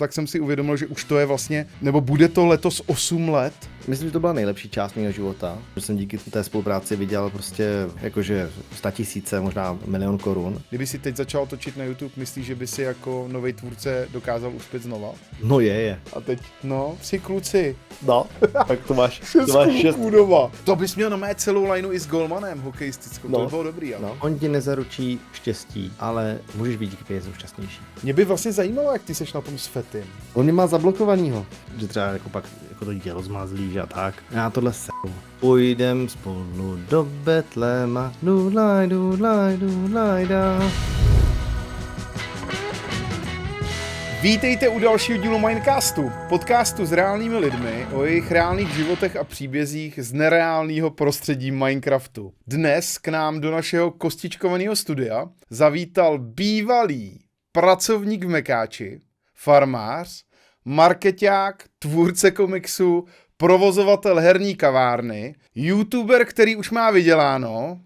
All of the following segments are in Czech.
tak jsem si uvědomil, že už to je vlastně, nebo bude to letos 8 let. Myslím, že to byla nejlepší část mého života, že jsem díky té spolupráci viděl prostě jakože 100 000, možná 1 000 000 korun. Kdyby si teď začal točit na YouTube, myslíš, že by si jako novej tvůrce dokázal uspět znova? No je. A teď, no, 3 kluci. No, tak to máš 6 doma. To bys měl na mé celou lineu i s golmanem hokejistickou, to by bylo dobrý. Ale. No, on ti nezaručí štěstí, ale můžeš být díky penězům šťastnější. Mě by vlastně zajímalo, jak ty seš na tom s Fetim. On mě má zablokovanýho, že třeba jako pak jako to dítě rozmazlí a tak. Já tohle seru. Půjdem spolu do Betléma, dulaj, da. Vítejte u dalšího dílu Minecastu, podcastu s reálnými lidmi o jejich reálných životech a příbězích z nereálného prostředí Minecraftu. Dnes k nám do našeho kostičkovaného studia zavítal bývalý pracovník v Mekáči, farmář, markeťák, tvůrce komiksu, provozovatel herní kavárny, youtuber, který už má vyděláno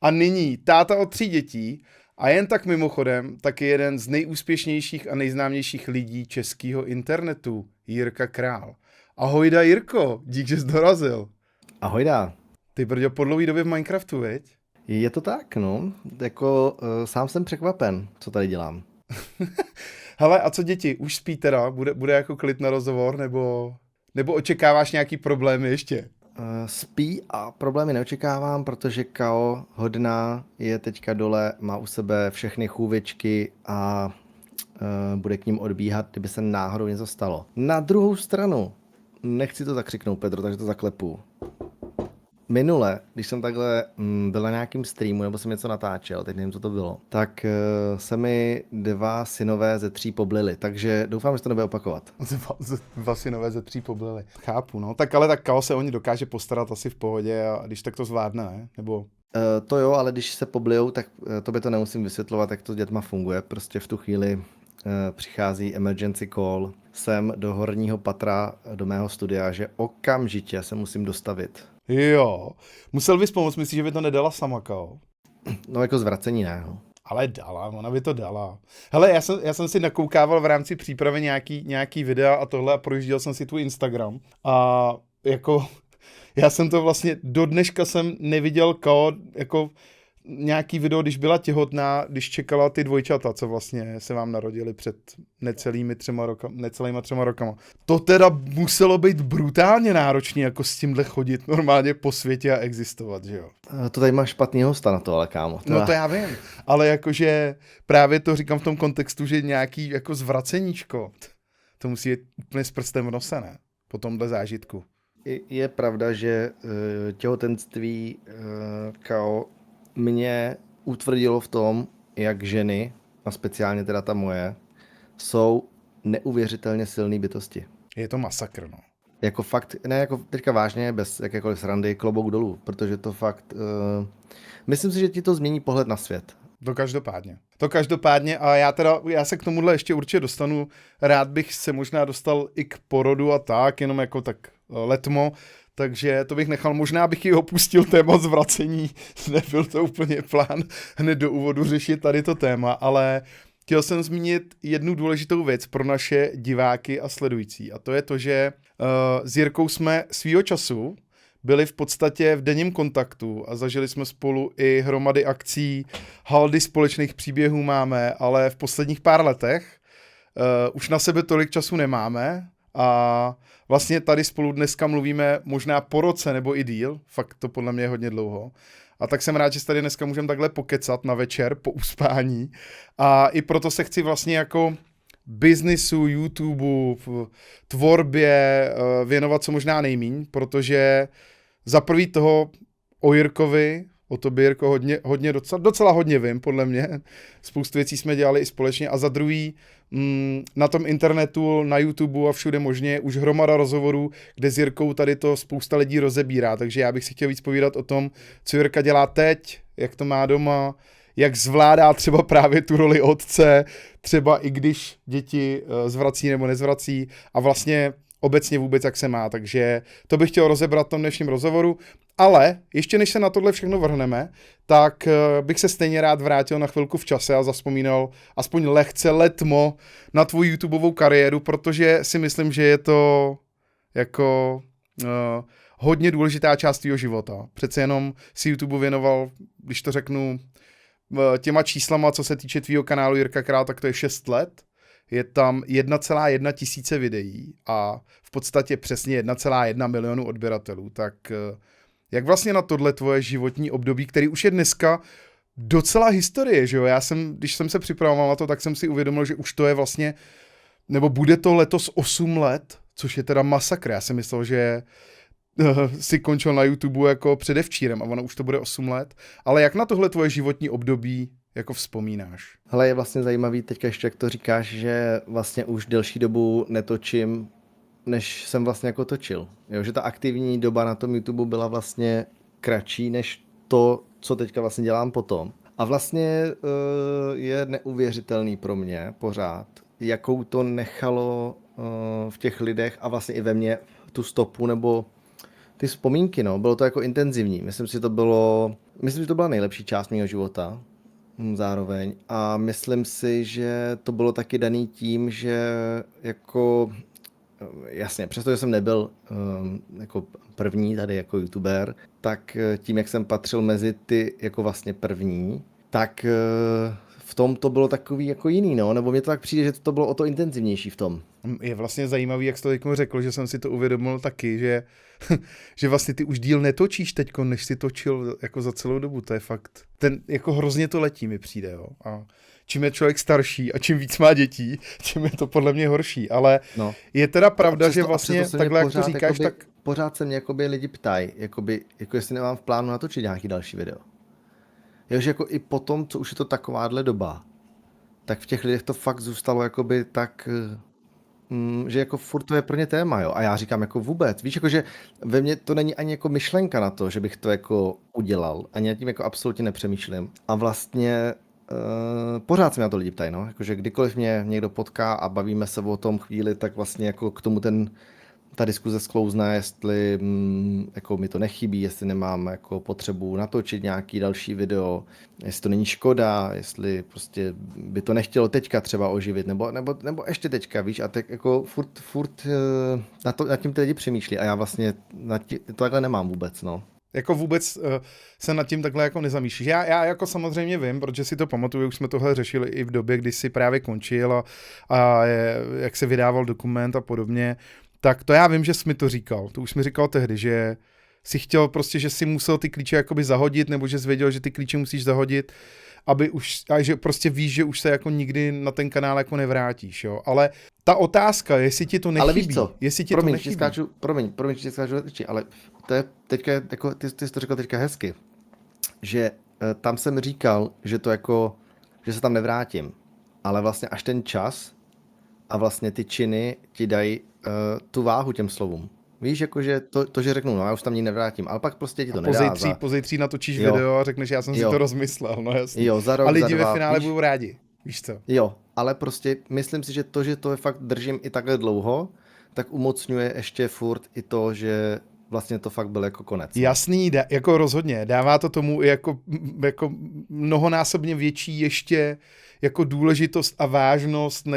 a nyní táta od 3 dětí a jen tak mimochodem taky jeden z nejúspěšnějších a nejznámějších lidí českého internetu, Jirka Král. Ahojda Jirko, dík, že jsi dorazil. Ahojda. Ty brďo, po dlouhý době v Minecraftu, viď? Je to tak, no. Jako sám jsem překvapen, co tady dělám. Hele, a co děti, už spí teda? Bude jako klid na rozhovor, nebo očekáváš nějaký problémy ještě? Spí a problémy neočekávám, protože Kao hodná je teďka dole, má u sebe všechny chůvičky a bude k ním odbíhat, kdyby se náhodou něco stalo. Na druhou stranu, nechci to zakřiknout, Pedro, takže to zaklepu. Minule, když jsem takhle byl na nějakým streamu, nebo jsem něco natáčel, teď nevím, co to bylo, tak se mi 2 synové ze 3 poblili, takže doufám, že to nebude opakovat. 2 synové ze 3 poblili. Chápu, no. Tak ale tak Kao se o ně dokáže postarat asi v pohodě a když tak to zvládne, ne? Nebo... To jo, ale když se poblijou, tak tobě to nemusím vysvětlovat, jak to s dětma funguje. Prostě v tu chvíli přichází emergency call sem do horního patra do mého studia, že okamžitě se musím dostavit. Jo, musel bys pomoct, myslíš, že by to nedala sama, Kao? No jako zvracení ne, no. Ale dala, ona by to dala. Hele, já jsem si nakoukával v rámci přípravy nějaký videa a tohle a projížděl jsem si tu Instagram a jako já jsem to vlastně do dneška jsem neviděl Kao jako nějaký video, když byla těhotná, když čekala ty dvojčata, co vlastně se vám narodili před necelými 3 rokama. To teda muselo být brutálně náročný, jako s tímhle chodit normálně po světě a existovat, že jo? To tady máš špatný hosta na to, ale kámo. Teda. No to já vím, ale jakože právě to říkám v tom kontextu, že nějaký jako zvraceníčko, to musí jít úplně s prstem v nose, ne? Po tomhle zážitku. Je pravda, že těhotenství Kao mě utvrdilo v tom, jak ženy, a speciálně teda ta moje, jsou neuvěřitelně silné bytosti. Je to masakr, no. Jako fakt, ne jako teďka vážně, bez jakékoliv srandy, klobouk dolů, protože to fakt, myslím si, že ti to změní pohled na svět. To každopádně a já se k tomuhle ještě určitě dostanu, rád bych se možná dostal i k porodu a tak, jenom jako tak letmo, takže to bych nechal, možná bych i opustil téma zvracení, nebyl to úplně plán hned do úvodu řešit tady to téma, ale chtěl jsem zmínit jednu důležitou věc pro naše diváky a sledující a to je to, že s Jirkou jsme svýho času byli v podstatě v denním kontaktu a zažili jsme spolu i hromady akcí, haldy společných příběhů máme, ale v posledních pár letech už na sebe tolik času nemáme a vlastně tady spolu dneska mluvíme možná po roce nebo i díl, fakt to podle mě je hodně dlouho. A tak jsem rád, že tady dneska můžeme takhle pokecat na večer po uspání a i proto se chci vlastně jako biznisu, YouTubeu, tvorbě věnovat co možná nejmíň, protože za prvý toho o Jirkovi, o tobě Jirko docela hodně vím, podle mě. Spoustu věcí jsme dělali i společně a za druhý na tom internetu, na YouTube a všude možně už hromada rozhovorů, kde s Jirkou tady to spousta lidí rozebírá, takže já bych si chtěl víc povídat o tom, co Jirka dělá teď, jak to má doma, jak zvládá třeba právě tu roli otce, třeba i když děti zvrací nebo nezvrací a vlastně obecně vůbec, jak se má, takže to bych chtěl rozebrat v tom dnešním rozhovoru, ale ještě než se na tohle všechno vrhneme, tak bych se stejně rád vrátil na chvilku v čase a zazpomínal aspoň lehce letmo na tvou YouTubeovou kariéru, protože si myslím, že je to jako hodně důležitá část tvýho života. Přece jenom si YouTube věnoval, když to řeknu, těma číslama, co se týče tvýho kanálu Jirka Král, tak to je 6 let. Je tam 1,1 tisíce videí a v podstatě přesně 1,1 milionu odběratelů. Tak jak vlastně na tohle tvoje životní období, který už je dneska docela historie, že jo? Když jsem se připravoval na to, tak jsem si uvědomil, že už to je vlastně, nebo bude to letos 8 let, což je teda masakr. Já jsem myslel, že si končil na YouTube jako předevčírem a ono už to bude 8 let. Ale jak na tohle tvoje životní období jako vzpomínáš? Hele, je vlastně zajímavý teďka ještě, jak to říkáš, že vlastně už delší dobu netočím, než jsem vlastně jako točil. Jo, že ta aktivní doba na tom YouTube byla vlastně kratší, než to, co teďka vlastně dělám potom. A vlastně je neuvěřitelný pro mě pořád, jakou to nechalo v těch lidech a vlastně i ve mně tu stopu nebo ty vzpomínky, no. Bylo to jako intenzivní. Myslím si, že to byla nejlepší část mého života zároveň. A myslím si, že to bylo taky daný tím, že jako jasně, přestože jsem nebyl jako první tady jako YouTuber, tak tím, jak jsem patřil mezi ty jako vlastně první, tak v tom to bylo takový jako jiný, no, nebo mně to tak přijde, že to bylo o to intenzivnější v tom. Je vlastně zajímavý, jak jsi to teďko řekl, že jsem si to uvědomil taky, že vlastně ty už díl netočíš teďko, než si točil jako za celou dobu, to je fakt, jako hrozně to letí mi přijde, jo, a čím je člověk starší a čím víc má dětí, tím je to podle mě horší, ale je teda pravda, že vlastně takhle, jak to říkáš, jakoby, tak... Pořád se mě jakoby lidi ptají, jako jestli nemám v plánu natočit nějaký další video. Jo, že jako i potom, co už je to takováhle doba, tak v těch lidech to fakt zůstalo jakoby tak, že jako furt to je pro ně téma, jo. A já říkám jako vůbec, víš, jako že ve mně to není ani jako myšlenka na to, že bych to jako udělal, ani nad tím jako absolutně nepřemýšlím. A vlastně pořád se mě na to lidi ptají, no. Jakože kdykoliv mě někdo potká a bavíme se o tom chvíli, tak vlastně jako k tomu ta diskuze sklouzne, jestli jako mi to nechybí, jestli nemám jako potřebu natočit nějaký další video, jestli to není škoda, jestli prostě by to nechtělo teďka třeba oživit, nebo ještě teďka, víš, a tak jako furt nad tím ty lidi přemýšlí a já vlastně to takhle nemám vůbec, no. Jako vůbec se nad tím takhle jako nezamýšlíš. Já jako samozřejmě vím, protože si to pamatuju, už jsme tohle řešili i v době, kdy jsi právě končil a jak se vydával dokument a podobně, tak to já vím, že jsi mi to říkal. To už jsi mi říkal tehdy, že jsi chtěl prostě, že jsi musel ty klíče jakoby zahodit, nebo že jsi věděl, že ty klíče musíš zahodit, a že prostě víš, že už se jako nikdy na ten kanál jako nevrátíš, jo. Ale ta otázka, jestli ti to nechybí, ale víš co? Jestli ti to nechybí. Promiň, že skáču, ale to je teďka, jako ty jsi to řekl teďka hezky, že tam jsem říkal, že to jako, že se tam nevrátím, ale vlastně až ten čas a vlastně ty činy ti dají tu váhu těm slovům. Víš, jakože to, že řeknu, no já už tam nikdy nevrátím, ale pak prostě ti to nedá. Pozejtří natočíš video a řekneš, já jsem si to rozmyslel, no jasně. Jo, za rok, a lidi za dva, ve finále budou rádi, víš co? Jo, ale prostě myslím si, že to fakt držím i takhle dlouho, tak umocňuje ještě furt i to, že vlastně to fakt byl jako konec. Jasný, jako rozhodně. Dává to tomu jako mnohonásobně větší ještě jako důležitost a vážnost,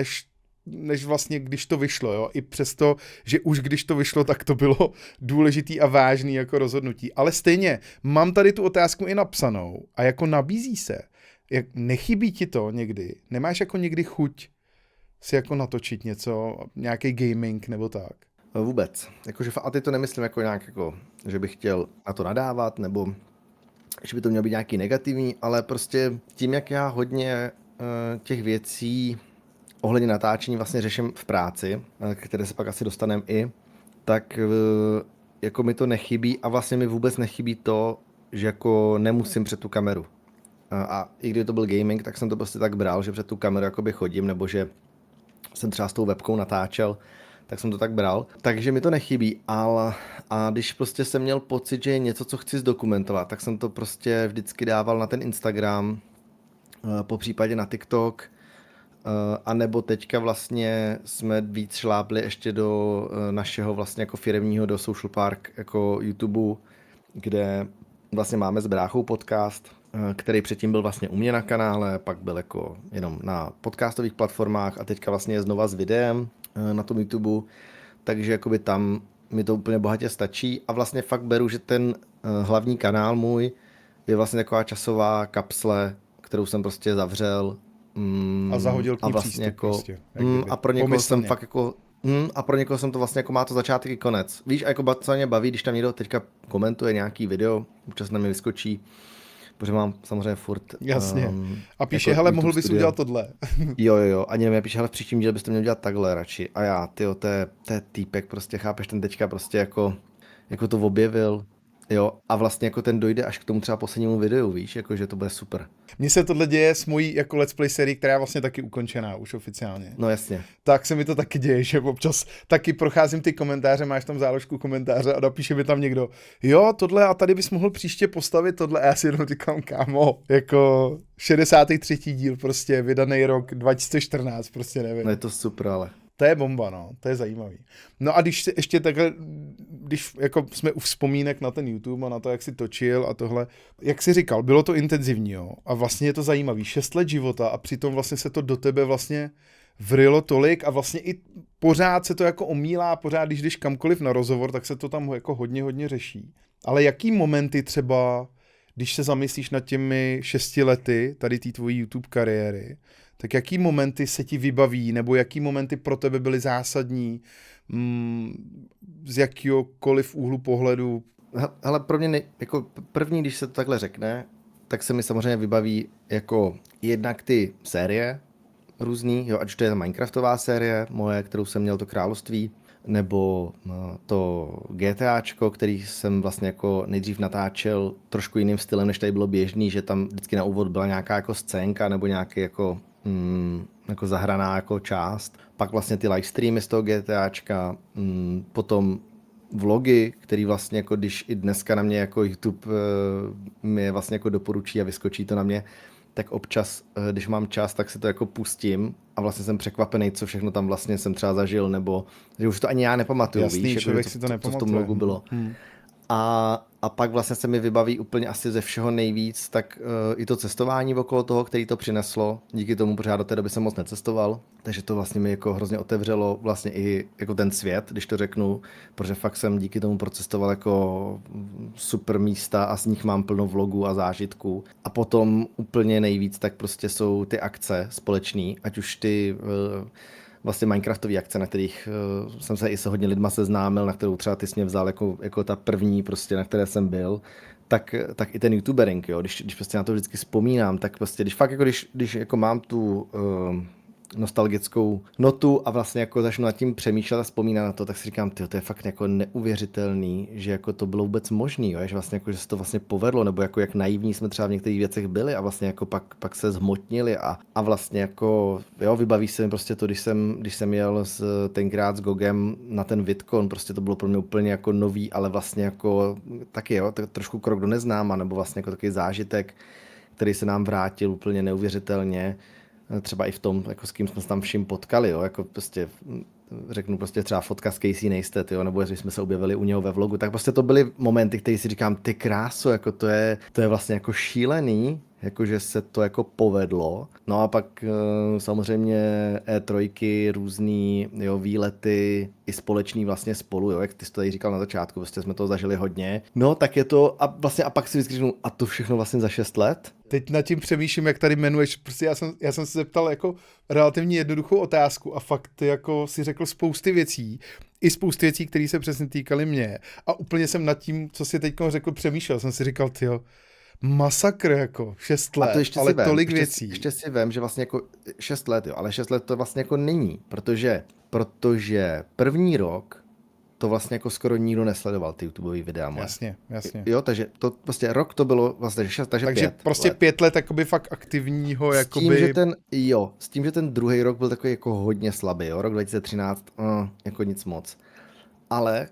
než vlastně když to vyšlo, jo. I přesto, že už když to vyšlo, tak to bylo důležitý a vážný jako rozhodnutí. Ale stejně, mám tady tu otázku i napsanou a jako nabízí se. Nechybí ti to někdy? Nemáš jako někdy chuť si jako natočit něco, nějaký gaming nebo tak? Vůbec. Jakože, a teď to nemyslím jako nějak, jako, že bych chtěl na to nadávat, nebo že by to mělo být nějaký negativní, ale prostě tím, jak já hodně těch věcí ohledně natáčení vlastně řeším v práci, které se pak asi dostaneme i, tak jako mi to nechybí a vlastně mi vůbec nechybí to, že jako nemusím před tu kameru. A i když to byl gaming, tak jsem to prostě tak bral, že před tu kameru jakoby chodím, nebo že jsem třeba s tou webkou natáčel, tak jsem to tak bral. Takže mi to nechybí, ale a když prostě jsem měl pocit, že je něco, co chci zdokumentovat, tak jsem to prostě vždycky dával na ten Instagram, po případě na TikTok, A nebo teďka vlastně jsme víc šlápli ještě do našeho vlastně jako firemního, do Social Park jako YouTube, kde vlastně máme s bráchou podcast, který předtím byl vlastně u mě na kanále, pak byl jako jenom na podcastových platformách a teďka vlastně je znova s videem na tom YouTube, takže jakoby tam mi to úplně bohatě stačí a vlastně fakt beru, že ten hlavní kanál můj je vlastně taková časová kapsle, kterou jsem prostě zavřel. A zahodil k ní vlastně přístup jako, prostě. A pro někoho Pomyslně. jsem fakt jako a pro někoho jsem to vlastně jako má to začátek i konec. Víš, a jako co mě baví, když tam někdo teďka komentuje nějaký video, občas na mě vyskočí, protože mám samozřejmě furt... Jasně. A píše, jako hele, YouTube mohl bys studio. udělat tohle. Jo. Ani nevím, píše, hele, v příštím díle byste měl dělat takhle radši. A já, tyjo, to je týpek, prostě chápeš, ten teďka prostě jako to objevil. Jo, a vlastně jako ten dojde až k tomu třeba poslednímu videu, víš, jako že to bude super. Mně se tohle děje s mojí jako let's play sérii, která je vlastně taky ukončená už oficiálně. No jasně. Tak se mi to taky děje, že občas taky procházím ty komentáře, máš tam záložku komentáře a napíše mi tam někdo, jo, tohle a tady bys mohl příště postavit tohle a já si jenom říkám, kámo, jako 63. díl prostě, vydaný rok 2014, prostě nevím. No je to super, ale... To je bomba, no, to je zajímavý. No a když se ještě takhle, když jako jsme u vzpomínek na ten YouTube a na to, jak si točil a tohle, jak jsi říkal, bylo to intenzivní, jo, a vlastně je to zajímavý, 6 let života a přitom vlastně se to do tebe vlastně vrylo tolik a vlastně i pořád se to jako omílá, pořád, když jdeš kamkoliv na rozhovor, tak se to tam jako hodně řeší. Ale jaký momenty třeba, když se zamyslíš nad těmi 6 lety tady té tvojí YouTube kariéry, tak jaký momenty se ti vybaví, nebo jaký momenty pro tebe byly zásadní, z jakýhokoliv úhlu pohledu? Hele, pro mě jako první, když se to takhle řekne, tak se mi samozřejmě vybaví jako jednak ty série různý, jo, ať už to je Minecraftová série moje, kterou jsem měl, to království, nebo to GTAčko, který jsem vlastně jako nejdřív natáčel trošku jiným stylem, než tady bylo běžný, že tam vždycky na úvod byla nějaká jako scénka nebo nějaký jako zahraná jako část. Pak vlastně ty livestreamy z toho GTAčka, potom vlogy, který vlastně jako když i dneska na mě jako YouTube mi je vlastně jako doporučí a vyskočí to na mě, tak občas, když mám čas, tak si to jako pustím a vlastně jsem překvapený, co všechno tam vlastně jsem třeba zažil, nebo že už to ani já nepamatuju, Jasný, víš, člověk jako, si to nepamatuje. co v tom logu bylo. A pak vlastně se mi vybaví úplně asi ze všeho nejvíc, tak i to cestování okolo toho, který to přineslo. Díky tomu pořád do té doby jsem moc necestoval, takže to vlastně mi jako hrozně otevřelo vlastně i jako ten svět, když to řeknu, protože fakt jsem díky tomu procestoval jako super místa a z nich mám plno vlogů a zážitků. A potom úplně nejvíc tak prostě jsou ty akce společný, ať už ty vlastně Minecraftové akce, na kterých jsem se i se hodně lidma seznámil, na kterou třeba ty jsi mě vzal jako ta první, prostě, na které jsem byl, tak i ten youtubering, jo, když prostě na to vždycky vzpomínám, tak prostě, když jako mám tu nostalgickou notu a vlastně jako začnu nad tím přemýšlet a vzpomínat na to, tak si říkám, tyjo, to je fakt jako neuvěřitelný, že jako to bylo vůbec možný, jo, že vlastně jako, že se to vlastně povedlo, nebo jako jak naivní jsme třeba v některých věcech byli a vlastně jako pak se zhmotnili a vlastně jako, jo, vybaví se mi prostě to, když jsem jel tenkrát s Gogem na ten VidCon, prostě to bylo pro mě úplně jako nový, ale vlastně jako taky, jo, trošku krok do neznáma, nebo vlastně jako takový zážitek, který se nám vrátil úplně neuvěřitelně. Třeba i v tom, jako s kým jsme se tam vším potkali, jo, jako prostě řeknu prostě třeba fotka s Casey Neistat, jo, nebo jestli jsme se objevili u něho ve vlogu, tak prostě to byly momenty, které si říkám, ty kráso, jako to je vlastně jako šílený, jakože se to jako povedlo. No a pak samozřejmě E3, různý, jo, výlety, i společný vlastně spolu, jo, jak ty jsi to tady říkal na začátku, vlastně jsme to zažili hodně. No tak je to, a vlastně a pak si vždycky řeknu, a to všechno vlastně za 6 let? Teď nad tím přemýšlím, jak tady jmenuješ, prostě já jsem se zeptal jako relativně jednoduchou otázku a fakt jako si řekl spousty věcí, i spousty věcí, které se přesně týkaly mě a úplně jsem nad tím, co si teď řekl, přemýšlel, jsem si říkal, tyjo, masakr jako 6 let, ale tolik věcí. Ještě si vem, že vlastně jako 6 let, jo, ale 6 let to vlastně jako není, protože první rok to vlastně jako skoro nikdo nesledoval ty YouTubeový videa moje. Jasně. Jo, takže to prostě rok to bylo vlastně 6, takže 5 prostě let. 5 let jakoby fakt aktivního, jakoby... S tím, že ten druhý rok byl takový jako hodně slabý, jo, rok 2013, jako nic moc. Ale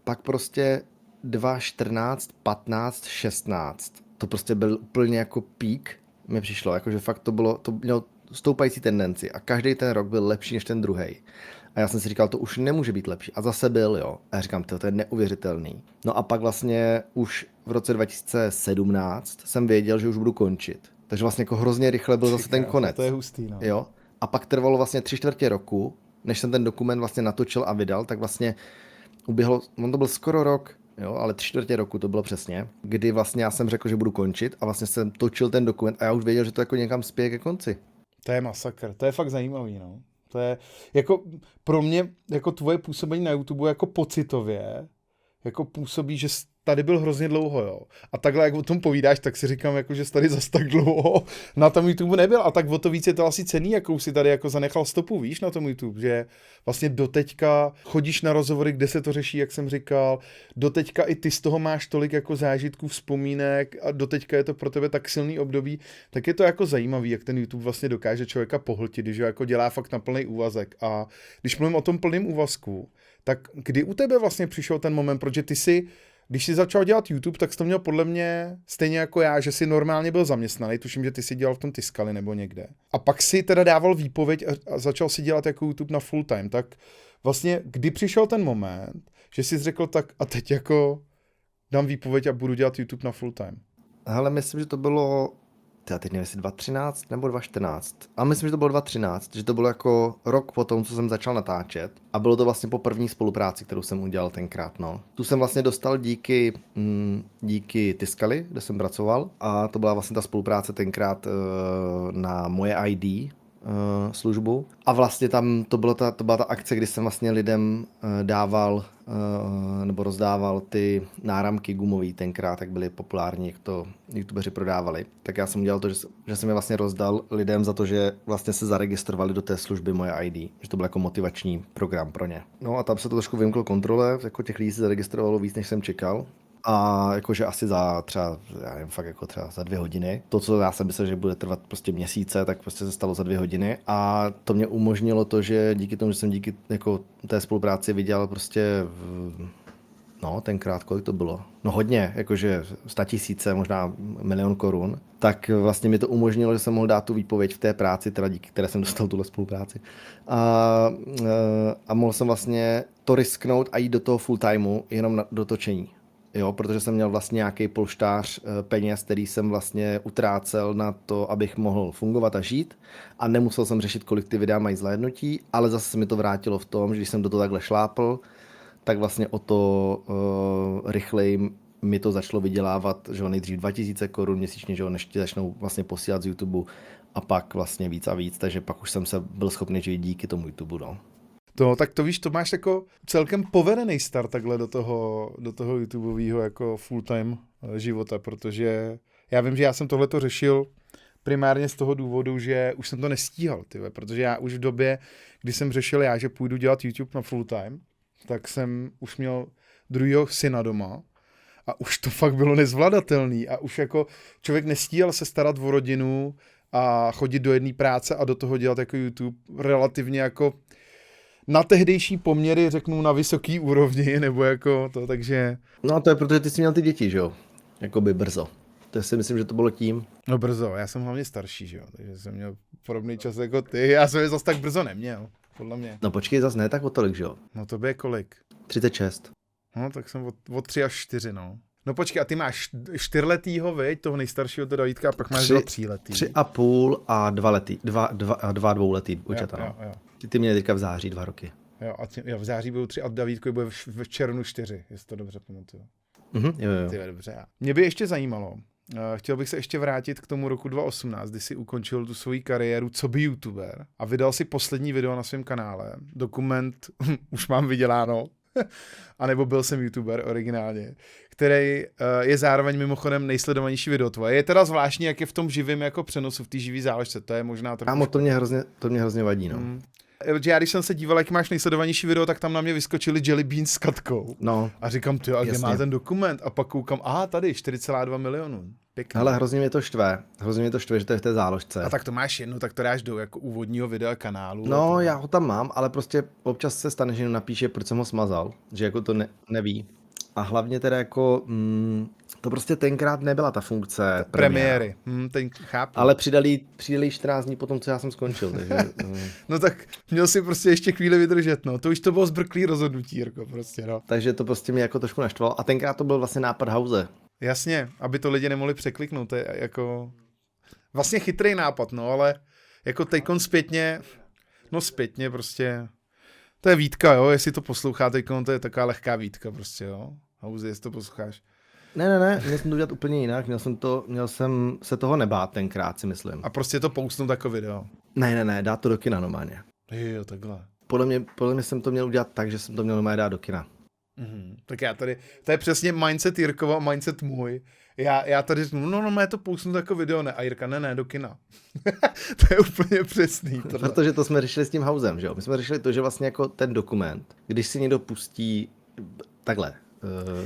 pak prostě 2014, 15, 16, to prostě byl úplně jako pík, mi přišlo, jakože fakt to mělo stoupající tendenci a každý ten rok byl lepší než ten druhý. A já jsem si říkal, to už nemůže být lepší. A zase byl, jo. A já říkám, to je neuvěřitelný. No a pak vlastně už v roce 2017 jsem věděl, že už budu končit. Takže vlastně jako hrozně rychle byl zase ten konec. To je hustý, no. Jo. A pak trvalo vlastně 3/4 roku, než jsem ten dokument vlastně natočil a vydal, tak vlastně uběhlo, on to byl skoro rok, jo, ale 3/4 roku to bylo přesně, kdy vlastně já jsem řekl, že budu končit a vlastně jsem točil ten dokument a já už věděl, že to jako někam spěje ke konci. To je masakr, to je fakt zajímavý, no. To je, jako pro mě, jako tvoje působení na YouTube jako pocitově, jako působí, že tady byl hrozně dlouho, jo. A takhle, jak o tom povídáš, tak si říkám, jako, že jsi tady zas tak dlouho na tom YouTube nebyl. A tak o to víc je to asi cenný, jakou si tady jako zanechal stopu, víš, na tom YouTube, že vlastně doteďka chodíš na rozhovory, kde se to řeší, jak jsem říkal, doteďka i ty z toho máš tolik jako zážitků, vzpomínek a doteďka je to pro tebe tak silný období, tak je to jako zajímavý, jak ten YouTube vlastně dokáže člověka pohltit, když ho jako dělá fakt na plný úvazek. A když mluvím o tom plném úvazku, tak kdy u tebe vlastně přišel ten moment, protože ty si když jsi začal dělat YouTube, tak jsi to měl podle mě stejně jako já, že jsi normálně byl zaměstnaný, tuším, že ty si dělal v tom Tiskali nebo někde. A pak si teda dával výpověď a začal si dělat jako YouTube na full time. Tak vlastně, kdy přišel ten moment, že jsi řekl tak a teď jako dám výpověď a budu dělat YouTube na full time? Hele, myslím, že to bylo, já teď nevím, jestli 2013 nebo 2014. A myslím, že to bylo 2013, že to bylo jako rok po tom, co jsem začal natáčet. A bylo to vlastně po první spolupráci, kterou jsem udělal tenkrát, no. Tu jsem vlastně dostal díky Tiskali, kde jsem pracoval. A to byla vlastně ta spolupráce tenkrát na Moje ID službu. A vlastně tam to byla ta akce, kdy jsem vlastně lidem dával nebo rozdával ty náramky gumový tenkrát, jak byly populární, jak to youtubeři prodávali. Tak já jsem udělal to, že jsem je vlastně rozdal lidem za to, že vlastně se zaregistrovali do té služby Moje ID. Že to byl jako motivační program pro ně. No a tam se to trošku vymklo kontrole, jako těch lidí se zaregistrovalo víc, než jsem čekal. A jakože asi za třeba, já nevím, fakt jako třeba za 2 hodiny. To, co já jsem myslel, že bude trvat prostě měsíce, tak prostě se stalo za 2 hodiny. A to mě umožnilo to, že díky tomu, že jsem díky jako té spolupráci vydělal prostě, no tenkrát, kolik to bylo? No hodně, jakože 100 000, možná 1 000 000 korun. Tak vlastně mi to umožnilo, že jsem mohl dát tu výpověď v té práci, teda díky které jsem dostal tuhle spolupráci. A mohl jsem vlastně to risknout a jít do toho full timeu jenom do točení. Jo, protože jsem měl vlastně nějaký polštář peněz, který jsem vlastně utrácel na to, abych mohl fungovat a žít a nemusel jsem řešit, kolik ty videa mají zhlédnutí, ale zase se mi to vrátilo v tom, že když jsem do toho takhle šlápl, tak vlastně o to rychleji mi to začalo vydělávat, že nejdřív 2000 korun měsíčně, že než ti začnou vlastně posílat z YouTube a pak vlastně víc a víc, takže pak už jsem se byl schopný žít díky tomu YouTube, no. Tak to víš, to máš jako celkem povedený start takhle do toho YouTubeového jako full-time života, protože já vím, že já jsem tohleto řešil primárně z toho důvodu, že už jsem to nestíhal, protože já už v době, kdy jsem řešil že půjdu dělat YouTube na full-time, tak jsem už měl druhýho syna doma a už to fakt bylo nezvladatelný a už jako člověk nestíhal se starat o rodinu a chodit do jedné práce a do toho dělat jako YouTube relativně jako na tehdejší poměry, řeknu, na vysoký úrovni, nebo jako to, takže... No a to je protože ty jsi měl ty děti, že jo? Jakoby brzo. To si myslím, že to bylo tím. No brzo, já jsem hlavně starší, že jo, takže jsem měl podobný čas jako ty, já jsem je zase tak brzo neměl, podle mě. No počkej, zase ne tak o tolik, že jo? No to je kolik? 36. No tak jsem o 3 až 4, no. No počkej, a ty máš 4letýho, viď, toho nejstaršího teda Vítka, a pak máš 3letý. 3,5 a 2 letý, 2 dvouletý učata, no. Jo. Ty měli teďka v září 2 roky. Jo, v září budou 3 a Davítkovi bude v červnu 4, jestli to dobře pamatuju. Jo. Ty dobře. Mě by ještě zajímalo, chtěl bych se ještě vrátit k tomu roku 2018, kdy jsi ukončil tu svoji kariéru coby youtuber a vydal si poslední video na svém kanále, dokument Už mám vyděláno, anebo Byl jsem youtuber originálně, který je zároveň mimochodem nejsledovanější video tvoje. Je teda zvláštní, jak je v tom živém jako přenosu, v té živý záložce, to je možná trochu... Kámo, to mě hrozně vadí, no. Já když jsem se díval, jak máš nejsledovanější video, tak tam na mě vyskočili Jelly Beans s Katkou. No. A říkám, ty, a kde má ten dokument? A pak koukám, tady, 4,2 milionů. Pěkný. Hele, hrozně mě to štve, že to je v té záložce. A tak to máš jednu, tak to dáš do jako úvodního videa kanálu. No, já ho tam mám, ale prostě občas se stane, že napíše, proč jsem ho smazal, že jako to neví. A hlavně teda jako, to prostě tenkrát nebyla ta funkce Premiéry. Ten chápu. Ale přidali 14 dní potom, co já jsem skončil, takže... No tak měl si prostě ještě chvíli vydržet, no. To už to bylo zbrklý rozhodnutí, Jirko, prostě, no. Takže to prostě mě jako trošku naštvalo. A tenkrát to byl vlastně nápad Hause. Jasně, aby to lidi nemohli překliknout, to je jako... Vlastně chytrý nápad, no, ale jako teďkon zpětně prostě... To je výtka, jo, jestli to poslouchá teďkon, to je taková lehká výtka prostě, jo. Hause, jestli to posloucháš. Ne, měl jsem to udělat úplně jinak, měl jsem se toho nebát tenkrát, si myslím. A prostě to poustnout jako video. Ne, dát to do kina normálně. Jo, takhle. Podle mě jsem to měl udělat tak, že jsem to měl normálně dát do kina. Tak já tady, to je přesně mindset Jirkova, mindset můj. Já tady řeknu, no, to pousnu jako video, ne, a Jirka, ne, do kina. To je úplně přesný. Tohle. Protože to jsme řešili s tím Housem, že jo? My jsme řešili to, že vlastně jako ten dokument, když si někdo pustí takhle.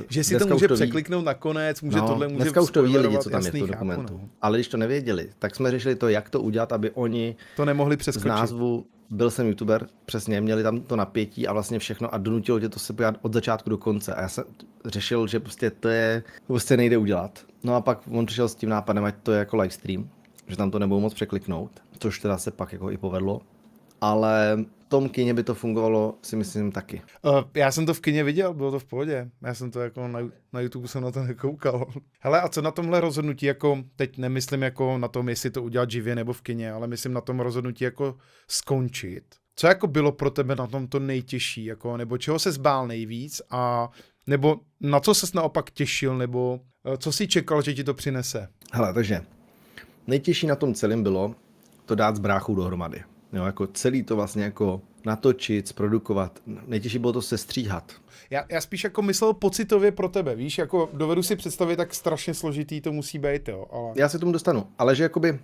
Že si to může překliknout nakonec, tohle může dneska už to ví lidi, co tam je v tom chápu, dokumentu. No. Ale když to nevěděli, tak jsme řešili to, jak to udělat, aby oni to nemohli přeskočit. Z názvu byl jsem youtuber, přesně, měli tam to napětí a vlastně všechno a donutilo tě to se podívat od začátku do konce. A já jsem řešil, že prostě to prostě nejde udělat. No a pak on přišel s tím nápadem, ať to je jako livestream, že tam to nebudou moc překliknout, což teda se pak jako i povedlo. Ale v tom kině by to fungovalo, si myslím, taky. Já jsem to v kině viděl, bylo to v pohodě. Já jsem to jako na YouTube jsem na to nekoukal. Hele, a co na tomhle rozhodnutí, jako teď nemyslím jako na tom, jestli to udělat živě nebo v kině, ale myslím na tom rozhodnutí jako skončit. Co jako bylo pro tebe na tom to nejtěžší, jako, nebo čeho ses bál nejvíc a nebo na co ses naopak těšil, nebo co si čekal, že ti to přinese? Hele, takže nejtěžší na tom celém bylo to dát s bráchou dohromady. Jo, jako celý to vlastně jako natočit, zprodukovat. Nejtěžší bylo to sestříhat. Já spíš jako myslel pocitově pro tebe, víš, jako dovedu si představit, tak strašně složitý to musí být, jo. Ale... Já se tomu dostanu, ale že jakoby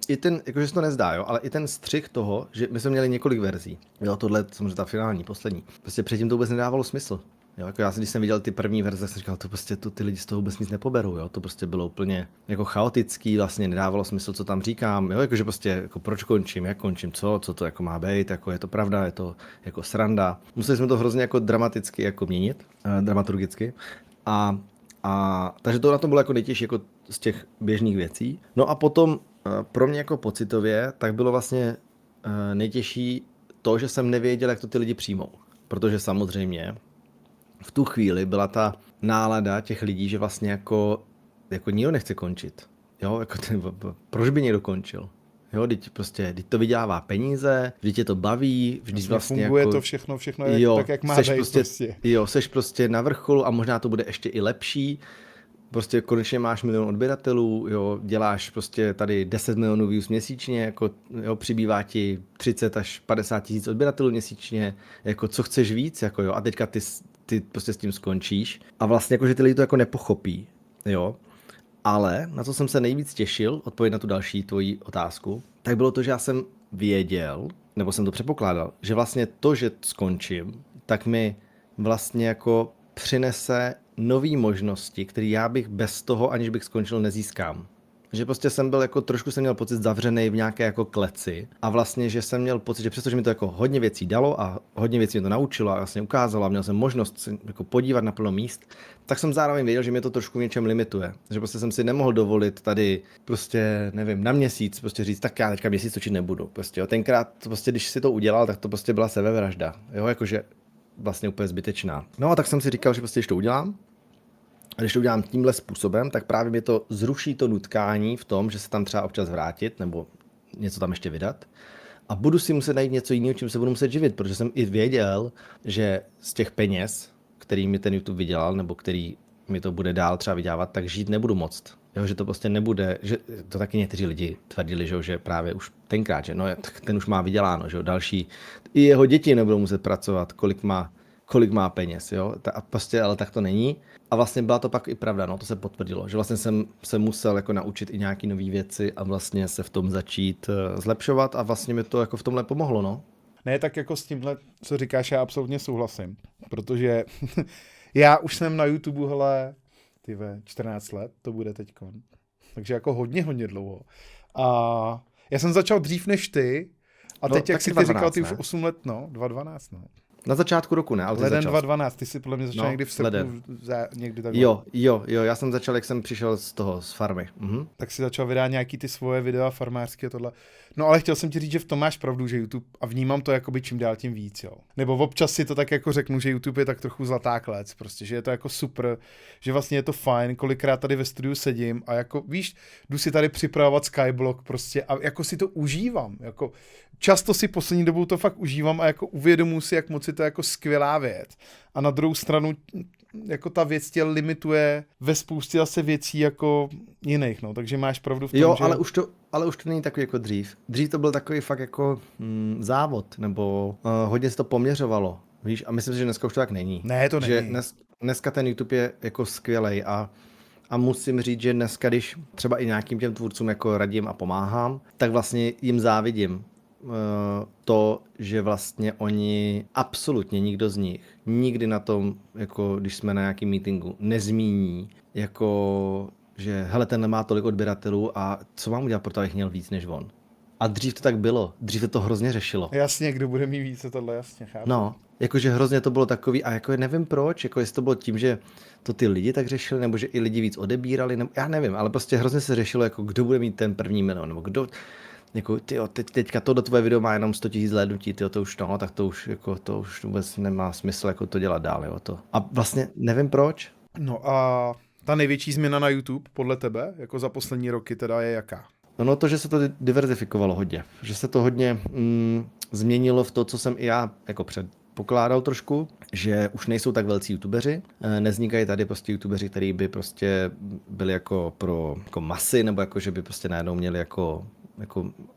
i ten, jakože se to nezdá, jo, ale i ten střih toho, že my jsme měli několik verzí. Jo, tohle samozřejmě ta finální, poslední. Prostě předtím to vůbec nedávalo smysl. Jo, jako já když jsem viděl ty první verze, jsem říkal, to prostě ty lidi z toho vůbec nic nepoberou, jo, to prostě bylo úplně jako chaotický, vlastně nedávalo smysl, co tam říkám, jo, jakože prostě jako proč končím, jak končím, co to jako má být, jako je to pravda, je to jako sranda. Museli jsme to hrozně jako dramaticky jako měnit, dramaturgicky takže to na tom bylo jako nejtěžší jako z těch běžných věcí. No a potom pro mě jako pocitově, tak bylo vlastně nejtěžší to, že jsem nevěděl, jak to ty lidi přijmou, protože samozřejmě v tu chvíli byla ta nálada těch lidí, že vlastně jako nikdo nechce končit. Jo, jako proč by někdo končil? Jo, teď to vydělává peníze, vždyť tě to baví, vždyť vlastně funguje jako, to všechno je jo, tak, jak má být prostě. Jo, seš prostě na vrcholu a možná to bude ještě i lepší. Prostě konečně máš 1 milion odběratelů, jo, děláš prostě tady 10 milionů views měsíčně, jako jo, přibývá ti 30 až 50 tisíc odběratelů měsíčně, jako co chceš víc, jako jo, a teďka ty prostě s tím skončíš a vlastně jako, že ty lidi to jako nepochopí, jo. Ale na co jsem se nejvíc těšil, odpověď na tu další tvoji otázku, tak bylo to, že já jsem věděl, nebo jsem to předpokládal, že vlastně to, že skončím, tak mi vlastně jako přinese nové možnosti, které já bych bez toho, aniž bych skončil, nezískám. Že prostě jsem byl jako, trošku jsem měl pocit zavřený v nějaké jako kleci a vlastně, že jsem měl pocit, že přestože mi to jako hodně věcí dalo a hodně věcí mi to naučilo a vlastně ukázalo a měl jsem možnost se jako podívat na plno míst, tak jsem zároveň věděl, že mě to trošku v něčem limituje. Že prostě jsem si nemohl dovolit tady prostě, nevím, na měsíc prostě říct, tak já teďka měsíc točit nebudu. Prostě, jo. Tenkrát prostě, když si to udělal, tak to prostě byla sebevražda. Jo, jakože vlastně úplně zbytečná. No a tak jsem si říkal, že prostě, když to udělám, a když to udělám tímhle způsobem, tak právě mi to zruší to nutkání v tom, že se tam třeba občas vrátit nebo něco tam ještě vydat. A budu si muset najít něco jiného, čím se budu muset živit, protože jsem i věděl, že z těch peněz, který mi ten YouTube vydělal, nebo který mi to bude dál třeba vydělávat, tak žít nebudu moct. Jo, že to prostě nebude, že to taky někteří lidi tvrdili, že právě už tenkrát, že no, ten už má vyděláno, že další, i jeho děti nebudou muset pracovat, kolik má peněz, jo, a prostě, ale tak to není. A vlastně byla to pak i pravda, no, to se potvrdilo, že vlastně jsem se musel jako naučit i nějaký nové věci a vlastně se v tom začít zlepšovat a vlastně mi to jako v tomhle pomohlo, no. Ne, tak jako s tímhle, co říkáš, já absolutně souhlasím, protože já už jsem na YouTube, hele, 14 let, to bude teďkon, takže jako hodně dlouho. A já jsem začal dřív než ty, a teď, jak si ty říkal, ty už 8 let, no, 2012, no. Na začátku roku ne, ale ty Leden začal. 2012, ty jsi podle mě začal někdy v srpnu, leden. někdy takhle. Jo, já jsem začal, jak jsem přišel z farmy. Tak si začal vydávat nějaký ty svoje videa farmářské a tohle. No ale chtěl jsem ti říct, že v tom máš pravdu, že YouTube, a vnímám to jakoby čím dál tím víc, jo. Nebo občas si to tak jako řeknu, že YouTube je tak trochu zlatá klec, prostě, že je to jako super, že vlastně je to fajn, kolikrát tady ve studiu sedím a jako, víš, jdu si tady připravovat Skyblock prostě a jako si to užívám, jako často si poslední dobou to fakt užívám a jako uvědomuji si, jak moc je to jako skvělá věc. A na druhou stranu jako ta věc tě limituje ve spoustě zase věcí jako jiných, no, takže máš pravdu v tom, jo, že... ale už to není takový jako dřív. Dřív to byl takový fakt jako závod, nebo hodně se to poměřovalo, víš, a myslím si, že dneska už to tak není. Ne, to že není. Dneska ten YouTube je jako skvělej a musím říct, že dneska, když třeba i nějakým těm tvůrcům jako radím a pomáhám, tak vlastně jim závidím to, že vlastně oni absolutně nikdo z nich nikdy na tom, jako když jsme na nějakém meetingu, nezmíní, jako že hele, ten nemá tolik odběratelů a co mám udělat pro to, abych měl víc než on. A dřív to tak bylo, dřív to hrozně řešilo. Jasně, kdo bude mít více, tohle jasně, chápu. No, jakože hrozně to bylo takový a jako nevím proč, jako jestli to bylo tím, že to ty lidi tak řešili, nebo že i lidi víc odebírali, nebo já nevím, ale prostě hrozně se řešilo, jako kdo bude mít ten první milion, nebo kdo, jako tyjo, teďka to do tvoje video má jenom 100 000 zhlédnutí, tyjo, to už no, tak to už vůbec nemá smysl jako to dělat dál, jo, to. A vlastně nevím proč. No a ta největší změna na YouTube podle tebe, jako za poslední roky teda je jaká? No to, že se to diverzifikovalo hodně, že se to hodně změnilo v to, co jsem i já jako předpokládal trošku, že už nejsou tak velcí youtubeři, nevznikají tady prostě youtubeři, kteří by prostě byli jako pro jako masy, nebo jako, že by prostě najednou měli jako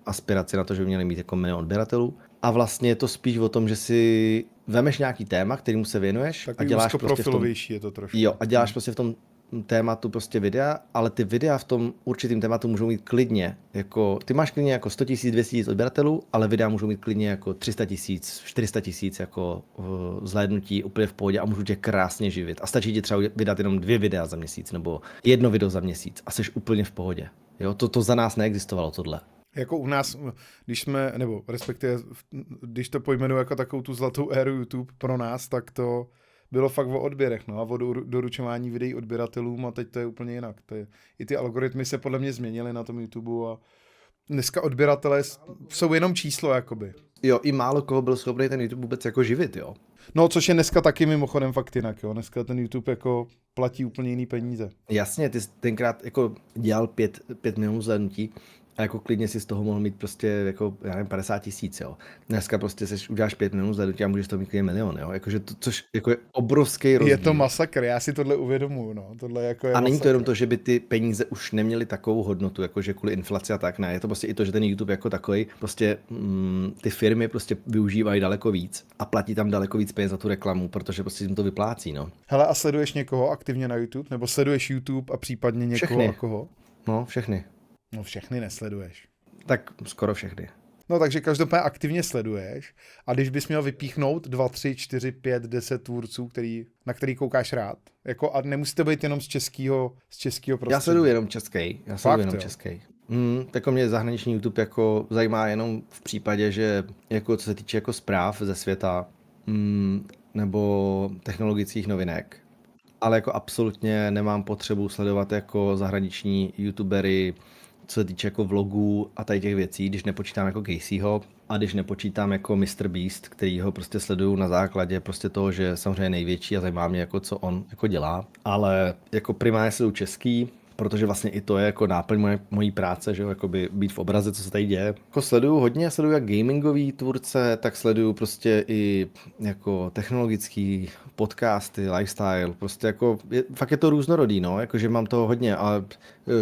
aspiraci na to, že by měli mít jako milion odběratelů. A vlastně je to spíš o tom, že si vemeš nějaký téma, kterému se věnuješ Takový a děláš prostě v tom, je to trošku. jo, a děláš prostě v tom tématu prostě videa, ale ty videa v tom určitým tématu můžou mít klidně, jako, ty máš klidně jako 100 000, 200 000 odběratelů, ale videa můžou mít klidně jako 300 000, 400 000 jako zhlédnutí úplně v pohodě a můžou tě krásně živit. A stačí ti třeba vydat jenom 2 videa za měsíc nebo 1 video za měsíc a jsi úplně v pohodě. Jo, to za nás neexistovalo tohle. Jako u nás, když jsme, nebo respektive, když to pojmenuji jako takovou tu zlatou éru YouTube pro nás, tak to bylo fakt o odběrech, no, a o doručování videí odběratelům, a teď to je úplně jinak. I ty algoritmy se podle mě změnily na tom YouTube a dneska odběratelé jsou jenom číslo, jakoby. Jo, i málo koho byl schopný ten YouTube vůbec jako živit, jo. No, což je dneska taky mimochodem fakt jinak, jo. Dneska ten YouTube jako platí úplně jiný peníze. Jasně, ty jsi tenkrát jako dělal 5 milionů zhlédnutí a jako klidně si z toho mohl mít prostě jako, já nevím, 50 000, jo. Dneska prostě uděláš 5 milionů zhlédnutí a můžeš to mít klidně milion, jo. Jakože to, což jako je obrovský rozdíl. Je to masakr, já si tohle uvědomuju, no. Tohle jako je a není masakr. to jenom to, že by ty peníze už neměly takovou hodnotu, jakože kvůli inflaci a tak, ne. Je to prostě i to, že ten YouTube jako takový, prostě ty firmy prostě využívají daleko víc a platí tam daleko víc peněz za tu reklamu, protože prostě jim to vyplácí, no. Hele, a sleduješ někoho aktivně na YouTube? Nebo sleduješ YouTube a případně někoho Všechny. a koho? No, všechny. No všechny nesleduješ. Tak skoro všechny. No takže každopádně aktivně sleduješ a když bys měl vypíchnout 2, 3, 4, 5, 10 tvůrců, na který koukáš rád, jako, a nemusí to být jenom z českého prostředí. Já sleduju jenom český. Český. Tak mě zahraniční YouTube jako zajímá jenom v případě, že jako co se týče jako zpráv ze světa nebo technologických novinek. Ale jako absolutně nemám potřebu sledovat jako zahraniční youtubery, co se týče jako vlogů a tady těch věcí, když nepočítám jako Caseyho a když nepočítám jako MrBeast, který ho prostě sleduju na základě prostě toho, že je samozřejmě největší a zajímá mě jako co on jako dělá, ale jako primárně sleduju český, protože vlastně i to je jako náplň mojí práce, že jo, jakoby být v obraze, co se tady děje. Jako sleduju jak gamingový tvůrce, tak sleduju prostě i jako technologický podcasty, lifestyle, prostě jako fakt je to různorodý, no, jakože mám toho hodně, ale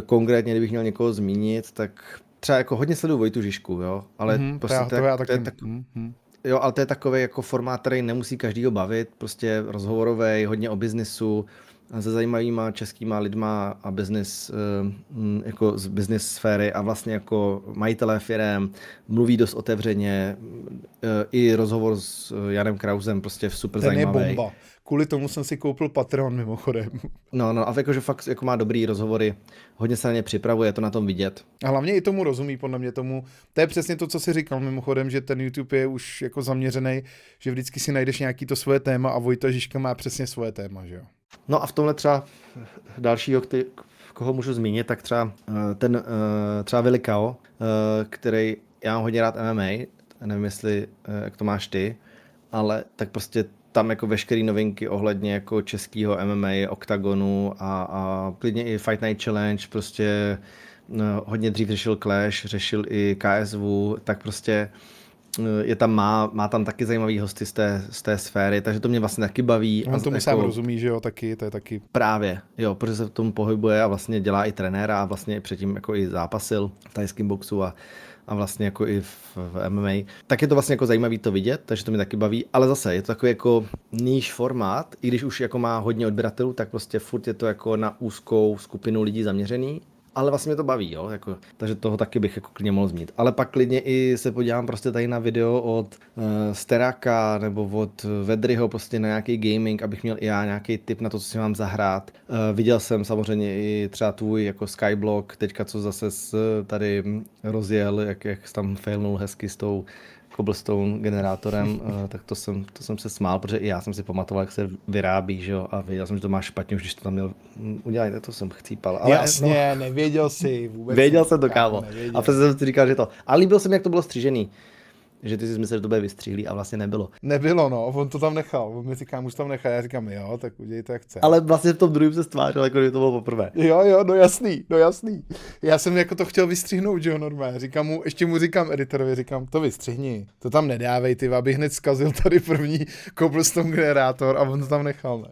konkrétně, kdybych měl někoho zmínit, tak třeba jako hodně sleduju Vojtu Žižku, jo, ale prostě jo, ale to je takový jako formát, který nemusí každýho bavit, prostě rozhovorovej, hodně o biznisu, se zajímavýma českýma lidma a business, jako z business sféry a vlastně jako majitelé firem, mluví dost otevřeně, i rozhovor s Janem Krausem prostě super Ten je zajímavý. bomba. Kvůli tomu jsem si koupil Patreon mimochodem. No, a jakože fakt jako má dobrý rozhovory, hodně se na ně připravuje, je to na tom vidět. A hlavně i tomu rozumí, podle mě tomu. To je přesně to, co jsi říkal mimochodem, že ten YouTube je už jako zaměřený, že vždycky si najdeš nějaký to svoje téma a Vojta Žižka má přesně svoje téma, že jo. No a v tomhle třeba dalšího, koho můžu zmínit, tak třeba ten třeba Willy Kao, který já mám hodně rád MMA, nevím jestli, jak to máš ty, ale tak prostě tam jako veškeré novinky ohledně jako českého MMA, Octagonu a klidně i Fight Night Challenge, prostě hodně dřív řešil Clash, řešil i KSV, tak prostě je tam má tam taky zajímavý hosty z té sféry, takže to mě vlastně taky baví. On tomu jako, sám rozumí, že jo, taky, to je taky. Právě, jo, protože se v tom pohybuje a vlastně dělá i trenéra a vlastně předtím jako i zápasil v thajském boxu a vlastně jako i v MMA. Tak je to vlastně jako zajímavý to vidět, takže to mě taky baví, ale zase je to takový jako níž formát, i když už jako má hodně odběratelů, tak prostě furt je to jako na úzkou skupinu lidí zaměřený. Ale vlastně mě to baví, jo, jako, takže toho taky bych jako klidně mohl zmínit. Ale pak klidně i se podívám prostě tady na video od Steraka nebo od Vedryho prostě na nějaký gaming, abych měl i já nějaký tip na to, co si mám zahrát. Viděl jsem samozřejmě i třeba tvůj jako Skyblock, teďka co zase tady rozjel, jak tam failnul hezky s tou cobblestone generátorem, tak to jsem se smál, protože i já jsem si pamatoval, jak se vyrábí, že jo, a věděl jsem, že to máš špatně, už když to tam měl udělat, tak to jsem chcípal. Ale jasně, no, nevěděl jsi vůbec. Věděl jsem to, kámo. A přesně jsem si říkal, že to. Ale líbil se mi, jak to bylo střížený. Že ty jsi myslel, že to bude vystříhlý a vlastně nebylo. Nebylo, no, on to tam nechal. On mi říká, už tam nechá, já říkám, jo, tak udělej to, jak chce. Ale vlastně v tom druhém se stvářil, jako kdyby to bylo poprvé. Jo, no jasný. Já jsem jako to chtěl vystřihnout, že jo, normálně. Ještě mu říkám editorovi, říkám, to vystřihni, to tam nedávej, ty, aby hned zkazil tady první cobblestone generátor a on to tam nechal, ne.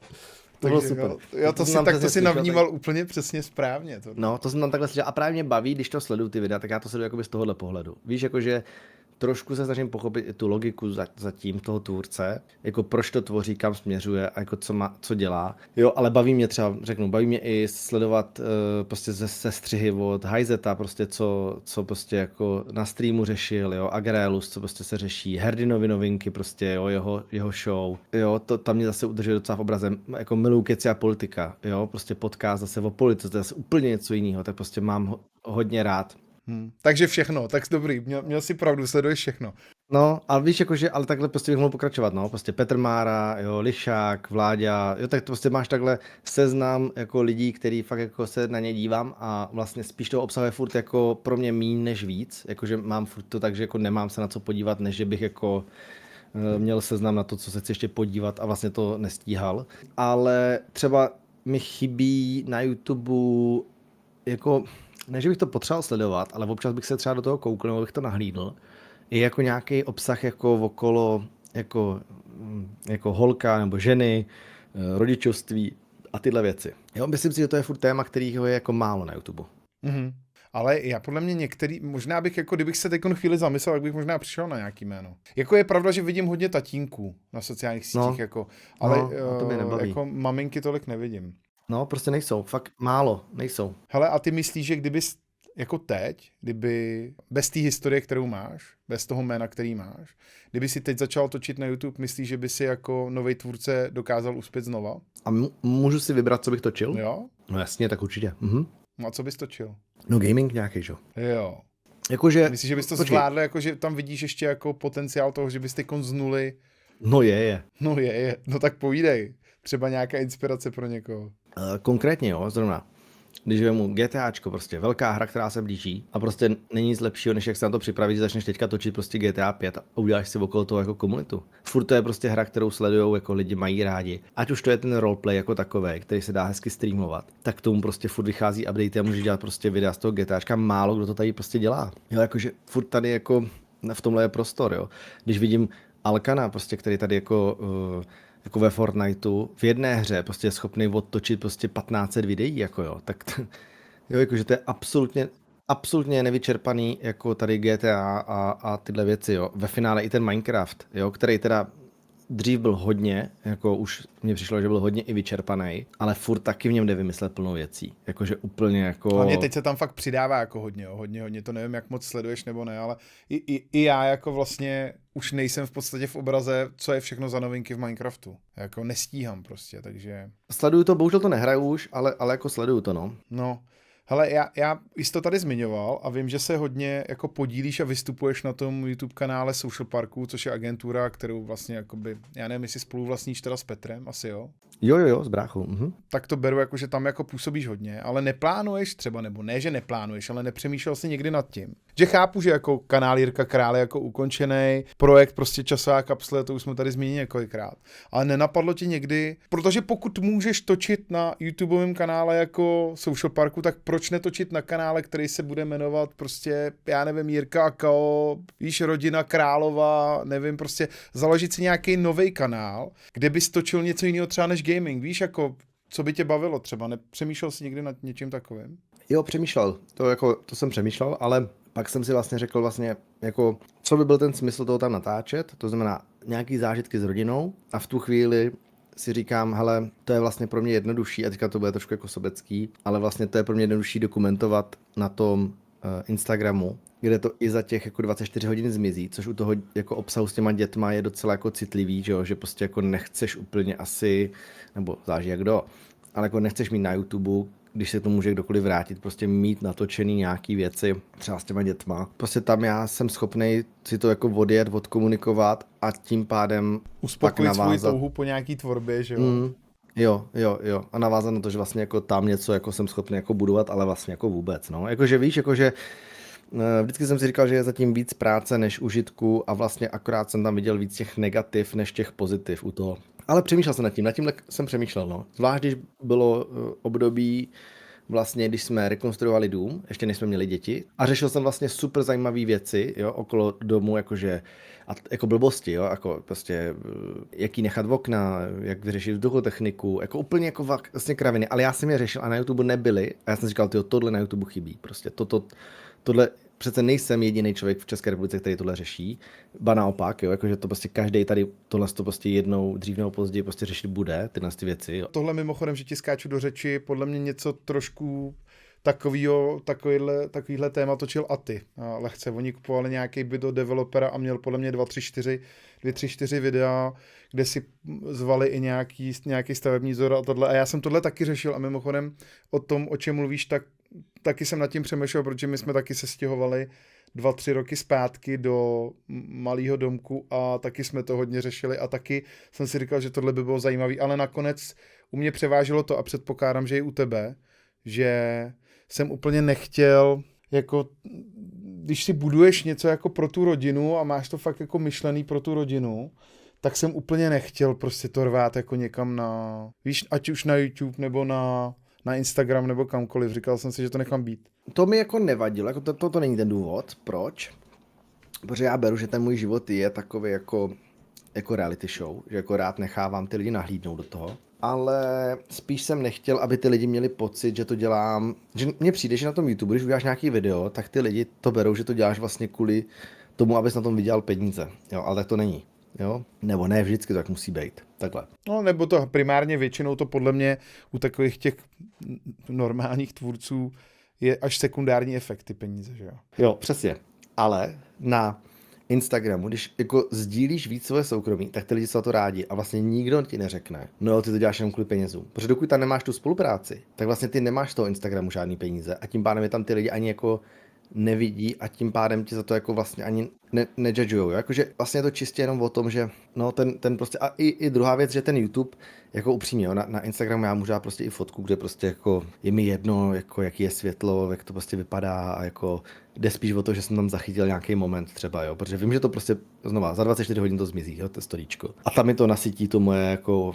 To bylo super. Jo, to si navnímal úplně přesně správně. To. No, to jsem tam takhle slyšel. A právě mě baví, když to sleduju ty videa, tak já to sleduju jakoby z tohohle pohledu. Víš, jakože trošku se snažím pochopit i tu logiku za tím toho tvůrce, jako proč to tvoří, kam směřuje a jako co dělá. Jo, ale baví mě třeba, baví mě i sledovat prostě ze střihy od Hajzeta, prostě co prostě jako na streamu řešil, jo, Agrelus, co prostě se řeší, Herdinovi novinky prostě, jo, jeho show. Jo, to tam mě zase udržuje docela v obrazem, jako miluju keci a politika, jo, prostě podcast zase o politice, to je zase úplně něco jiného, tak prostě mám hodně rád. Takže všechno, tak dobrý, měl si pravdu, sleduješ všechno. No, ale víš, jakože, ale takhle prostě bych mohl pokračovat, no, prostě Petr Mára, jo, Lišák, Vláďa, jo, tak to prostě máš takhle seznam jako lidí, který fakt jako se na ně dívám a vlastně spíš toho obsahuje furt jako pro mě míň než víc, jakože mám furt to tak, že jako nemám se na co podívat, než že bych jako měl seznam na to, co se chci ještě podívat a vlastně to nestíhal, ale třeba mi chybí na YouTube jako ne, že bych to potřeboval sledovat, ale občas bych se třeba do toho koukl, nebo bych to nahlídl. Je jako nějaký obsah jako okolo, jako holka nebo ženy, rodičovství a tyhle věci. Jo, myslím si, že to je furt téma, kterýho je jako málo na YouTube. Mm-hmm. Ale já podle mě některý, možná bych jako, kdybych se teď chvíli zamyslel, tak bych možná přišel na nějaký jméno. Jako je pravda, že vidím hodně tatínků na sociálních sítích, jako, ale to jako maminky tolik nevidím. No, prostě nejsou, fakt málo, nejsou. Hele, a ty myslíš, že kdyby jako teď, kdyby bez té historie, kterou máš, bez toho jména, který máš, kdyby si teď začal točit na YouTube, myslíš, že by si jako novej tvůrce dokázal uspět znova? A můžu si vybrat, co bych točil? Jo. No jasně, tak určitě. Mhm. No a co bys točil? No gaming nějaký, že? Jo. Jakože... Myslíš, že bys to zvládl, jako že tam vidíš ještě jako potenciál toho, že bys teď z nuly... No je. No je. No tak povídej. Třeba nějaká inspirace pro někoho. Konkrétně jo, zrovna. Když vemu GTAčko, prostě velká hra, která se blíží a prostě není nic lepšího, než jak se na to připravit, že začneš teďka točit prostě GTA 5 a uděláš si okolo toho jako komunitu. Furt to je prostě hra, kterou sledujou jako lidi mají rádi. Ať už to je ten roleplay jako takový, který se dá hezky streamovat, tak k tomu prostě furt vychází update a můžeš dělat prostě videa z toho GTAčka, málo kdo to tady prostě dělá. Jo, jakože furt tady jako v tomhle je prostor, jo. Když vidím Alkana, prostě, který tady jako ve Fortniteu v jedné hře prostě je schopný odtočit prostě 1500 videí, jako jo, tak jo, jakože to je absolutně nevyčerpaný jako tady GTA a tyhle věci, jo. Ve finále i ten Minecraft, jo, který teda dřív byl hodně, jako už mně přišlo, že byl hodně i vyčerpaný, ale furt taky v něm jde vymyslet plnou věcí. Jakože úplně jako... Hlavně teď se tam fakt přidává jako hodně, jo. Hodně, to nevím, jak moc sleduješ nebo ne, ale i já jako vlastně už nejsem v podstatě v obraze, co je všechno za novinky v Minecraftu. Jako nestíhám prostě, takže... Sleduju to, bohužel to nehraju už, ale jako sleduju to, no. No, hele, já jsi to tady zmiňoval a vím, že se hodně jako podílíš a vystupuješ na tom YouTube kanále Social Parku, což je agentura, kterou vlastně jakoby, já nevím, jestli spoluvlastníš teda s Petrem, asi jo? Jo, s bráchou. Tak to beru jako, že tam jako působíš hodně, ale neplánuješ třeba, nebo ne, že neplánuješ, ale nepřemýšlel jsi někdy nad tím. Že chápu, že jako kanál Jirka Král je jako ukončený, projekt prostě časová kapsle, to už jsme tady zmínili několikrát. Ale nenapadlo ti někdy, protože pokud můžeš točit na YouTubeovém kanále jako Social Parku, tak proč netočit na kanále, který se bude jmenovat prostě, já nevím, Jirka a Kao, víš, rodina Králova, nevím, prostě založit si nějaký nový kanál, kde bys točil něco jiného třeba než gaming, víš, jako co by tě bavilo třeba, nepřemýšlel jsi někdy nad něčím takovým? Jo, přemýšlel, to jsem přemýšlel, ale pak jsem si vlastně řekl vlastně, jako, co by byl ten smysl toho tam natáčet, to znamená nějaký zážitky s rodinou a v tu chvíli si říkám, hele, to je vlastně pro mě jednodušší, a teďka to bude trošku jako sobecký, ale vlastně to je pro mě jednodušší dokumentovat na tom Instagramu, kde to i za těch jako 24 hodin zmizí, což u toho jako obsahu s těma dětma je docela jako citlivý, že prostě jako nechceš úplně asi, nebo záleží jak kdo, ale jako nechceš mít na YouTube, když se to může kdokoliv vrátit, prostě mít natočený nějaký věci třeba s těma dětma. Prostě tam já jsem schopnej si to jako odjet, odkomunikovat a tím pádem uspokojit svou touhu po nějaký tvorbě, že jo? Jo. A navázat na to, že vlastně jako tam něco jako jsem schopný jako budovat, ale vlastně jako vůbec, no. Jakože víš, jakože vždycky jsem si říkal, že je zatím víc práce než užitku a vlastně akorát jsem tam viděl víc těch negativ než těch pozitiv u toho. Ale přemýšlel jsem nad tím jsem přemýšlel, no. Zvlášť, když bylo období vlastně, když jsme rekonstruovali dům, ještě než jsme měli děti a řešil jsem vlastně super zajímavé věci, jo, okolo domu, jakože a jako blbosti, jo, jako prostě jaký nechat v okna, jak vyřešit vzduchotechniku, jako úplně jako vlastně kraviny, ale já jsem je řešil a na YouTube nebyly a já jsem říkal, tyjo, tohle na YouTube chybí, prostě tohle přece nejsem jediný člověk v České republice, který tohle řeší, ba naopak, jo, jakože to prostě každý tady tohle to prostě jednou, dřív nebo později prostě řešit bude, tyhle ty věci. Jo. Tohle mimochodem, že ti skáču do řeči, podle mě něco trošku takovýhle téma točil Aty. Lehce, oni kupovali nějaký byt od developera a měl podle mě 2-3-4 videa, kde si zvali i nějaký stavební vzor a tohle. A já jsem tohle taky řešil a mimochodem o tom, o čem mluvíš, tak taky jsem nad tím přemýšlel, protože my jsme taky se stěhovali 2-3 roky zpátky do malého domku a taky jsme to hodně řešili a taky jsem si říkal, že tohle by bylo zajímavý, ale nakonec u mě převážilo to a předpokládám, že i u tebe, že jsem úplně nechtěl, jako když si buduješ něco jako pro tu rodinu a máš to fakt jako myšlený pro tu rodinu, tak jsem úplně nechtěl prostě to rvát jako někam na, víš, ať už na YouTube nebo na Instagram nebo kamkoliv. Říkal jsem si, že to nechám být. To mi jako nevadilo, jako to není ten důvod. Proč? Protože já beru, že ten můj život je takový jako reality show, že jako rád nechávám ty lidi nahlídnout do toho. Ale spíš jsem nechtěl, aby ty lidi měli pocit, že to dělám, že mně přijde, že na tom YouTube, když uděláš nějaký video, tak ty lidi to berou, že to děláš vlastně kvůli tomu, abys na tom vydělal peníze. Jo, ale tak to není. Jo? Nebo ne vždycky to tak musí být. Takhle. No, nebo to primárně většinou to podle mě u takových těch normálních tvůrců je až sekundární efekt, ty peníze, že jo? Jo, přesně. Ale na Instagramu, když jako sdílíš víc svoje soukromí, tak ty lidi se to rádi a vlastně nikdo ti neřekne, no jo, ty to děláš jenom kvůli penězům. Protože dokud tam nemáš tu spolupráci, tak vlastně ty nemáš z toho Instagramu žádný peníze a tím pádem je tam ty lidi ani jako nevidí a tím pádem ti za to jako vlastně ani nejudgeujou. Jakože vlastně je to čistě jenom o tom, že no ten prostě a i druhá věc, že ten YouTube jako upřímně, jo, na Instagramu já můžu dát prostě i fotku, kde prostě jako je mi jedno, jako jaký je světlo, jak to prostě vypadá a jako jde spíš o to, že jsem tam zachytil nějaký moment třeba, jo, protože vím, že to prostě znova za 24 hodin to zmizí, jo, to storíčko. A tam mi to nasytí to moje jako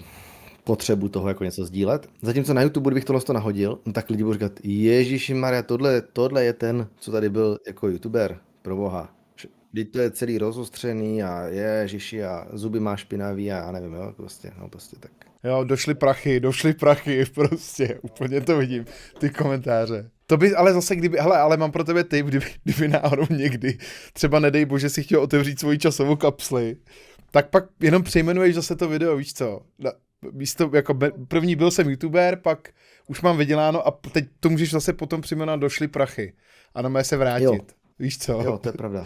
potřebu toho jako něco sdílet. Zatímco na YouTube, kdybych tohle nahodil, no tak lidi budou říkat, Ježišimarja, tohle je ten, co tady byl jako YouTuber, proboha. Teď to je celý rozostřený a ježiši a zuby má špinavý a já nevím, jo, prostě tak. Jo, došly prachy, prostě, úplně to vidím, ty komentáře. To by, ale zase ale mám pro tebe tip, kdyby náhodou někdy, třeba nedej bože si chtěl otevřít svoji časovou kapsli, Tak pak jenom přejmenuješ zase to video, víš co? Místo, jako první byl jsem youtuber, pak už mám vyděláno a teď to můžeš zase potom přejmenovat došly prachy. A na se vrátit. Jo. Víš co? Jo, to je pravda.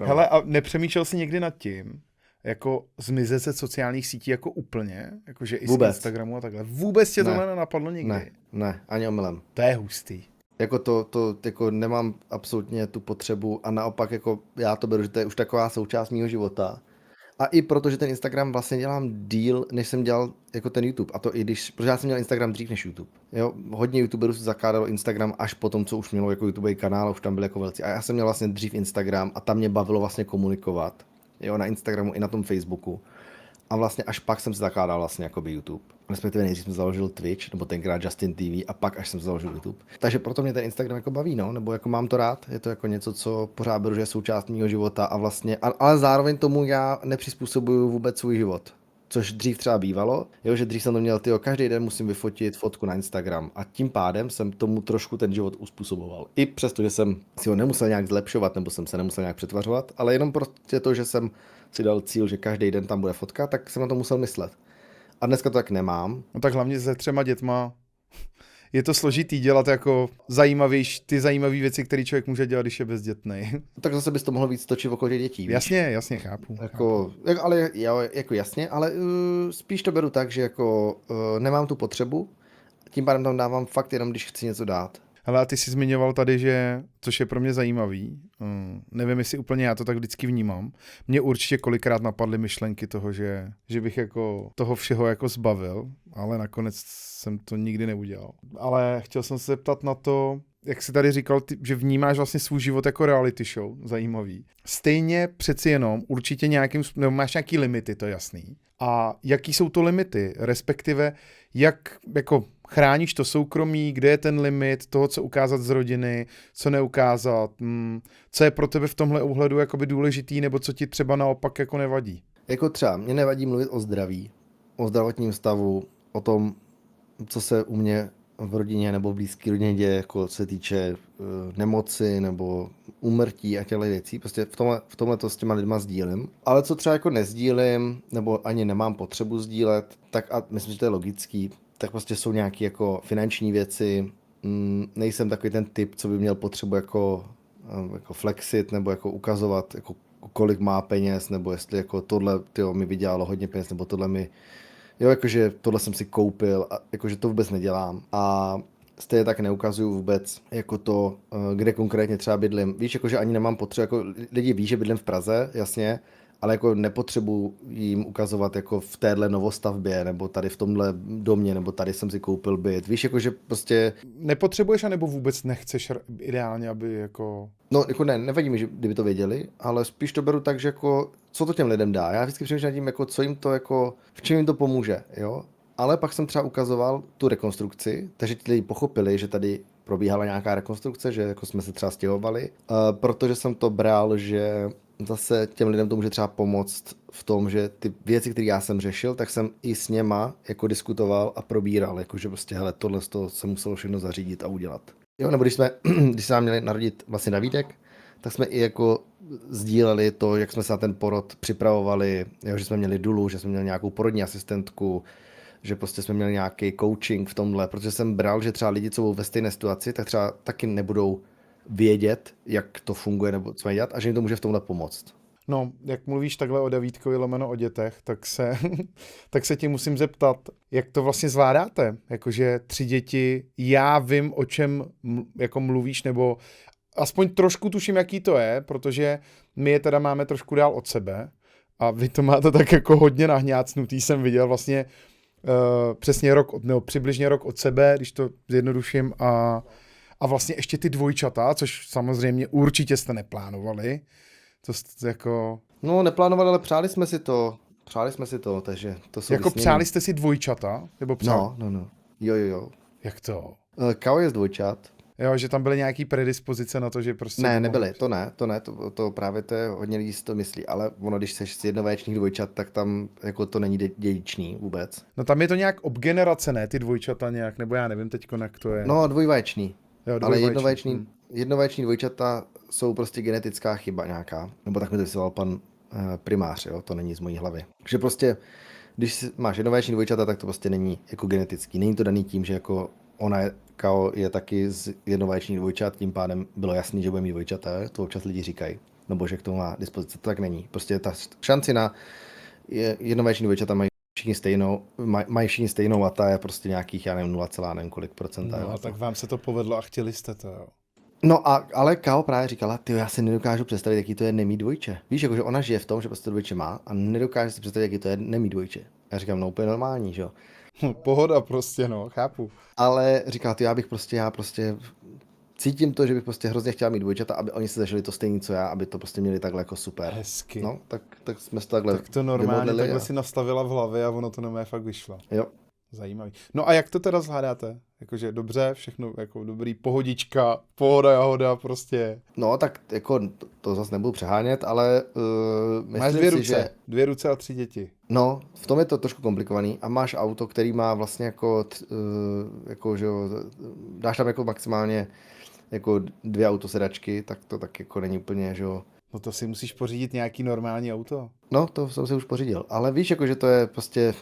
Hele, a nepřemýšlel jsi někdy nad tím, jako zmizet se sociálních sítí jako úplně? Jakože i z Instagramu a takhle. Vůbec tě tohle nenapadlo nikdy? Ne, ani omylem. To je hustý. Jako to jako nemám absolutně tu potřebu a naopak jako já to beru, že to je už taková součást mýho života. A i protože ten Instagram vlastně dělám díl, než jsem dělal jako ten YouTube. A to i když, protože já jsem měl Instagram dřív než YouTube. Jo, hodně YouTuberů si zakládalo Instagram až po tom, co už mělo jako YouTube kanál, už tam byli jako velcí. A já jsem měl vlastně dřív Instagram a tam mě bavilo vlastně komunikovat. Jo, na Instagramu i na tom Facebooku. A vlastně až pak jsem si zakládal vlastně jakoby YouTube. Respektive nejdřív jsem založil Twitch, nebo tenkrát Justin TV a pak až jsem založil YouTube. Takže proto mě ten Instagram jako baví, no, nebo jako mám to rád. Je to jako něco, co pořád beru, že je součást mého života a vlastně, ale zároveň tomu já nepřizpůsobuju vůbec svůj život. Což dřív třeba bývalo, jo, že dřív jsem to měl, každý den musím vyfotit fotku na Instagram a tím pádem jsem tomu trošku ten život uspůsoboval. I přesto, že jsem si ho nemusel nějak zlepšovat, nebo jsem se nemusel nějak přetvařovat, ale jenom prostě to, že jsem si dal cíl, že každý den tam bude fotka, tak jsem na to musel myslet. A dneska to tak nemám. No tak hlavně se 3 dětma je to složitý dělat jako ty zajímavé věci, které člověk může dělat, když je bezdětný. Tak zase bys to mohl víc točit okolo těch dětí. Víš? Jasně, chápu. Ale jasně, ale spíš to beru tak, že jako nemám tu potřebu, tím pádem tam dávám fakt jenom, když chci něco dát. Hele, a ty jsi zmiňoval tady, že, což je pro mě zajímavý, nevím, jestli úplně já to tak vždycky vnímám, mě určitě kolikrát napadly myšlenky toho, že bych jako toho všeho jako zbavil, ale nakonec jsem to nikdy neudělal. Ale chtěl jsem se zeptat na to, jak jsi tady říkal, že vnímáš vlastně svůj život jako reality show, zajímavý. Stejně přeci jenom určitě nebo máš nějaký limity, to je jasný. A jaký jsou to limity, respektive jak jako chráníš to soukromí, kde je ten limit toho, co ukázat z rodiny, co neukázat, co je pro tebe v tomhle ohledu jakoby důležitý, nebo co ti třeba naopak jako nevadí? Jako třeba, mě nevadí mluvit o zdraví, o zdravotním stavu, o tom, co se u mě v rodině nebo v blízké rodině děje, jako co se týče nemoci nebo úmrtí a těchto věcí. Prostě v tomhle to s těma lidma sdílím. Ale co třeba jako nezdílím, nebo ani nemám potřebu sdílet, tak a myslím, že to je logický, tak prostě jsou nějaké jako finanční věci. Nejsem takový ten typ, co by měl potřebu jako flexit nebo jako ukazovat, jako kolik má peněz, nebo jestli jako tohle mi vydělalo hodně peněz, nebo tohle mi jakože tohle jsem si koupil a jakože to vůbec nedělám. A stejně tak neukazuju vůbec jako to, kde konkrétně třeba bydlím. Víš, jakože ani nemám potřebu, jako lidi ví, že bydlím v Praze, jasně, ale jako nepotřebuji jim ukazovat jako v téhle novostavbě, nebo tady v tomhle domě, nebo tady jsem si koupil byt. Víš, jakože prostě... Nepotřebuješ, anebo vůbec nechceš ideálně, aby jako... No, jako nevadí mi, že kdyby to věděli, ale spíš to beru tak, že jako, co to těm lidem dá. Já vždycky přemýšlím nad tím, jako, co jim to jako, v čem jim to pomůže, jo. Ale pak jsem třeba ukazoval tu rekonstrukci, takže ti lidi pochopili, že tady probíhala nějaká rekonstrukce, že jako jsme se třeba stěhovali, protože jsem to bral, že zase těm lidem to může třeba pomoct v tom, že ty věci, které já jsem řešil, tak jsem i s něma jako diskutoval a probíral, jakože prostě hele, tohle se muselo všechno zařídit a udělat. Jo, nebo když jsme nám měli narodit vlastně Davídek, tak jsme i jako sdíleli to, jak jsme se na ten porod připravovali, jo, že jsme měli dulu, že jsme měli nějakou porodní asistentku, že prostě jsme měli nějaký coaching v tomhle, protože jsem bral, že třeba lidi, co jsou ve stejné situaci, tak třeba taky nebudou vědět, jak to funguje nebo co mají dělat a že jim to může v tomhle pomoct. No, jak mluvíš takhle o Davídkovi lomeno o dětech, tak se tě musím zeptat, jak to vlastně zvládáte? Jakože 3 děti, já vím, o čem jako mluvíš, nebo aspoň trošku tuším, jaký to je, protože my je teda máme trošku dál od sebe a vy to máte tak jako hodně nahňácnutý, jsem viděl vlastně přesně přibližně rok od sebe, když to zjednoduším a vlastně ještě ty dvojčata, což samozřejmě určitě jste neplánovali. To jako... No, neplánovali, ale přáli jsme si to, takže to jsou jako přáli jste si dvojčata? Nebo No. Jo. Jak to? Kao je z dvojčat. Jo, že tam byly nějaký predispozice na to, že prostě... Ne, nebyly, to právě to je, hodně lidí si to myslí, ale ono, když seš z jednovaječných dvojčat, tak tam jako to není dědičný vůbec. No tam je to nějak obgenerace, ne, ty dvojčata nějak, nebo já nevím teď, jak to je. No, dvojvaječný. Jo, ale jednovaječní dvojčata jsou prostě genetická chyba nějaká, nebo tak mi to vysvětloval pan primář, jo, to není z mojí hlavy. Takže prostě, když máš jednovaječný dvojčata, tak to prostě není jako genetický. Není to daný tím, že jako Kao je taky z jednovaječných dvojčat, tím pádem bylo jasný, že bude mít dvojčata, to občas lidi říkají, nebo že k tomu má dispozice, to tak není. Prostě ta šanci na jednovaječní dvojčata mají všichni stejnou a ta je prostě nějakých, já nevím, 0, kolik procenta. No, jo, a tak vám se to povedlo a chtěli jste to, jo. No ale Kao právě říkala, tyjo, já si nedokážu představit, jaký to je nemít dvojče. Víš, jakože ona žije v tom, že prostě dvojče má a nedokáže si představit, jaký to je nemít dvojče. Já říkám, no úplně normální, že jo. Pohoda prostě, no, chápu. Ale říká, ty já prostě cítím to, že bych prostě hrozně chtěla mít dvojčata, aby oni si zažili to stejný, co já, aby to prostě měli takhle jako super. Hezky. No, tak jsme to takhle Tak to normálně takhle a... si nastavila v hlavě a ono to nemá fakt vyšlo. Jo. Zajímavý. No a jak to teda zvládáte? Jakože dobře, všechno jako dobrý, pohodička, pohoda, jahoda, prostě. No tak jako to zase nebudu přehánět, ale myslím máš dvě si, ruce, že... 2 ruce a 3 děti. No, v tom je to trošku komplikovaný a máš auto, který má vlastně jako že jo, dáš tam jako maximálně jako 2 autosedačky, tak to tak jako není úplně, že jo. No to si musíš pořídit nějaký normální auto. No, to jsem si už pořídil, ale víš, jako, že to je prostě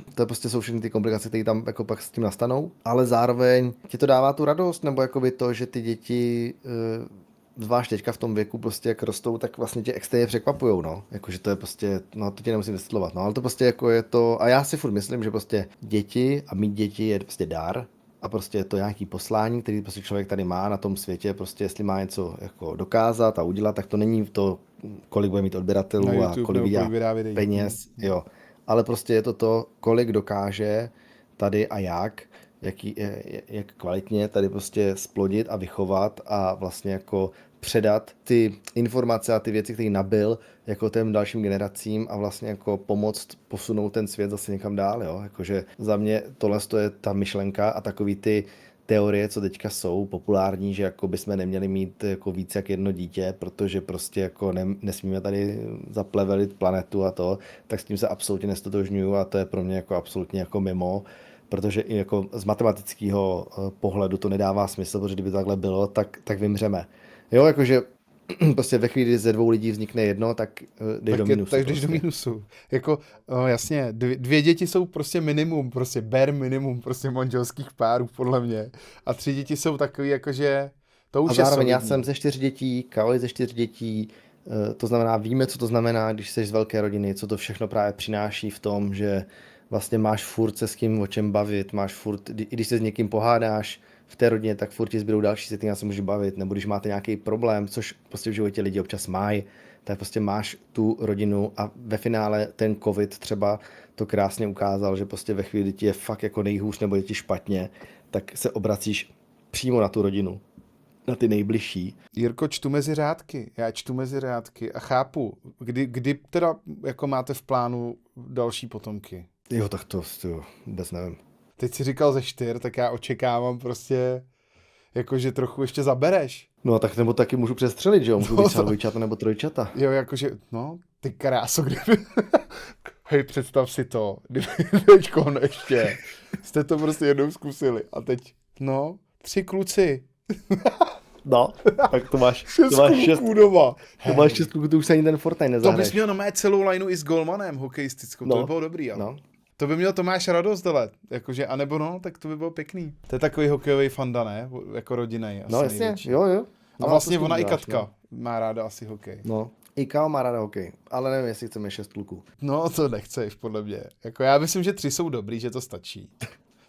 jsou všechny ty komplikace, které tam jako pak s tím nastanou, ale zároveň ti to dává tu radost, nebo jakoby to, že ty děti, zvlášť teďka v tom věku, prostě jak rostou, tak vlastně tě extrémně překvapujou, no, jakože to je prostě, no to ti nemusím vysvětlovat, no, ale to prostě jako je to, a já si furt myslím, že prostě děti a mít děti je prostě dar, a prostě je to nějaký poslání, který prostě člověk tady má na tom světě, prostě jestli má něco jako dokázat a udělat, tak to není to, kolik bude mít odběratelů YouTube, a kolik vydělá peněz, jo. Ale prostě je to, kolik dokáže tady a jak kvalitně tady prostě splodit a vychovat a vlastně jako předat ty informace a ty věci, které nabyl jako těm dalším generacím a vlastně jako pomoct posunout ten svět zase někam dál, jo. Jakože za mě tohle je ta myšlenka a takový ty teorie, co teďka jsou populární, že jako bychom neměli mít jako víc jak jedno dítě, protože prostě jako nesmíme tady zaplevelit planetu a to, tak s tím se absolutně nestotožňuju a to je pro mě jako absolutně jako mimo, protože i jako z matematického pohledu to nedává smysl, protože kdyby to takhle bylo, tak vymřeme. Jo, jakože prostě ve chvíli, kdy ze 2 lidí vznikne jedno, tak jdeš do minusu. Tak jdeš do minusu. Jako, no, jasně, 2 děti jsou prostě minimum, prostě bare minimum prostě manželských párů, podle mě. A 3 děti jsou takový, jakože to už a je zároveň solidní. já jsem ze 4 dětí, Kao je ze 4 dětí, to znamená, víme, co to znamená, když jsi z velké rodiny, co to všechno právě přináší v tom, že vlastně máš furt se s kým o čem bavit, máš furt, i když se s někým pohádáš v té rodině, tak furt ti zbydou další, se tím se můžeš bavit, nebo když máte nějaký problém, což prostě v životě lidi občas mají, tak prostě máš tu rodinu a ve finále ten covid třeba to krásně ukázal, že prostě ve chvíli, kdy ti je fakt jako nejhůř nebo je ti špatně, tak se obracíš přímo na tu rodinu, na ty nejbližší. Jirko, čtu mezi řádky, já čtu mezi řádky a chápu, kdy teda jako máte v plánu další potomky? Jo, tak to vůbec nevím. Teď si říkal ze 4, tak já očekávám prostě, jakože trochu ještě zabereš. No tak nebo taky můžu přestřelit, že jo, můžu být třeba dvojčata nebo trojčata. Jo, jakože, no, ty kráso, kdyby... Hej, představ si to, kdyby teďko ještě, jste to prostě jednou zkusili a teď, no, 3 kluci. No, tak to máš 6 kluků doma. To máš 6 kluků, to už se ani ten Fortnite nezahraješ. To bys měl na celou lineu i s golmanem hokejistickou, to by bylo dobrý, ale. No. To by měl Tomáš radost dole, jakože, anebo no, tak to by bylo pěkný. To je takový hokejový fanda, ne? Jako rodinnej. No jasně, největší. jo. A vlastně ona i Katka má ráda asi hokej. No, i Kao má ráda hokej, ale nevím, jestli chceme 6 kluků. No, to nechceš, podle mě. Jako já myslím, že 3 jsou dobrý, že to stačí.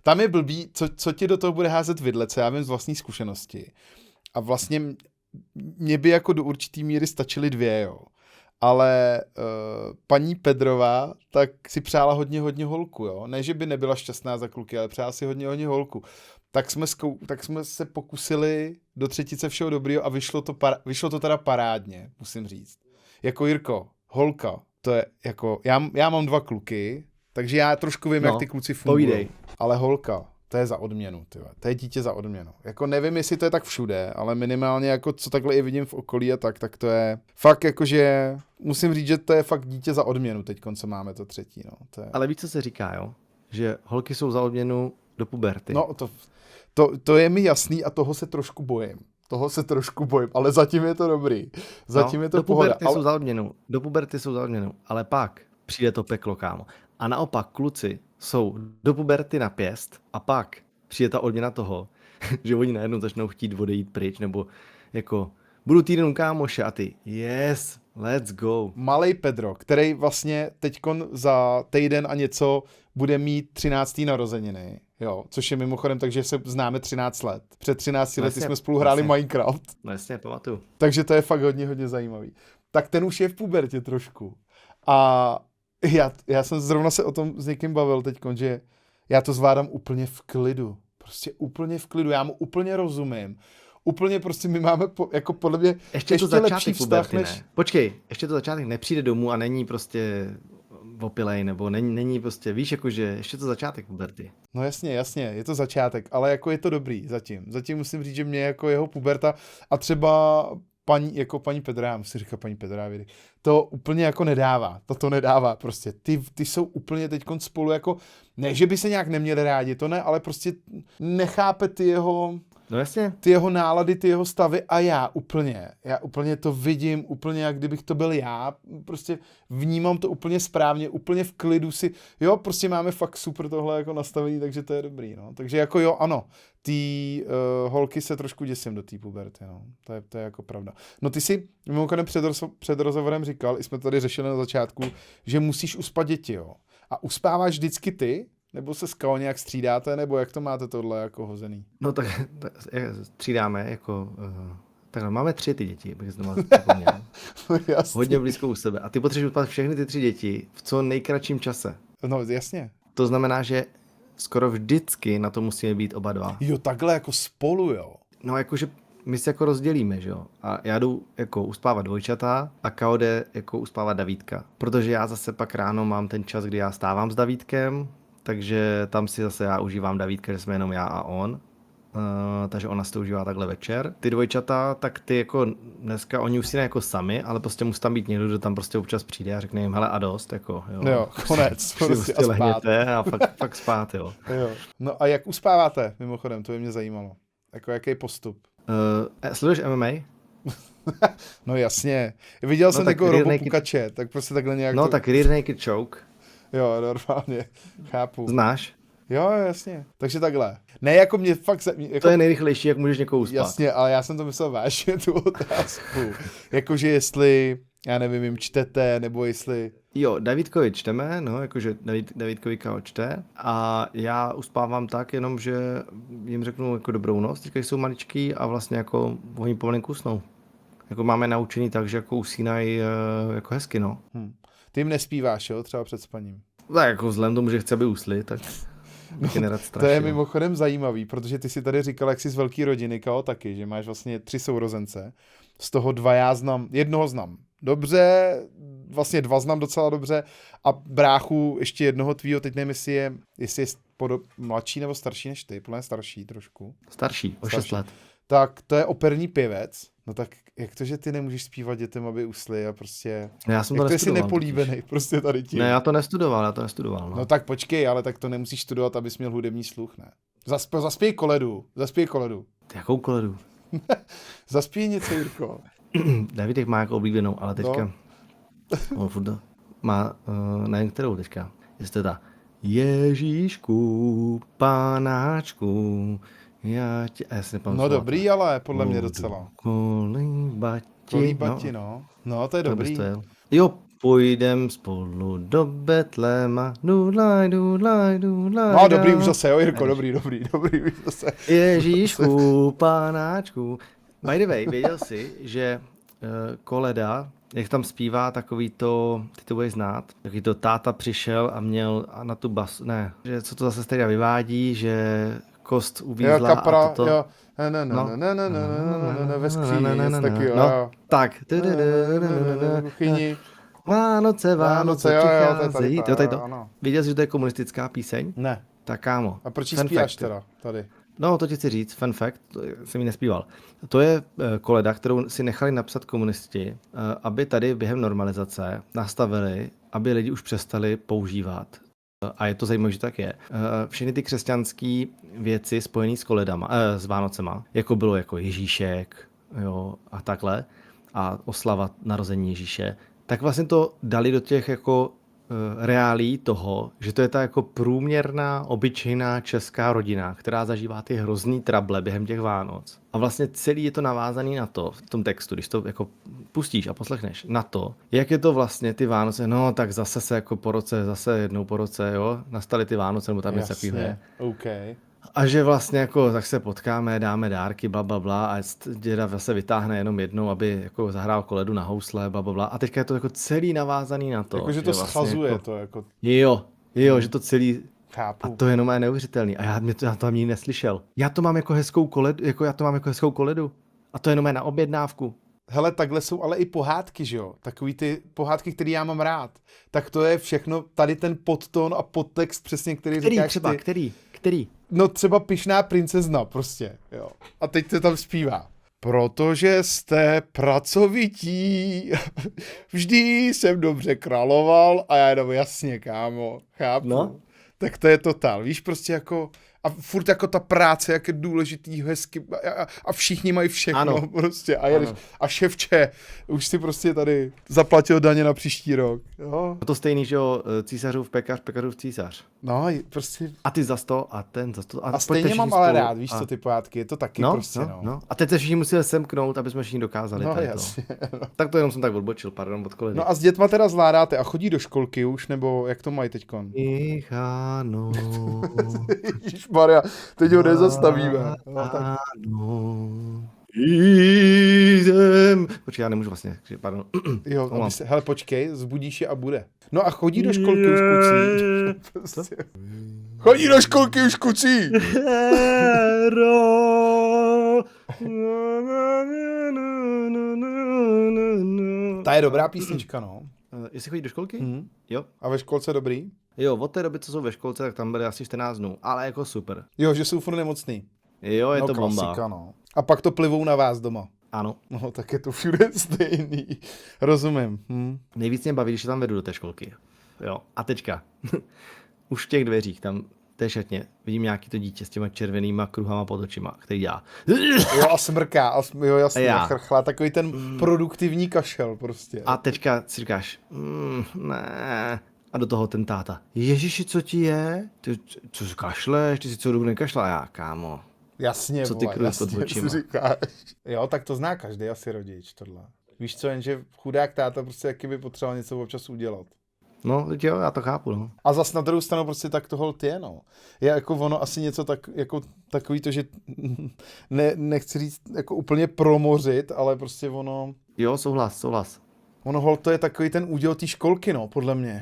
Tam je blbý, co ti do toho bude házet vidle, co já vím z vlastní zkušenosti. A vlastně mě by jako do určitý míry stačily 2, jo. Ale paní Pedrová tak si přála hodně holku, jo. Ne, že by nebyla šťastná za kluky, ale přála si hodně holku. Tak jsme se pokusili do 3. všeho dobrýho a vyšlo to teda parádně, musím říct. Jako Jirko, holka, to je jako, já mám 2 kluky, takže já trošku vím, jak ty kluci fungují. Ale holka, to je za odměnu, tyhle. To je dítě za odměnu. Jako nevím, jestli to je tak všude, ale minimálně jako co takhle i vidím v okolí a tak to je fakt jakože, musím říct, že to je fakt dítě za odměnu teď, co máme to 3. No. To je... Ale víš, co se říká, jo? Že holky jsou za odměnu do puberty. No, to je mi jasný a toho se trošku bojím. toho se trošku bojím, ale zatím je to dobrý. Zatím je to pohoda. Do puberty jsou za odměnu, ale pak přijde to peklo, kámo. A naopak kluci jsou do puberty na pěst a pak přijde ta odměna toho, že oni najednou začnou chtít odejít pryč, nebo jako budu týden u kámoše a ty yes, let's go. Malej Pedro, který vlastně teďkon za týden a něco bude mít 13. narozeniny, jo, což je mimochodem tak, že se známe 13 let. Před 13 lety jsme spolu hráli Minecraft. No jasně, pamatuju. Takže to je fakt hodně zajímavý. Tak ten už je v pubertě trošku. A já jsem zrovna se o tom s někým bavil teďkon, že já to zvládám úplně v klidu. Prostě úplně v klidu, já mu úplně rozumím. Úplně prostě my máme jako podle mě ještě lepší vztah, než... Počkej, ještě to začátek nepřijde domů a není prostě opilej, nebo není prostě, víš, jakože ještě to začátek puberty. No jasně, je to začátek, ale jako je to dobrý zatím. Zatím musím říct, že mě jako jeho puberta a třeba paní Pedra, já musím říkat paní Pedra, to úplně jako nedává, to nedává prostě. Ty jsou úplně teďkon spolu jako, ne, že by se nějak neměli rádi, to ne, ale prostě nechápe ty jeho... No jasně. Ty jeho nálady, ty jeho stavy a já úplně to vidím, úplně jak kdybych to byl já, prostě vnímám to úplně správně, úplně v klidu si, jo, prostě máme fakt super tohle jako nastavení, takže to je dobrý, no, takže jako jo, ano, ty holky se trošku děsím do té puberty, no, to je jako pravda. No ty si mimochodem před rozhovorem říkal, i jsme tady řešili na začátku, že musíš uspat děti, jo, a uspáváš vždycky ty, nebo se s Kao nějak střídáte, nebo jak to máte tohle jako hozený? No tak střídáme, jako... takhle, máme 3 ty děti, bych znovu zapomněl. Hodně blízko u sebe. A ty potřebuješ uspat všechny ty 3 děti v co nejkratším čase. No jasně. To znamená, že skoro vždycky na to musíme být oba dva. Jo, takhle jako spolu, jo. No jakože my se jako rozdělíme, že jo. A já jdu jako uspávat dvojčata a Kao jde jako uspávat Davídka. Protože já zase pak ráno mám ten čas, kdy já stávám s Davídkem, takže tam si zase já užívám Davídka, že jsme jenom já a on. Takže ona si to užívá takhle večer. Ty dvojčata, tak ty jako dneska, oni už si ne jako sami, ale prostě musí tam být někdo, kdo tam prostě občas přijde a řekne jim, hele a dost, jako jo. Jo, konec. Prostě a lehněte a fakt spát, jo. Jo. No a jak uspáváte, mimochodem, to by mě zajímalo. Jako jaký je postup? Sleduješ MMA? No jasně. Viděl jsem takovou Robo Pukače, tak prostě takhle nějak... No to... tak rear naked choke. Jo, normálně, chápu. Znáš? Jo, jasně. Takže takhle. Ne, jako mě fakt... Jako... To je nejrychlejší, jak můžeš někoho uspat. Jasně, ale já jsem to myslel vážně, tu otázku. Jakože jestli, já nevím, jim čtete, nebo jestli... Jo, Davídkovi čteme, no, jakože Davídkovi Kao čte a já uspávám tak, jenom že jim řeknu jako dobrou noc, teďka jsou maličký a vlastně jako oni pomalinku usnou. Jako máme naučený tak, že jako usínají jako hezky, no. Ty jim nespíváš, jo, třeba před spaním? Tak jako vzhledem tomu, že chce, aby usli, tak no, to je mimochodem zajímavý, protože ty si tady říkal, jak jsi z velké rodiny, Kao taky, že máš vlastně 3 sourozence, z toho 2 já znám, jednoho znám dobře, vlastně 2 znám docela dobře a bráchu ještě jednoho tvýho, teď nevím, jestli je mladší nebo starší než ty, plně starší trošku. Starší, o 6 let. Tak to je operní pěvec. No tak jak to, že ty nemůžeš zpívat dětem, aby usli a prostě... No já jsem jak to jsi nepolíbený prostě tady tím. Ne, já to nestudoval. No. No tak počkej, ale tak to nemusíš studovat, abys měl hudební sluch, ne? Zaspěj koledu. Jakou koledu? Zaspěj něco, Jirko. Davidek má jako oblíbenou, ale teďka... No. Má, nevím kterou teďka. Jestli to Ježíšku, panáčku, já si no dobrý, ale podle mě docela. Kolíbati, no. No, to je dobrý. Jo, půjdem spolu do Betlema, dudlaj. No dobrý už zase, jo Jirko, dobrý už zase. Ježíšku, panáčku. By the way, věděl jsi, že Koleda, jak tam zpívá takový to, ty to budeš znát, takový to táta přišel a měl na tu basu, ne, že co to zase teda vyvádí, že kost uvízla jo, kapra, a toto. Jo, ve skříni, taky jo. No, tak. Kuchyni. Vánoce přicházejí. Jo, tady to. Ano. Viděl jsi, že to je komunistická píseň? Ne. Tak kámo. A proč ji zpíváš teda tady? No, to ti chci říct, fun fact, to jsem ji nespíval. To je koleda, kterou si nechali napsat komunisti, aby tady během normalizace nastavili, aby lidi už přestali používat A je to zajímavé, že tak je. Všechny ty křesťanské věci spojené s koledama, s Vánocema, jako bylo jako Ježíšek, jo, a takhle, a oslava narození Ježíše, tak vlastně to dali do těch jako reálí toho, že to je ta jako průměrná, obyčejná česká rodina, která zažívá ty hrozný trable během těch Vánoc. A vlastně celý je to navázaný na to, v tom textu, když to jako pustíš a poslechneš, na to, jak je to vlastně ty Vánoce, no tak zase se jako po roce, zase jednou po roce, jo, nastaly ty Vánoce, nebo tam něco takového. Okay. A že vlastně jako tak se potkáme, dáme dárky, blablabla a děda zase vytáhne jenom jednou, aby jako zahrál koledu na housle, blablabla. A teďka je to jako celý navázaný na to. Jakože to vlastně schazuje jako, to jako... Jo, že to celý... Chápu. A to jenom je neuvěřitelný. A já to ani neslyšel. Já to mám jako hezkou koledu. A to jenom je na objednávku. Hele, takhle jsou ale i pohádky, že jo? Takový ty pohádky, které já mám rád. Tak to je všechno, tady ten podtón a podtext přesně, který říkáš třeba, ty. Který? No třeba Pyšná princezna prostě, jo. A teď se tam zpívá. Protože jste pracovití, vždy jsem dobře královal a já jenom jasně, kámo, chápu. No. Tak to je totál, víš, prostě jako... A furt jako ta práce, jak je důležitý, hezky a všichni mají všechno ano. Prostě a jedeš, a ševče, už si prostě tady zaplatil daně na příští rok. Jo. To stejný, že jo, císařův pekař, pekařův císař. No, prostě. A ty za 100 a ten za 100. A stejně mám ale rád, víš co, ty pohádky, je to taky prostě, no. A teď se všichni museli semknout, aby jsme všichni dokázali. No jasně. No. Tak to jenom jsem tak odbočil, pardon, od koledy. No a s dětma teda zvládáte a chodí do školky už, nebo jak to mají teďkon? Ano. Maria, teď ho nezastavíme. Počkej, já nemůžu vlastně, pardon. Jo, hele, počkej, zbudíš je a bude. No a chodí do školky už kucí. Chodí do školky už kucí. Ta je dobrá písnička, no. Jestli chodí do školky? Jo. A ve školce dobrý? Jo, od té doby, co jsou ve školce, tak tam byly asi 14 dnů, ale jako super. Jo, že jsou furt nemocný. Jo, je to bomba. Klasika, no. A pak to plivou na vás doma. Ano. No, tak je to všude stejný. Rozumím. Nejvíc mě baví, když tam vedu do té školky. Jo. A teďka. Už v těch dveřích, tam té šatně, vidím nějaký to dítě s těma červenýma kruhama pod očima, který dělá. Jo, a smrká, jo, jasně, chrchlá, takový ten produktivní kašel prostě. A teďka si říkáš, ne. A do toho ten táta. Ježiši, co ti je? Ty co kašleš? Ty si co dobu nekašla? Já, kámo. Jasně, co ty kruhy pod očima? Říkáš. Jo, tak to zná každý asi rodič, tohle. Víš co, jenže chudák táta prostě jaký by potřeboval něco občas udělat. No, jo, já to chápu, no. A zas na druhou stranu prostě tak to holt je, no. Je jako ono asi něco tak, jako takový to, že nechci říct jako úplně promořit, ale prostě ono... Jo, souhlas. Ono holt to je takový ten úděl té školky, no, podle mě.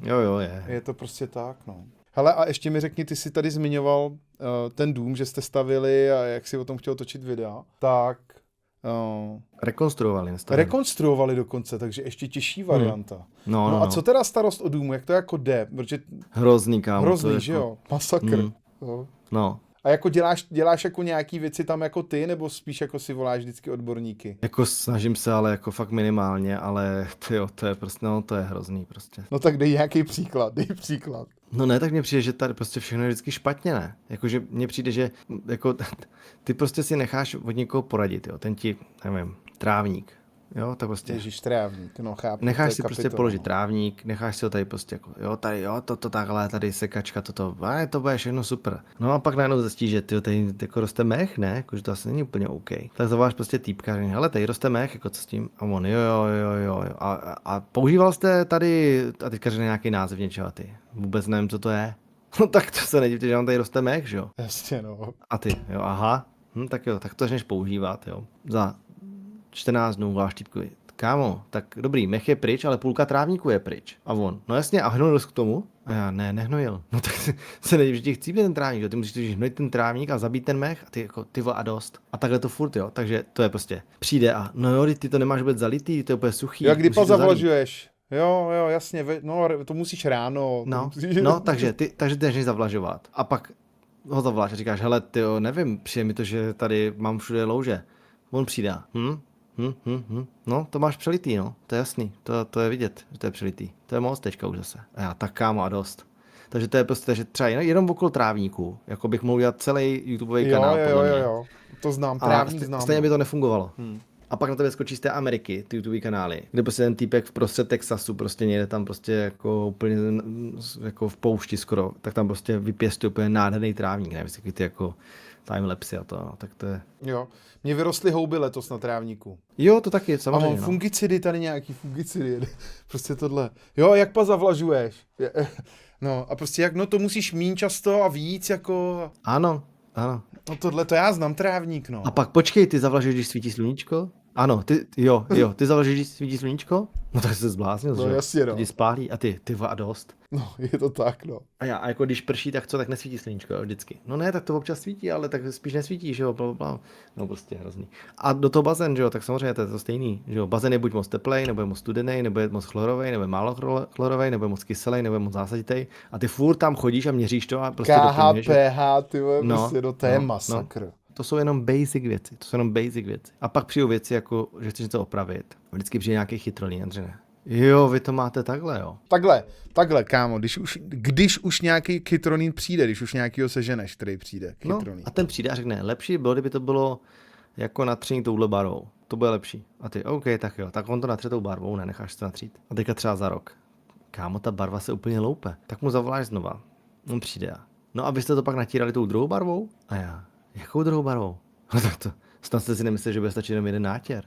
Jo, je. Je to prostě tak, no. Hele, a ještě mi řekni, ty jsi tady zmiňoval ten dům, že jste stavili a jak si o tom chtěl točit videa, tak... Rekonstruovali dokonce, takže ještě těžší varianta. No a co teda starost o důmu, jak to jako jde? Protože... Hrozný, kámo. Hrozný, že jo? Masakr. No. A jako děláš jako nějaký věci tam jako ty, nebo spíš jako si voláš vždycky odborníky? Jako snažím se, ale jako fakt minimálně, ale tyjo, to je prostě, no to je hrozný prostě. No tak dej nějaký příklad, No ne, tak mně přijde, že tady prostě všechno je vždycky špatně, ne? Jakože mně přijde, že jako ty prostě si necháš od někoho poradit, jo, ten ti, nevím, trávník. Jo, tak prostě. Ježíš, trávník, no chápu. Necháš si prostě položit trávník, necháš si ho tady prostě jako, jo, tady, jo, to takhle, tady sekačka, to bude všechno super. No a pak najednou zjistíš, že ty tady jako roste mech, ne, jakože to asi není úplně OK. Tak zavoláš prostě týpka, že hele, tady roste mech, jako co s tím? A on, jo. A používal jste tady, a teďka řekne nějaký název něčeho, ty, vůbec nevím, co to je. No tak to se nedivte, že vám tady roste mech, že jo. Jasně, no. A ty, jo, aha, tak jo, tak to začneš používat, jo, za 14 dnů voláš týpkovi. Kámo, tak dobrý, mech je pryč, ale půlka trávníku je pryč. A on, no jasně, a hnojil jsi k tomu? A já, ne, nehnojil. No tak se nedív, že ti chcípne ten trávník, jo? Ty musíš hnojit ten trávník a zabít ten mech a ty jako, ty vole a dost. A takhle to furt, jo, takže to je prostě, přijde a no jo, ty to nemáš vůbec zalitý, to je úplně suchý. Jak kdy pa zavlažuješ? Jo, jasně, no to musíš ráno. No, takže ty jdeš zavlažovat. A pak ho zavlaž a říkáš, hele, tyjo, nevím, přijde mi to, že tady mám všude louže. On přijde. No, to máš přelitý, no, to je jasný, to je vidět, že to je přelitý. To je moc teďka už zase. A já, tak kámo a dost. Takže to je prostě, že třeba jenom okolo trávníku, jako bych mohl udělat celý YouTubeový kanál, podle mě. Jo. To znám, A trávník znám. stejně by to nefungovalo. A pak na tebe skočí z té Ameriky, ty YouTube kanály, kde prostě ten týpek v prostřed Texasu, prostě někde tam prostě jako úplně jako v poušti skoro, tak tam prostě vypěstuje úplně nádherný trávník, ne, vysvětlí ty jako timelapsy a to, no, tak to je. Jo, mě vyrostly houby letos na trávníku. Jo, to taky, A samozřejmě. mám fungicidy, tady nějaký fungicidy, prostě tohle. Jo, jak pa zavlažuješ? No a prostě jak, no to musíš mít často a víc jako. Ano. No tohle to já znám trávník, no. A pak počkej, ty zavlažuješ, když svítí sluníčko? Ano, ty zavlažuješ, když svítí sluníčko? No tak se zbláznil, No že? jasně, no. To ti spálí a ty a dost. No, je to tak, no. A jako když prší, tak co, tak nesvítí sluníčko, jo, vždycky. No ne, tak to občas svítí, ale tak spíš nesvítí, že jo, blablabla. No prostě hrozný. A do toho bazén, že jo, tak samozřejmě to je to stejný, že jo, bazén je buď moc teplej, nebo je moc studený, nebo je moc chlorovej, nebo je málo chlorovej, nebo je moc kyselý, nebo je moc zásaditej. A ty furt tam chodíš a měříš to a prostě KH, pH, ty vole, no, prostě, no to je masakr. No. To jsou jenom basic věci, A pak přijdou věci, jako, že chceš něco opravit. Vždycky přijde nějaký chytrolí, ne? Jo, vy to máte takhle, jo. Takhle, kámo, když už nějaký chytronín přijde, když už nějakýho seženeš, který přijde, chytronín. No, a ten přijde a řekne, lepší bylo, kdyby to bylo jako natření touhle barvou. To bude lepší. A ty, OK, tak jo, tak on to natře tou barvou, necháš to natřít. A teďka třeba za rok. Kámo, ta barva se úplně loupe. Tak mu zavoláš znova. On přijde. No a vy jste to pak natírali tou druhou barvou? A já, jakou druhou barvou? No tak to, snad jste si nemysleli, že bude stačit jenom jeden nátěr.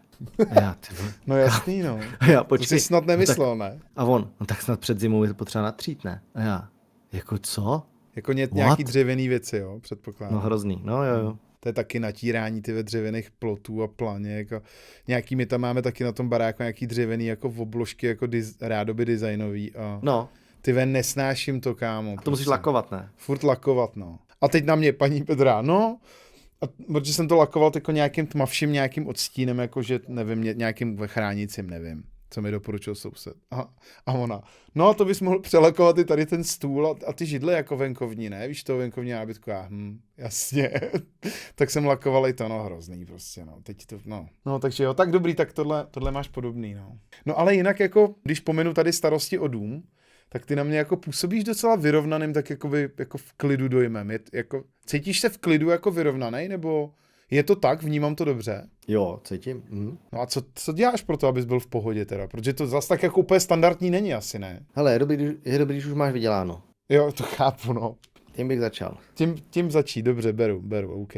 A já, ty vole. No jasný, no. A já, To počkej. jsi snad nemyslel, no tak, ne? a on, no tak snad před zimou je to potřeba natřít, ne? A já, jako co? Jako nějaký dřevěný věci, jo, předpokládám. No hrozný, no jo. To je taky natírání ty dřevěných plotů a planěk a nějaký, my tam máme taky na tom baráku nějaký dřevěný jako obložky, jako rádoby designový a no. ty nesnáším to, kámo. To musíš lakovat, ne? Furt lakovat, no. A teď na mě paní Petra, no, a protože jsem to lakoval jako nějakým tmavším, nějakým odstínem, jakože, nevím, nějakým chránicím, nevím, co mi doporučil soused. A ona, no to bys mohl přelakovat i tady ten stůl a ty židle jako venkovní, ne? Víš, to venkovní nábytku, jasně. Tak jsem lakoval i to, no hrozný prostě, no. Teď to, no. No, takže jo, tak dobrý, tak tohle máš podobný, no. No ale jinak jako, když pomenu tady starosti o dům, tak ty na mě jako působíš docela vyrovnaným, tak jako v klidu dojmem. Jako, cítíš se v klidu jako vyrovnaný, nebo je to tak? Vnímám to dobře? Jo, cítím. No a co děláš pro to, abys byl v pohodě teda? Protože to zase tak jako úplně standardní není asi, ne? Hele, je dobrý, když už máš vyděláno. Jo, to chápu, no. Tím bych začal. Tím začít, dobře, beru, OK.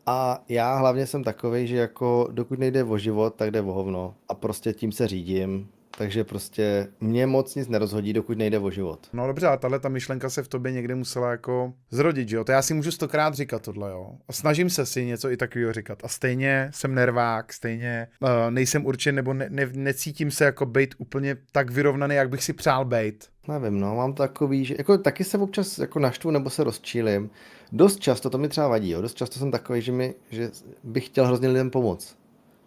A já hlavně jsem takovej, že jako dokud nejde o život, tak jde o hovno. A prostě tím se řídím. Takže prostě mě moc nic nerozhodí, dokud nejde o život. No dobře, a ta myšlenka se v tobě někde musela jako zrodit, že jo? To já si můžu 100krát říkat tohle, jo? A snažím se si něco i takového říkat. A stejně jsem nervák, stejně nejsem určen, nebo necítím se jako bejt úplně tak vyrovnaný, jak bych si přál bejt. Nevím, no, mám takový, že jako taky se občas jako naštvu nebo se rozčílim. Dost často, to mi třeba vadí, jo? Dost často jsem takový, že bych chtěl hrozně lidem pomoct.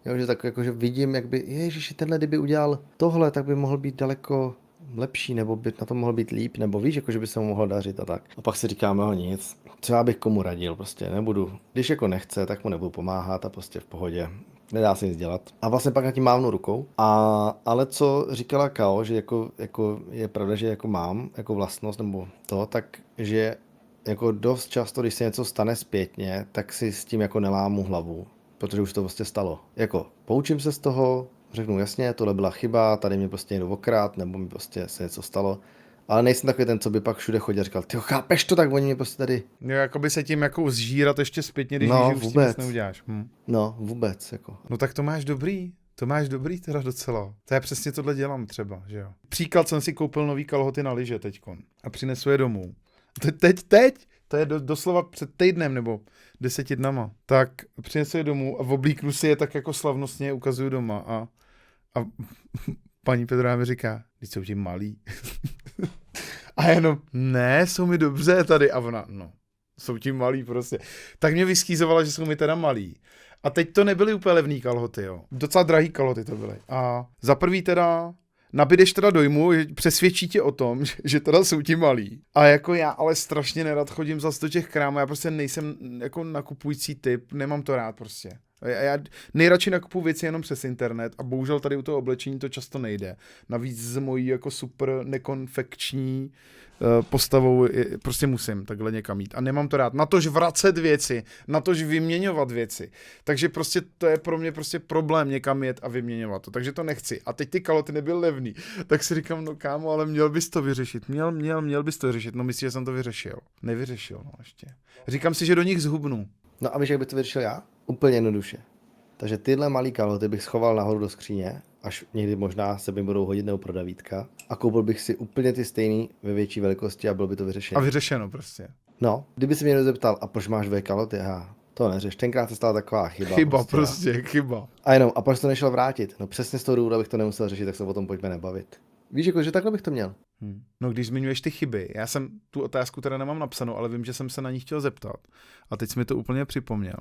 Jo, že tak jako, že vidím, jak by, ježiši, tenhle kdyby udělal tohle, tak by mohl být daleko lepší, nebo by na to mohl být líp, nebo víš, jako, že by se mu mohlo dařit a tak. A pak si říkáme ho nic. Třeba bych komu radil, prostě nebudu. Když jako nechce, tak mu nebudu pomáhat a prostě v pohodě. Nedá se nic dělat. A vlastně pak na tím mávnu rukou. Ale co říkala Kao, že jako je pravda, že jako mám jako vlastnost nebo to, tak že jako dost často, když se něco stane zpětně, tak si s tím jako nelámu hlavu. Protože už to prostě stalo. Jako poučím se z toho, řeknu jasně, tohle byla chyba, tady mě prostě někdo okrát, nebo mi prostě se něco stalo. Ale nejsem takový ten, co by pak všude chodil a říkal, ty chápeš to, tak oni mě prostě tady... Jo, jako by se tím jako zžírat ještě zpětně, když no, víš, že už tím nic neuděláš. No, vůbec, jako. No tak to máš dobrý teda docela. To já přesně tohle dělám třeba, že jo. Příklad, jsem si koupil nový kalhoty na lyže teďkon a přinesu je domů. Teď, to je doslova před týdnem nebo 10 dnama, tak přinesu je domů a oblíknu si je tak jako slavnostně je ukazuju doma a paní Petra mi říká, když jsou ti malý. A jenom, ne, jsou mi dobře tady a ona, no, jsou ti malý prostě. Tak mě vyskýzovala, že jsou mi teda malý. A teď to nebyly úplně levný kalhoty, jo. Docela drahý kalhoty to byly. A za prvý teda nabídeš teda dojmu, přesvědčí tě o tom, že teda jsou ti malí. A jako já ale strašně nerad chodím zase do těch krámů, já prostě nejsem jako nakupující typ, nemám to rád prostě. Já nejradši nakupuju věci jenom přes internet a bohužel tady u toho oblečení to často nejde. Navíc s mojí jako super nekonfekční postavou prostě musím takhle někam jít a nemám to rád. Natož vracet věci, natož vyměňovat věci. Takže prostě to je pro mě prostě problém někam jet a vyměňovat to. Takže to nechci. A teď ty kaloty nebyly levný. Tak si říkám, no kámo, ale měl bys to vyřešit. Měl bys to vyřešit. No myslím, že jsem to vyřešil. Nevyřešil, no ještě. Říkám si, že do nich zhubnu. No a víš, jak by to vyřešil já? Úplně jednoduše. Takže tyhle malý kaloty bych schoval nahoru do skříně, až někdy možná se mi budou hodit nebo prodavítka a koupil bych si úplně ty stejný ve větší velikosti a bylo by to vyřešeno. A vyřešeno prostě. No, kdyby se mě někdo zeptal, a proč máš 2 kaloty? To neřeš, tenkrát se stala taková chyba. Chyba. A jenom, a proč to nešel vrátit? No přesně z toho důvodu, abych to nemusel řešit, tak se o tom pojďme nebavit. Víš, jako, že takhle bych to měl. No když zmiňuješ ty chyby, já jsem tu otázku teda nemám napsanou, ale vím, že jsem se na ní chtěl zeptat. A teď jsi mi to úplně připomněl.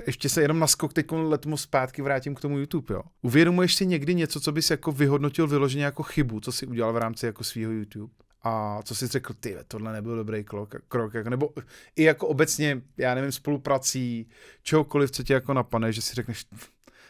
Ještě se jenom na skok teď letmo zpátky vrátím k tomu YouTube, jo. Uvědomuješ si někdy něco, co bys jako vyhodnotil vyloženě jako chybu, co jsi udělal v rámci jako svýho YouTube? A co jsi řekl, ty, tohle nebyl dobrý krok jako, nebo i jako obecně, já nevím, spoluprací, čehokoliv, co tě jako napadne, že si řekneš,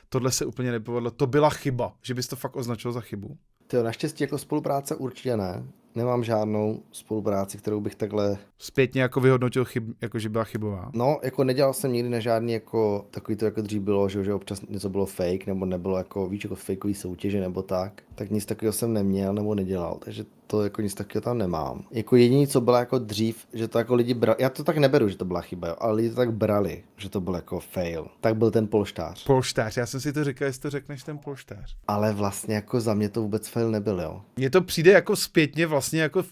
tohle se úplně nepovedlo, to byla chyba, že bys to fakt označil za chybu? Tyjo, naštěstí jako spolupráce určitě ne. Nemám žádnou spolupráci, kterou bych takhle... Zpětně jako vyhodnotil jako že byla chybová? No, jako nedělal jsem nikdy na žádný jako takový to, jako dřív bylo, že občas něco bylo fake, nebo nebylo jako, víš, jako fakeový soutěže nebo tak. Tak nic takového jsem neměl nebo nedělal, takže to jako nic takového tam nemám. Jako jediné, co bylo jako dřív, že to jako lidi brali, já to tak neberu, že to byla chyba, jo, ale lidi to tak brali, že to byl jako fail. Tak byl ten polštář. Polštář, já jsem si to říkal, jestli to řekneš ten polštář. Ale vlastně jako za mě to vůbec fail nebyl, jo. Mně to přijde jako zpětně vlastně jako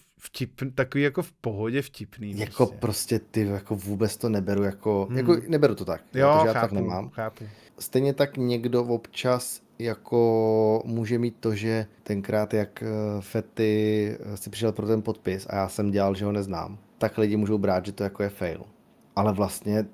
takový jako v pohodě vtipný. Jako prostě ty jako vůbec to neberu jako neberu to tak. Jo, protože chápu, já tak nemám. Chápu. Stejně tak někdo občas jako může mít to, že tenkrát jak Fety si přišel pro ten podpis a já jsem dělal, že ho neznám, tak lidi můžou brát, že to jako je fail. Ale vlastně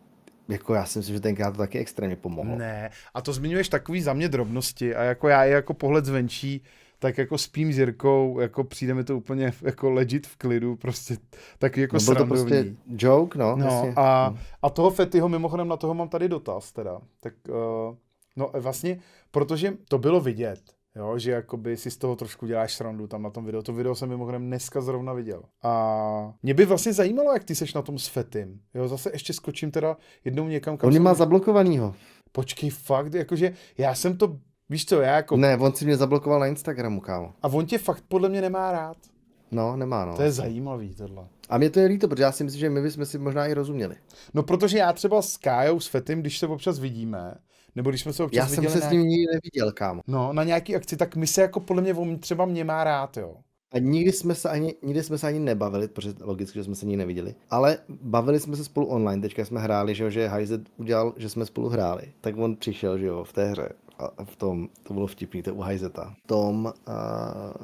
jako já si myslím, že tenkrát to taky extrémně pomohlo. Ne, a to zmiňuješ takový za mě drobnosti a jako já je jako pohled zvenčí, tak jako spím s Jirkou, jako přijde mi to úplně jako legit v klidu, prostě taky jako srandovní. No byl to prostě joke, no. No a toho Fetyho, mimochodem na toho mám tady dotaz teda, tak no vlastně, protože to bylo vidět, jo, že jakoby si z toho trošku děláš srandu tam na tom videu, to video jsem mimochodem dneska zrovna viděl. A mě by vlastně zajímalo, jak ty seš na tom s Fetym, jo, zase ještě skočím teda jednou někam, kam... On mě má zablokovanýho. Počkej, fakt, jakože já jsem to... Víš co, já jako... Ne, on si mě zablokoval na Instagramu, kámo. A on tě fakt podle mě nemá rád. No, nemá, no. To je zajímavý tohle. A mě to je líto, protože já si myslím, že my bychom si možná i rozuměli. No, protože já třeba s Kájou, s Fetym, když se občas vidíme, nebo když jsme se občas viděli... Já jsem se s ním nikdy neviděl, kámo. No, na nějaký akci, tak my se jako podle mě on třeba mě má rád, jo. A nikdy jsme se ani nebavili, protože logicky, že jsme se nikdy neviděli, ale bavili jsme se spolu online, teďka jsme hráli, že Hajzet udělal, že jsme spolu hráli, tak on přišel, že jo, v té hře, a v tom, to bylo vtipný, to u Hajzeta,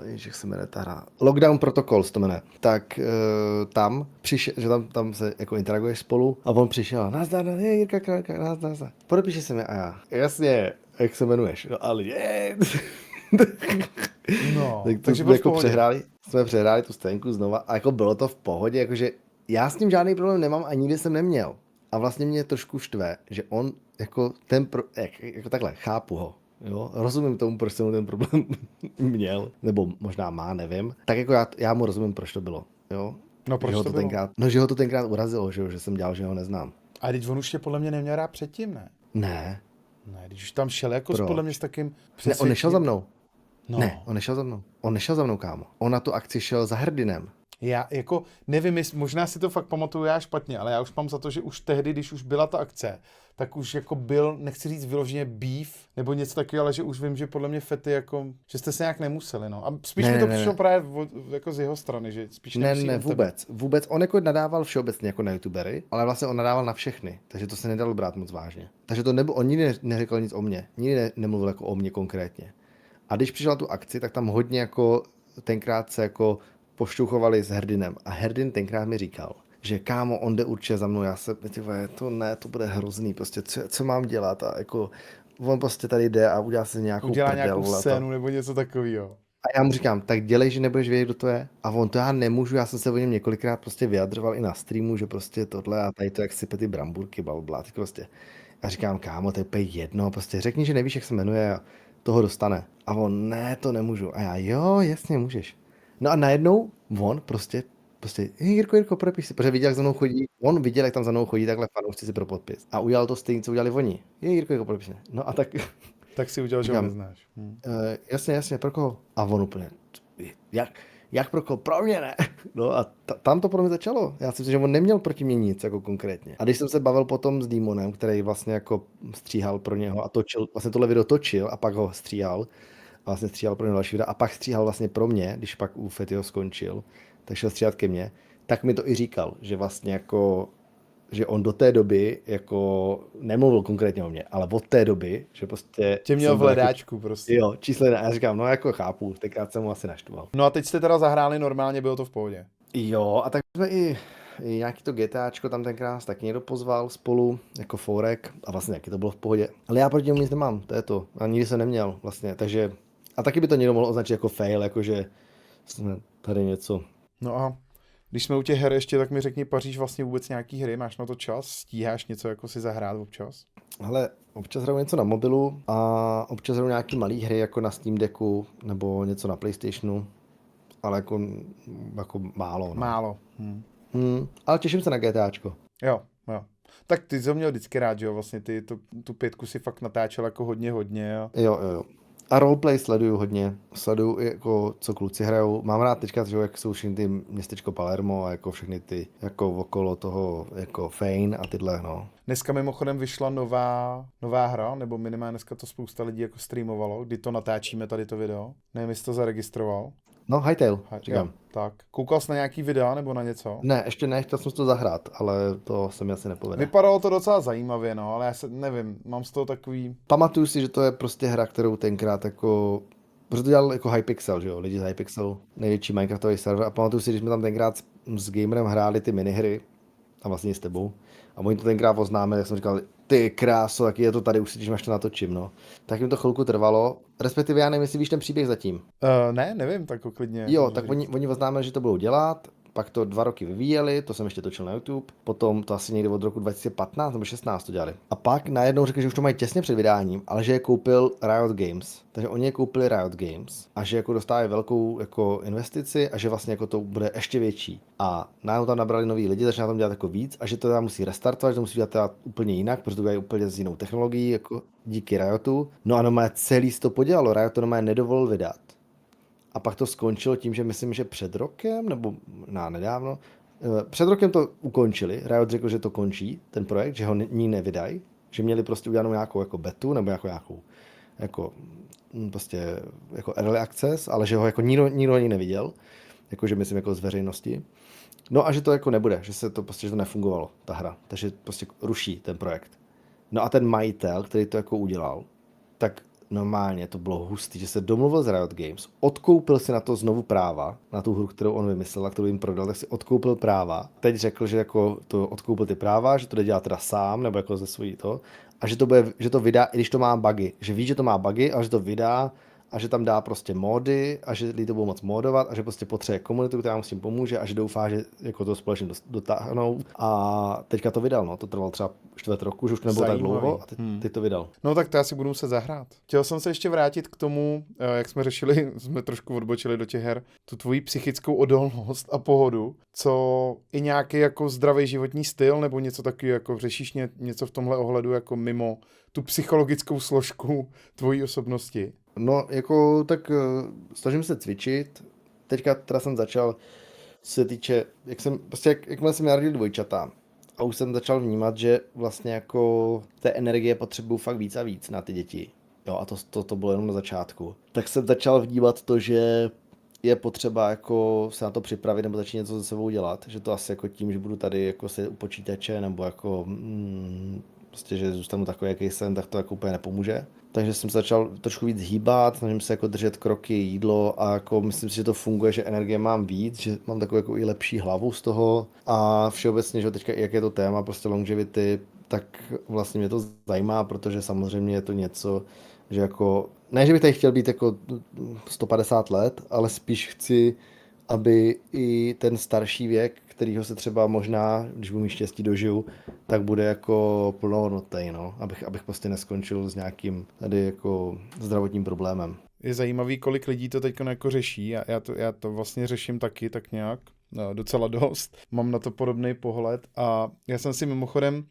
jak se jmenuje ta hra, Lockdown Protocols to jmenuje, tak tam přišel, že tam se jako interaguješ spolu a on přišel, nazdar, Jirka, nazdar, podepíše se mi a já, jasně, jak se jmenuješ, no ale je. No, tak takže jako jsme přehráli tu scénku znova a jako bylo to v pohodě, jakože já s tím žádný problém nemám a nikdy jsem neměl. A vlastně mě trošku štve, že on jako jako takhle, chápu ho, jo, rozumím tomu, proč jsem ten problém měl, nebo možná má, nevím. Tak jako já mu rozumím, proč to bylo, jo. No proč to bylo? Že ho to tenkrát urazilo, že jsem dělal, že ho neznám. A teď on už tě podle mě neměl rád předtím, ne? Ne, když už tam šel jako podle mě s takým... Ne, on nešel za mnou. No. Ne, on nešel za mnou, kámo. On na tu akci šel za Hrdinem. Já jako nevím, možná si to fakt pamatuju já špatně, ale já už mám za to, že už tehdy, když už byla ta akce, tak už jako byl, nechci říct vyloženě beef, nebo něco takového, ale že už vím, že podle mě Fety jako, že jste se nějak nemuseli, no. A spíš mi to přišlo právě jako z jeho strany, že spíš ne, vůbec. On jako nadával všeobecně jako na youtubery, ale vlastně on nadával na všechny, takže to se nedalo brát moc vážně. Takže to on nikdy neřekl nic o mně, nikdy nemluvil jako o mně konkrétně. A když přišla tu akci, tak tam hodně jako tenkrát se jako pošťuchovali s Hrdinem. A Hrdin tenkrát mi říkal, že kámo, on jde určitě za mnou, já se, to bude hrozný, prostě co mám dělat a jako on prostě tady jde a udělá si nějakou nějakou scénu nebo něco takového. A já mu říkám, tak dělej, že nebudeš vědět, kdo to je. A on to já nemůžu, já jsem se o něm několikrát prostě vyjadřoval i na streamu, že prostě tohle a tady to, jak sype ty bramburky, blablabla, tak prostě. A říkám, kámo, to je úplně jedno, prostě řekni, že nevíš, jak se jmenuje a toho dostane. A on, ne, to nemůžu. A já, jo, jasně, můžeš. No a najednou on prostě, Jirko, propiš si, protože viděl, jak za mnou chodí, on viděl, jak tam za mnou chodí takhle fanoušci si pro podpis. A udělal to stejně, co udělali oni. Jirko, propiš si. No a tak, Tak si udělal, že ho říkám, neznáš. jasně, pro koho? A on úplně, jak pro koho? Pro mě ne. No a tam to pro mě začalo. Já si myslím, že on neměl proti mě nic jako konkrétně. A když jsem se bavil potom s Demonem, který vlastně jako stříhal pro něho a točil, vlastně tohle video točil a pak ho stříhal. A vlastně stříhal pro něho další video a pak stříhal vlastně pro mě, když pak u Fetyho skončil, tak šel stříhat ke mně, tak mi to i říkal, že vlastně jako že on do té doby jako nemluvil konkrétně o mě, ale od té doby, že prostě... Tě měl v hledáčku jako, prostě. Jo, číslo 1. Já říkám, no jako chápu, tenkrát jsem mu asi naštval. No a teď jste teda zahráli normálně, bylo to v pohodě. Jo, a tak jsme i nějaký to GTAčko tam tenkrát taky někdo pozval spolu, jako forek, a vlastně taky to bylo v pohodě. Ale já proti němu nic nemám, to je to. A nikdy jsem neměl vlastně, takže... A taky by to někdo mohl označit jako fail, jakože jsme tady něco. No a když jsme u těch her ještě, tak mi řekni, paříš vlastně vůbec nějaký hry, máš na to čas, stíháš něco jako si zahrát občas? Hele, občas hraju něco na mobilu a občas hraju nějaký malý hry jako na Steam Decku nebo něco na PlayStationu, ale jako málo. No. Málo. Ale těším se na GTAčko. Jo. Tak ty jsi ho měl vždycky rád, že jo, vlastně ty tu 5 si fakt natáčel jako hodně. A... Jo. A roleplay sleduju hodně. Sleduju jako co kluci hrajou. Mám rád teďka, že jak jsou všechny ty městečko Palermo a jako všechny ty jako okolo toho jako Fane a tyhle, no. Dneska mimochodem vyšla nová hra, nebo minimálně dneska to spousta lidí jako streamovalo, kdy to natáčíme tady to video. Nevím, jestli to zaregistroval. No, Hytale, říkám. Jo, tak. Koukal jsi na nějaký videa nebo na něco? Ne, ještě ne, chtěl jsem to zahrát, ale to se mi asi nepovede. Vypadalo to docela zajímavě, no, ale já se nevím, mám z toho takový... Pamatuju si, že to je prostě hra, kterou tenkrát jako... Protože to dělal jako Hypixel, že jo, lidi z Hypixel, největší Minecraftový server, a pamatuju si, když jsme tam tenkrát s gamerem hráli ty minihry, a vlastně i s tebou, a oni to tenkrát oznámili, jak jsem říkal, ty kráso, jaký je to tady, už si, když máš to natočím, no. Tak jim to chvilku trvalo, respektive já nevím, jestli víš ten příběh zatím. Ne, nevím, tak klidně. Jo, tak oni oznámili, že to budou dělat, pak to 2 roky vyvíjeli, to jsem ještě točil na YouTube, potom to asi někdy od roku 2015 nebo 16 to dělali. A pak najednou řekli, že už to mají těsně před vydáním, ale že je koupil Riot Games. Takže oni je koupili Riot Games a že jako dostávají velkou jako investici a že vlastně jako to bude ještě větší. A najednou tam nabrali nový lidi, začíná tam dělat jako víc a že to tam musí restartovat, že to musí dělat teda úplně jinak, protože to dělají úplně s jinou technologií, jako díky Riotu. No a normálně celý to podělalo, Riot to normálně nedovolil vydat. A pak to skončilo tím, že myslím, že před rokem, nebo nedávno, před rokem to ukončili. Riot řekl, že to končí, ten projekt, že ho ní nevydají, že měli prostě udělanou nějakou jako betu, nebo nějakou jako prostě jako early access, ale že ho jako nikdo ani neviděl, jakože myslím jako z veřejnosti. No a že to jako nebude, že se to prostě, že to nefungovalo, ta hra, takže prostě ruší ten projekt. No a ten majitel, který to jako udělal, tak normálně to bylo hustý, že se domluvil s Riot Games, odkoupil si na to znovu práva, na tu hru, kterou on vymyslel a kterou jim prodal, tak si odkoupil práva. Teď řekl, že jako to odkoupil ty práva, že to jde dělat teda sám, nebo jako ze svojí to, a že to vydá, i když to má bugy. Že ví, že to má bugy, ale že to vydá a že tam dá prostě módy a že lidi to budou moc modovat a že prostě potřebuje komunitu, která mu s tím pomůže a že doufá, že jako to společně dotáhnou. A teďka to vydal, no, to trvalo třeba 4 roku, že už to nebylo tak dlouho a teď to vydal. No tak to já si budu muset zahrát. Chtěl jsem se ještě vrátit k tomu, jak jsme řešili, jsme trošku odbočili do těch her, tu tvoji psychickou odolnost a pohodu, co i nějaký jako zdravý životní styl nebo něco takového, jako řešíš něco v tomhle ohledu jako mimo tu psychologickou složku tvojí osobnosti. No, jako, tak snažím se cvičit. Teďka teda jsem začal, co se týče, jakmile jsem narodil dvojčata a už jsem začal vnímat, že vlastně jako té energie potřebuju fakt víc a víc na ty děti. Jo, a to bylo jenom na začátku. Tak jsem začal vnímat to, že je potřeba jako se na to připravit nebo začít něco se sebou dělat, že to asi jako tím, že budu tady jako se u počítače nebo jako prostě, že zůstanu takový, jaký jsem, tak to jako úplně nepomůže. Takže jsem začal trošku víc hýbat, snažím se jako držet kroky, jídlo a jako myslím si, že to funguje, že energie mám víc, že mám takovou jako i lepší hlavu z toho a všeobecně, že teďka jak je to téma prostě longevity, tak vlastně mě to zajímá, protože samozřejmě je to něco, že jako, ne, že bych tady chtěl být jako 150 let, ale spíš chci, aby i ten starší věk, kterýho se třeba možná, když budu mít štěstí, dožiju, tak bude jako plnohodnotný, no, abych prostě neskončil s nějakým tady jako zdravotním problémem. Je zajímavý, kolik lidí to teď jako řeší. Já to vlastně řeším taky tak nějak, no, docela dost. Mám na to podobný pohled a já jsem si mimochodem,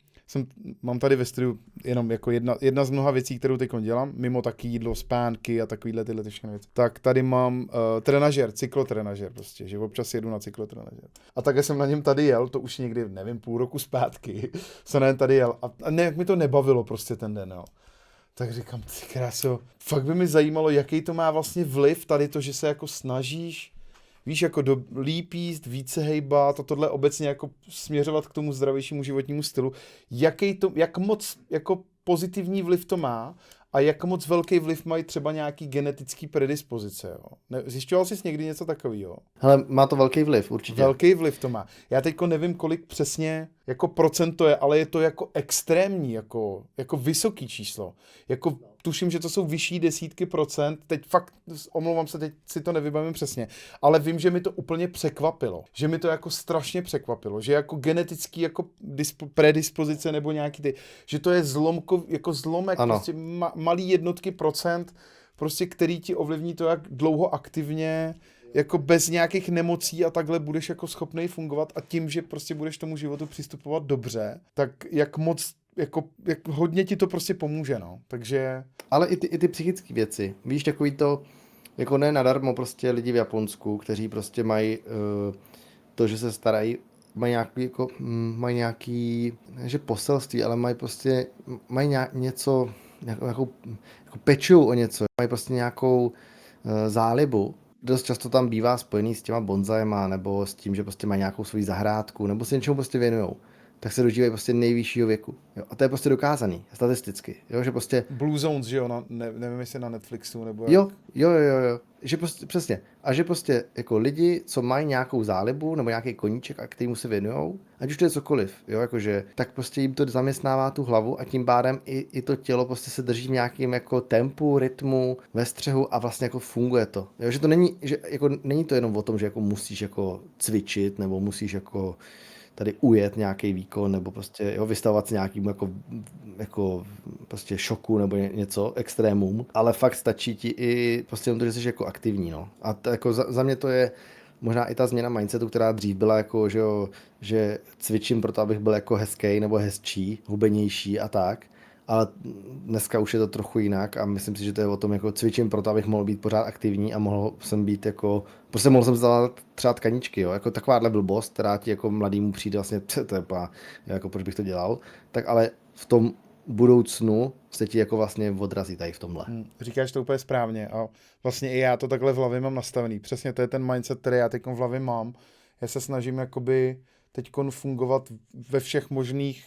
mám tady ve studiu jenom jako jedna z mnoha věcí, kterou teď dělám, mimo taky jídlo, spánky a takovýhle tyhle všechny věci. Tak tady mám trenažér, cyklotrenažér prostě, že občas jedu na cyklotrenažér. A takhle jsem na něm tady jel, to už někdy, nevím, půl roku zpátky, jsem na něm tady jel a nějak mi to nebavilo prostě ten den, jo. Tak říkám, ty kráso, fakt by mi zajímalo, jaký to má vlastně vliv tady to, že se jako snažíš, víš, jako líp jíst, více hejbat a tohle obecně jako směřovat k tomu zdravějšímu životnímu stylu. Jak moc jako pozitivní vliv to má a jak moc velký vliv mají třeba nějaký genetický predispozice, jo? Zjišťoval jsi někdy něco takového? Hele, má to velký vliv, určitě. Velký vliv to má. Já teďko nevím, kolik přesně jako procent to je, ale je to jako extrémní, jako vysoký číslo. Jako tuším, že to jsou vyšší desítky procent. Teď fakt, omlouvám se, teď si to nevybavím přesně, ale vím, že mi to úplně překvapilo. Že mi to jako strašně překvapilo, že jako genetický jako predispozice nebo nějaký že to je zlomek, prostě malý jednotky procent, prostě který ti ovlivní to, jak dlouho aktivně jako bez nějakých nemocí a takhle budeš jako schopnej fungovat a tím, že prostě budeš tomu životu přistupovat dobře, tak jak moc, jak hodně ti to prostě pomůže, no. Takže... Ale i ty psychické věci. Víš, takový to, jako ne nadarmo prostě lidi v Japonsku, kteří prostě mají to, že se starají, mají nějaký, že poselství, ale mají něco, jako pečují o něco, mají prostě nějakou zálibu. Dost často tam bývá spojený s těma bonzajema, nebo s tím, že prostě mají nějakou svoji zahrádku, nebo se něčemu prostě věnujou. Tak se dožívají prostě nejvyššího věku. Jo? A to je prostě dokázaný, statisticky. Jo? Že prostě... Blue Zones, že jo, nevím, jestli na Netflixu, nebo jak... Jo. Že prostě, přesně. A že prostě jako lidi, co mají nějakou zálibu, nebo nějaký koníček, a kterýmu se věnujou, ať už to je cokoliv, jo, jakože, tak prostě jim to zaměstnává tu hlavu a tím pádem i to tělo prostě se drží v nějakým jako tempu, rytmu, ve střehu a vlastně jako funguje to. Jo? Že to není, že jako není to jenom o tom, že jako musíš jako cvičit, nebo musíš jako tady ujet nějaký výkon, nebo prostě jo, vystavovat se nějakým jako prostě šoku nebo něco, extrémům, ale fakt stačí ti i prostě jenom to, že jsi jako aktivní, no. A to jako za mě to je možná i ta změna mindsetu, která dřív byla jako, že jo, že cvičím proto, abych byl jako hezký nebo hezčí, hubenější a tak. Ale dneska už je to trochu jinak a myslím si, že to je o tom, jako cvičím proto, abych mohl být pořád aktivní a mohl jsem být jako, prostě mohl jsem vzdávat třeba tkaničky, jo, jako takováhle blbost, která ti jako mladýmu přijde vlastně, to je pá, jako proč bych to dělal, tak ale v tom budoucnu se ti jako vlastně odrazí tady v tomhle. Říkáš to úplně správně a vlastně i já to takhle v hlavě mám nastavený. Přesně to je ten mindset, který já teď v hlavě mám. Já se snažím jakoby teďkon fungovat ve všech možných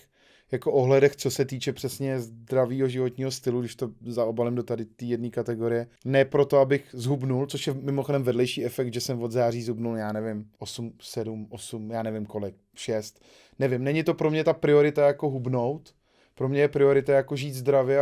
jako ohledech, co se týče přesně zdravého životního stylu, když to zaobalím do tady té jedné kategorie. Ne proto, abych zhubnul, což je mimochodem vedlejší efekt, že jsem od září zhubnul, já nevím, 8, já nevím kolik, 6. Nevím, není to pro mě ta priorita jako hubnout, pro mě je priorita jako žít zdravě,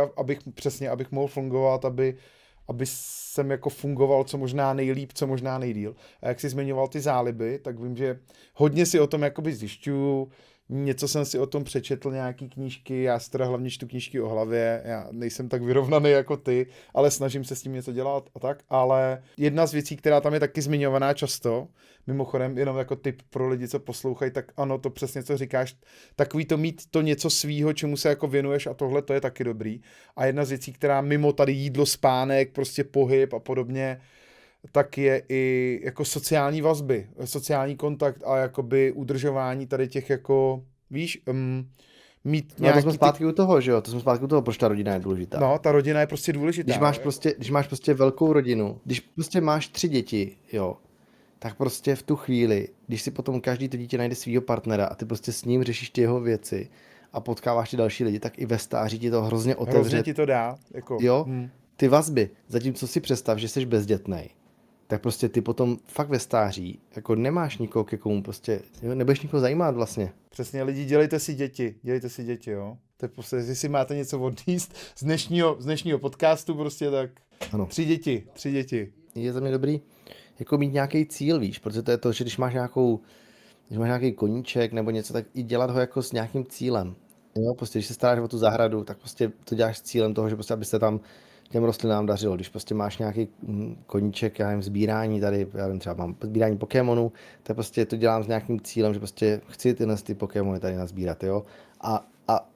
abych mohl fungovat, aby jsem jako fungoval co možná nejlíp, co možná nejdýl. A jak jsi zmiňoval ty záliby, tak vím, že hodně si o tom jakoby zjišťuju, něco jsem si o tom přečetl, nějaký knížky, já si teda hlavně čtu knížky o hlavě, já nejsem tak vyrovnaný jako ty, ale snažím se s tím něco dělat a tak, ale jedna z věcí, která tam je taky zmiňovaná často, mimochodem jenom jako tip pro lidi, co poslouchají, tak ano, to přesně co říkáš, takový to mít to něco svýho, čemu se jako věnuješ a tohle to je taky dobrý. A jedna z věcí, která mimo tady jídlo, spánek, prostě pohyb a podobně, tak je i jako sociální vazby, sociální kontakt a jakoby udržování tady těch jako, víš, mít nějaký... No to jsme zpátky u toho, že jo, proč ta rodina je důležitá. No, ta rodina je prostě důležitá. Když máš prostě velkou rodinu, když prostě máš 3 děti, jo, tak prostě v tu chvíli, když si potom každý to dítě najde svýho partnera a ty prostě s ním řešíš ty jeho věci a potkáváš ty další lidi, tak i ve stáří ti to hrozně otevře. Hrozně ti to dá. Jako, jo, ty vazby, zatímco si představ, že jsi bezdětnej, tak prostě ty potom fakt ve stáří jako nemáš nikoho, ke komu prostě, jo, nebudeš nikoho zajímat vlastně. Přesně, lidi, dělejte si děti, jo. Tak prostě, jestli máte něco odníst z dnešního podcastu prostě, tak ano. 3 děti. Je za mě dobrý jako mít nějaký cíl, víš, protože to je to, že když máš nějakou když máš nějaký koníček nebo něco, tak i dělat ho jako s nějakým cílem. Jo, prostě když se staráš o tu zahradu, tak prostě to děláš s cílem toho, že prostě aby se tam těm rostlinám dařilo. Když prostě máš nějaký koníček, já nevím, sbírání tady, já nevím, třeba mám sbírání Pokémonů, tak prostě to dělám s nějakým cílem, že prostě chci ty Pokémony tady nazbírat, jo.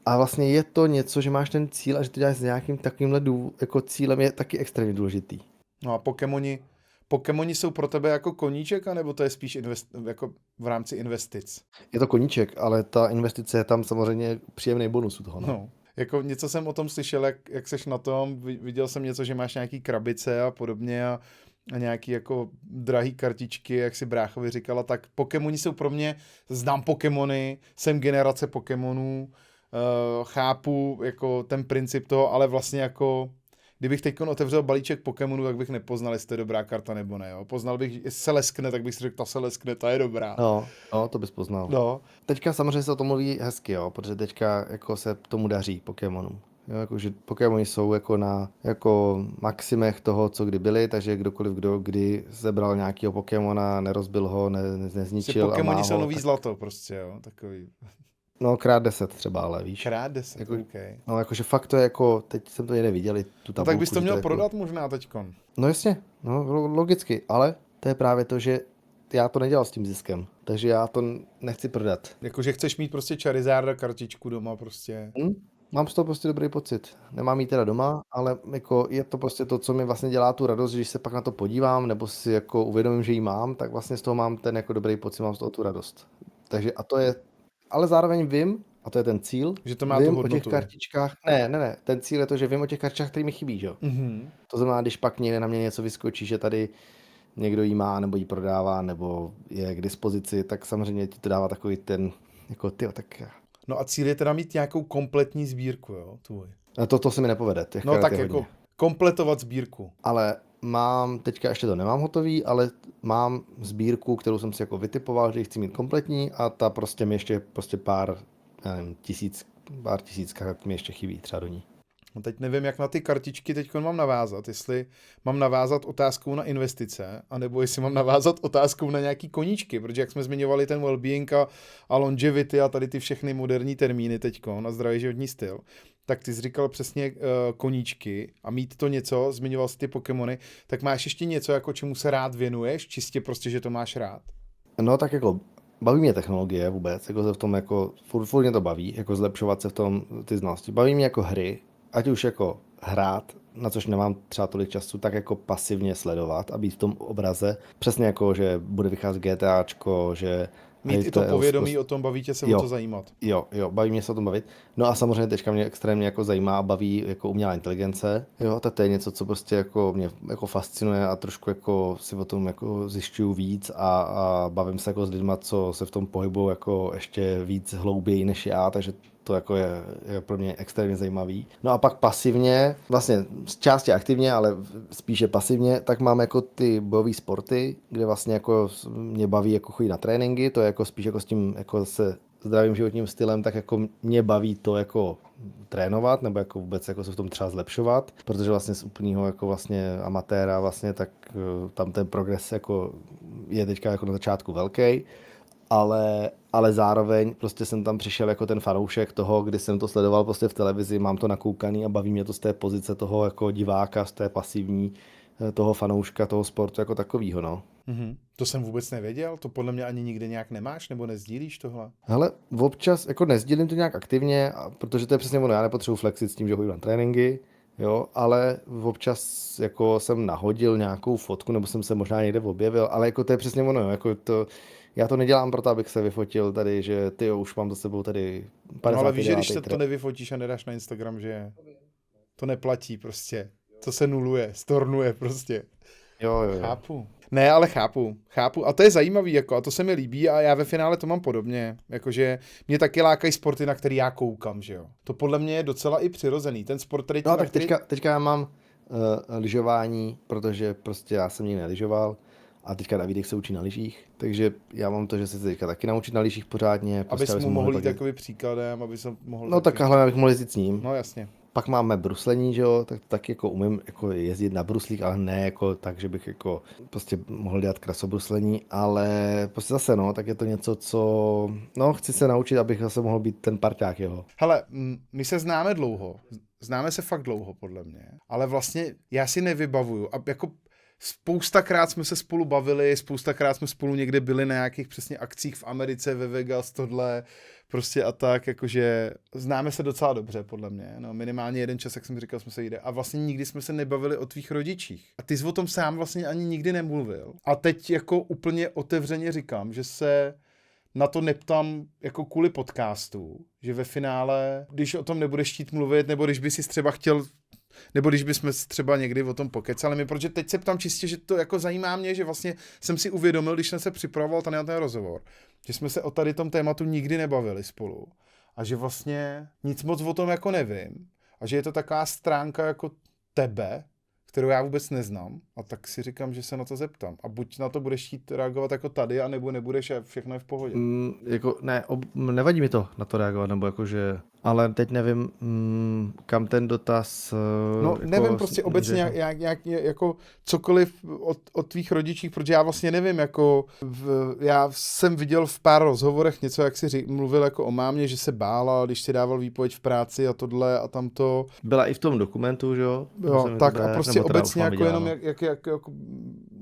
A vlastně je to něco, že máš ten cíl a že to děláš s nějakým takovýmhle jako cílem je taky extrémně důležitý. No a Pokémoni jsou pro tebe jako koníček, anebo to je spíš jako v rámci investic? Je to koníček, ale ta investice je tam samozřejmě příjemný bonus u toho. No. Jako něco jsem o tom slyšel, jak seš na tom, viděl jsem něco, že máš nějaký krabice a podobně a nějaký jako drahý kartičky, jak si bráchovi říkala, tak Pokémoni jsou pro mě, znám Pokémony, jsem generace Pokémonů, chápu jako ten princip toho, ale vlastně jako kdybych teď otevřel balíček Pokémonů, tak bych nepoznal, jestli to je dobrá karta nebo ne. Jo. Poznal bych, jestli se leskne, tak bych si řekl, ta se leskne, ta je dobrá. No, to bys poznal. No. Teďka samozřejmě se o tom mluví hezky, jo, protože teďka jako se tomu daří Pokémonům. Jo, jakože Pokémoni jsou jako na jako maximech toho, co kdy byli, takže kdokoliv, kdo kdy zebral nějakého Pokémona, nerozbil ho, nezničil Pokémoni jsou ho, nový tak... zlato prostě, jo, takový. No, krát 10 třeba, ale víš. Krát 10, jako, okay. No, jakože fakt to je jako, teď jsem to někde viděl, tu tabulku. No tak bys to měl jako... prodat možná teďkon. No jasně, no logicky, ale to je právě to, že já to nedělal s tím ziskem, takže já to nechci prodat. Jakože chceš mít prostě Charizarda kartičku doma prostě. Mám z toho prostě dobrý pocit. Nemám ji teda doma, ale jako je to prostě to, co mi vlastně dělá tu radost, že když se pak na to podívám, nebo si jako uvědomím, že ji mám, tak vlastně z toho mám ten jako dobrý pocit, mám z toho tu radost. Takže a to je, ale zároveň vím, a to je ten cíl, že to má vím tu hodnotu. O těch kartičkách, ne, ten cíl je to, že vím o těch kartičkách, který mi chybí, že jo. Mm-hmm. To znamená, když pak někde na mě něco vyskočí, že tady někdo jí má, nebo ji prodává, nebo je k dispozici, tak samozřejmě ti to dává takový ten, jako tyjo, tak... No a cíl je teda mít nějakou kompletní sbírku, jo, tvůj. A to se mi nepovede. No tak jako kompletovat sbírku. Ale mám, teďka ještě to nemám hotový, ale mám sbírku, kterou jsem si jako vytipoval, že ji chci mít kompletní a ta prostě mi ještě prostě pár tisíc karet mi ještě chybí třeba do ní. No teď nevím, jak na ty kartičky teď mám navázat, jestli mám navázat otázkou na investice, anebo jestli mám navázat otázkou na nějaký koníčky, protože jak jsme zmiňovali ten well-being a longevity a tady ty všechny moderní termíny teďko na zdravý životní styl, tak ty jsi říkal přesně koníčky a mít to něco, zmiňoval jsi ty Pokémony, tak máš ještě něco, jako čemu se rád věnuješ, čistě prostě, že to máš rád? No tak jako baví mě technologie vůbec, jako se v tom jako, furt mě to baví, jako zlepšovat se v tom ty znalosti. Baví mě jako hry, ať už jako hrát, na což nemám třeba tolik času, tak jako pasivně sledovat a být v tom obraze. Přesně jako, že bude vycházet GTAčko, že... Mít i to povědomí o tom, baví tě se o to zajímat. Jo, baví mě se o tom bavit. No a samozřejmě teďka mě extrémně jako zajímá a baví jako umělá inteligence. Jo, to je něco, co prostě jako mě jako fascinuje a trošku jako si o tom jako zjišťuju víc a bavím se jako s lidma, co se v tom pohybu jako ještě víc hlouběji než já, takže to jako je pro mě extrémně zajímavý. No a pak pasivně, vlastně z části aktivně, ale spíše pasivně, tak mám jako ty bojové sporty, kde vlastně jako mě baví jako chodit na tréninky, to je jako spíš jako s tím jako se zdravým životním stylem, tak jako mě baví to jako trénovat, nebo jako vůbec jako se v tom třeba zlepšovat, protože vlastně z úplného jako vlastně amatéra vlastně, tak tam ten progres jako je teďka jako na začátku velký. Ale zároveň prostě jsem tam přišel jako ten fanoušek toho, kdy jsem to sledoval prostě v televizi, mám to nakoukaný a baví mě to z té pozice toho jako diváka, z té pasivní toho fanouška, toho sportu jako takovýho, no. Mm-hmm. To jsem vůbec nevěděl, to podle mě ani nikde nějak nemáš, nebo nezdílíš tohle? Hele, občas jako nezdílím to nějak aktivně, protože to je přesně ono, já nepotřebuji flexit s tím, že chodím na tréninky, jo, ale občas jako jsem nahodil nějakou fotku, nebo jsem se možná někde objevil, ale jako to je přesně ono, jako to... Já to nedělám proto, abych se vyfotil tady, že ty už mám za sebou tady 50. No ale víš, že když se to nevyfotíš a nedáš na Instagram, že to neplatí prostě. To se nuluje, stornuje prostě. Jo. Chápu. Ne, ale chápu. A to je zajímavý, jako, a to se mi líbí a já ve finále to mám podobně. Jakože mě taky lákají sporty, na který já koukám, že jo. To podle mě je docela i přirozený. Ten sport, který... No tak teďka já mám lyžování, protože prostě já jsem nikdy nelyžoval. A teďka Davidek se učí na lyžích, takže já mám to, že se teďka taky naučit na lyžích pořádně. Prostě, abys mu mohl jít takový příkladem, aby se mohl... No tak hlavně abych mohl jezdit s ním. No jasně. Pak máme bruslení, že jo, tak jako umím jako jezdit na bruslích, ale ne jako tak, že bych jako prostě mohl dělat krasobruslení, ale prostě zase no, tak je to něco, co, no chci se naučit, abych zase mohl být ten parťák jeho. Hele, my se známe dlouho, známe se fakt dlouho podle mě, ale vlastně já si nevybavuju a jako spoustakrát jsme se spolu bavili, spoustakrát jsme spolu někde byli na nějakých přesně akcích v Americe, ve Vegas, tohle, prostě a tak, jakože známe se docela dobře, podle mě, no minimálně jeden čas, jak jsem říkal, jsme se jde a vlastně nikdy jsme se nebavili o tvých rodičích. A ty jsi o tom sám vlastně ani nikdy nemluvil. A teď jako úplně otevřeně říkám, že se na to neptám jako kvůli podcastu, že ve finále, když o tom nebudeš chtít mluvit, nebo když by si třeba chtěl, nebo když bychom třeba někdy o tom pokecali mi, protože teď se ptám čistě, že to jako zajímá mě, že vlastně jsem si uvědomil, když jsem se připravoval ten rozhovor, že jsme se o tady tom tématu nikdy nebavili spolu a že vlastně nic moc o tom jako nevím a že je to taková stránka jako tebe, kterou já vůbec neznám, a tak si říkám, že se na to zeptám. A buď na to budeš chtít reagovat jako tady, anebo nebudeš a všechno je v pohodě. Jako ne, nevadí mi to na to reagovat, nebo jakože, ale teď nevím, kam ten dotaz... No jako, nevím prostě obecně jak jako cokoliv o tvých rodičích, protože já vlastně nevím, jako já jsem viděl v pár rozhovorech něco, jak si mluvil jako o mámě, že se bála, když si dával výpověď v práci a tohle a tamto. Byla i v tom dokumentu, že jo? Jo, tak a prostě obecně jako jenom jak jako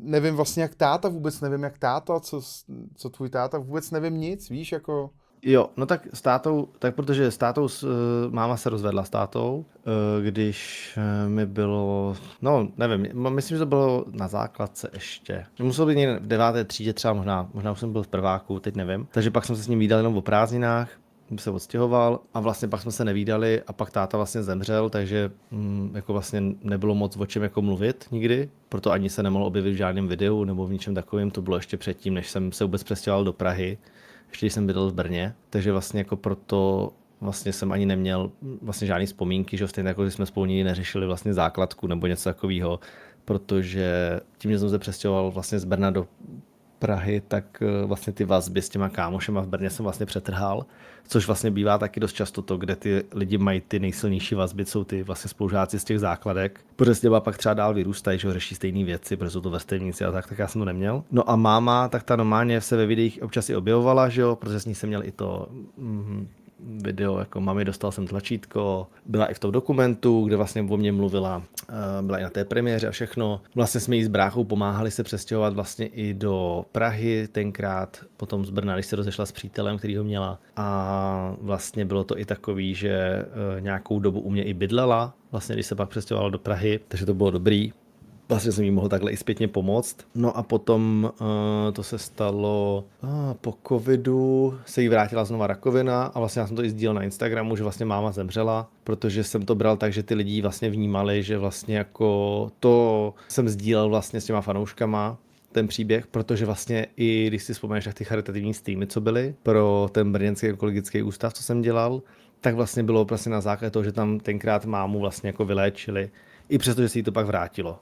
nevím vlastně jak táta, vůbec nevím jak táta, co tvůj táta, vůbec nevím nic, víš, jako... Jo, no tak s tátou, tak protože s tátou, máma se rozvedla s tátou, když mi bylo, no nevím, myslím, že to bylo na základce ještě. Muselo být někde v 9. třídě třeba možná už jsem byl v prváku, teď nevím. Takže pak jsem se s ním vídal jenom o prázdninách, se odstěhoval a vlastně pak jsme se nevídali a pak táta vlastně zemřel, takže jako vlastně nebylo moc o čem jako mluvit nikdy, proto ani se nemohlo objevit v žádném videu nebo v ničem takovém, to bylo ještě předtím, než jsem se vůbec přestěhoval do Prahy, ještě když jsem bydlel v Brně, takže vlastně jako proto vlastně jsem ani neměl vlastně žádný vzpomínky, že stejně jako když jsme spolu nikdy neřešili vlastně základku nebo něco takového, protože tím, že jsem se přestěhoval vlastně z Brna do Prahy, tak vlastně ty vazby s těma kámošema v Brně jsem vlastně přetrhal, což vlastně bývá taky dost často to, kde ty lidi mají ty nejsilnější vazby, jsou ty vlastně spolužáci z těch základek, protože s těma pak třeba dál vyrůstají, že řeší stejné věci, protože jsou to vrstevníci a tak já jsem to neměl. No a máma, tak ta normálně se ve videích občas i objevovala, že jo, protože s ní jsem měl i to video, jako mami, dostal jsem tlačítko, byla i v tom dokumentu, kde vlastně o mě mluvila, byla i na té premiéře a všechno. Vlastně jsme jí s bráchou pomáhali se přestěhovat vlastně i do Prahy tenkrát, potom z Brna, když se rozešla s přítelem, který ho měla. A vlastně bylo to i takový, že nějakou dobu u mě i bydlela, vlastně když se pak přestěhovala do Prahy, takže to bylo dobrý. Vlastně jsem jí mohl takhle i zpětně pomoct. No a potom to se stalo po covidu, se jí vrátila znova rakovina a vlastně já jsem to i sdílel na Instagramu, že vlastně máma zemřela, protože jsem to bral tak, že ty lidi vlastně vnímali, že vlastně jako to jsem sdílel vlastně s těma fanouškama, ten příběh, protože vlastně i když si vzpomeneš tak ty charitativní streamy, co byly pro ten brněnský onkologický ústav, co jsem dělal, tak vlastně bylo vlastně na základě toho, že tam tenkrát mámu vlastně jako vyléčili, i přesto, že se jí to pak vrátilo.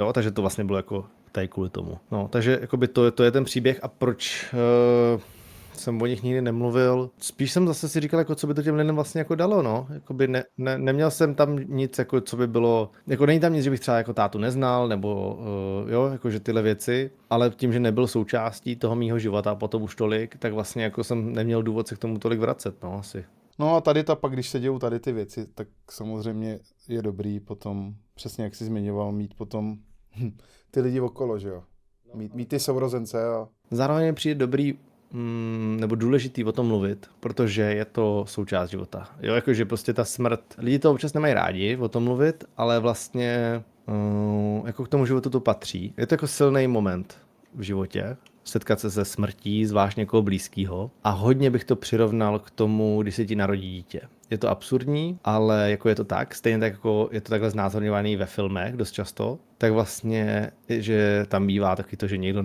Jo, takže to vlastně bylo jako tady kvůli tomu. No, takže jakoby to je ten příběh a proč jsem o nich nikdy nemluvil. Spíš jsem zase si říkal, jako, co by to těm lidem vlastně jako dalo, no. Jakoby neměl jsem tam nic, jako, co by bylo, jako není tam nic, že bych třeba jako tátu neznal, nebo jo, jakože tyhle věci, ale tím, že nebyl součástí toho mýho života a potom už tolik, tak vlastně jako jsem neměl důvod se k tomu tolik vracet, no asi. No a tady pak, když se dějou tady ty věci, tak samozřejmě je dobrý potom, přesně jak jsi zmiňoval, mít potom ty lidi okolo, že jo. Mít ty sourozence a... Zároveň přijde dobrý nebo důležitý o tom mluvit, protože je to součást života. Jo, jakože prostě ta smrt, lidi to občas nemají rádi o tom mluvit, ale vlastně jako k tomu životu to patří. Je to jako silný moment v životě, setkat se se smrtí, zvlášť někoho blízkého. A hodně bych to přirovnal k tomu, když se ti narodí dítě. Je to absurdní, ale jako je to tak, stejně tak jako je to takhle znázorňovaný ve filmech dost často, tak vlastně, že tam bývá taky to, že někdo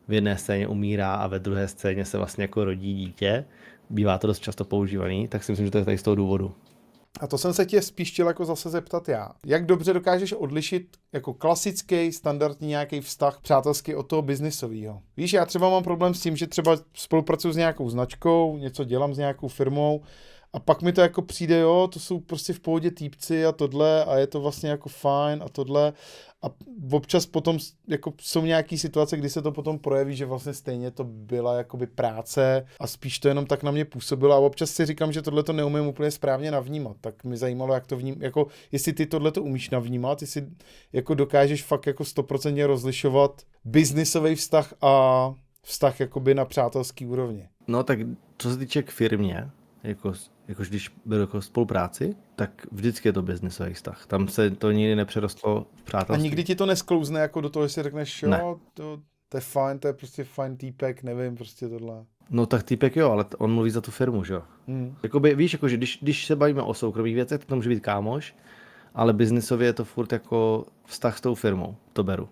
v jedné scéně umírá a ve druhé scéně se vlastně jako rodí dítě. Bývá to dost často používaný, tak si myslím, že to je tady z toho důvodu. A to jsem se tě spíš chtěl jako zase zeptat já. Jak dobře dokážeš odlišit jako klasický, standardní nějaký vztah přátelský od toho biznisového? Víš, já třeba mám problém s tím, že třeba spolupracuji s nějakou značkou, něco dělám s nějakou firmou A pak mi to jako přijde, jo, to jsou prostě v pohodě týpci a tohle a je to vlastně jako fajn a tohle. A občas potom jako jsou nějaký situace, kdy se to potom projeví, že vlastně stejně to byla jakoby práce a spíš to jenom tak na mě působilo a občas si říkám, že tohle to neumím úplně správně navnímat. Tak mi zajímalo, jak to vním, jako jestli ty tohle to umíš navnímat, jestli jako dokážeš fakt jako 100% rozlišovat biznisový vztah a vztah jakoby na přátelský úrovni. No tak co se týče k firmě, jakož když beru jako spolupráci, tak vždycky je to biznisový vztah. Tam se to nikdy nepřerostlo v přátelství. A nikdy ti to nesklouzne jako do toho, že si řekneš, jo, Ne. to je fajn, to je prostě fajn týpek, nevím, prostě tohle. No tak týpek jo, ale on mluví za tu firmu, že jo. Jakoby, víš, jakože když se bavíme o soukromých věcech, tak to může být kámoš, ale biznisově je to furt jako vztah s tou firmou, to beru.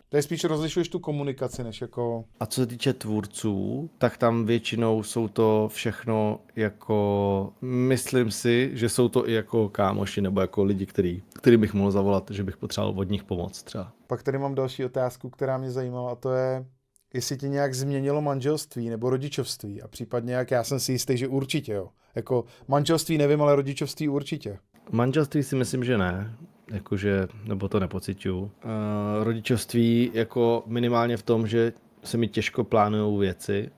Tady spíš rozlišuješ tu komunikaci, než jako... A co se týče tvůrců, tak tam většinou jsou to všechno jako, myslím si, že jsou to i jako kámoši nebo jako lidi, který bych mohl zavolat, že bych potřeboval od nich pomoc třeba. Pak tady mám další otázku, která mě zajímala, a to je, jestli ti nějak změnilo manželství nebo rodičovství a případně jak, já jsem si jistý, že určitě, jo. Jako manželství nevím, ale rodičovství určitě. Manželství si myslím, že ne, jakože, nebo to nepociťuju. Rodičovství jako minimálně v tom, že se mi těžko plánujou věci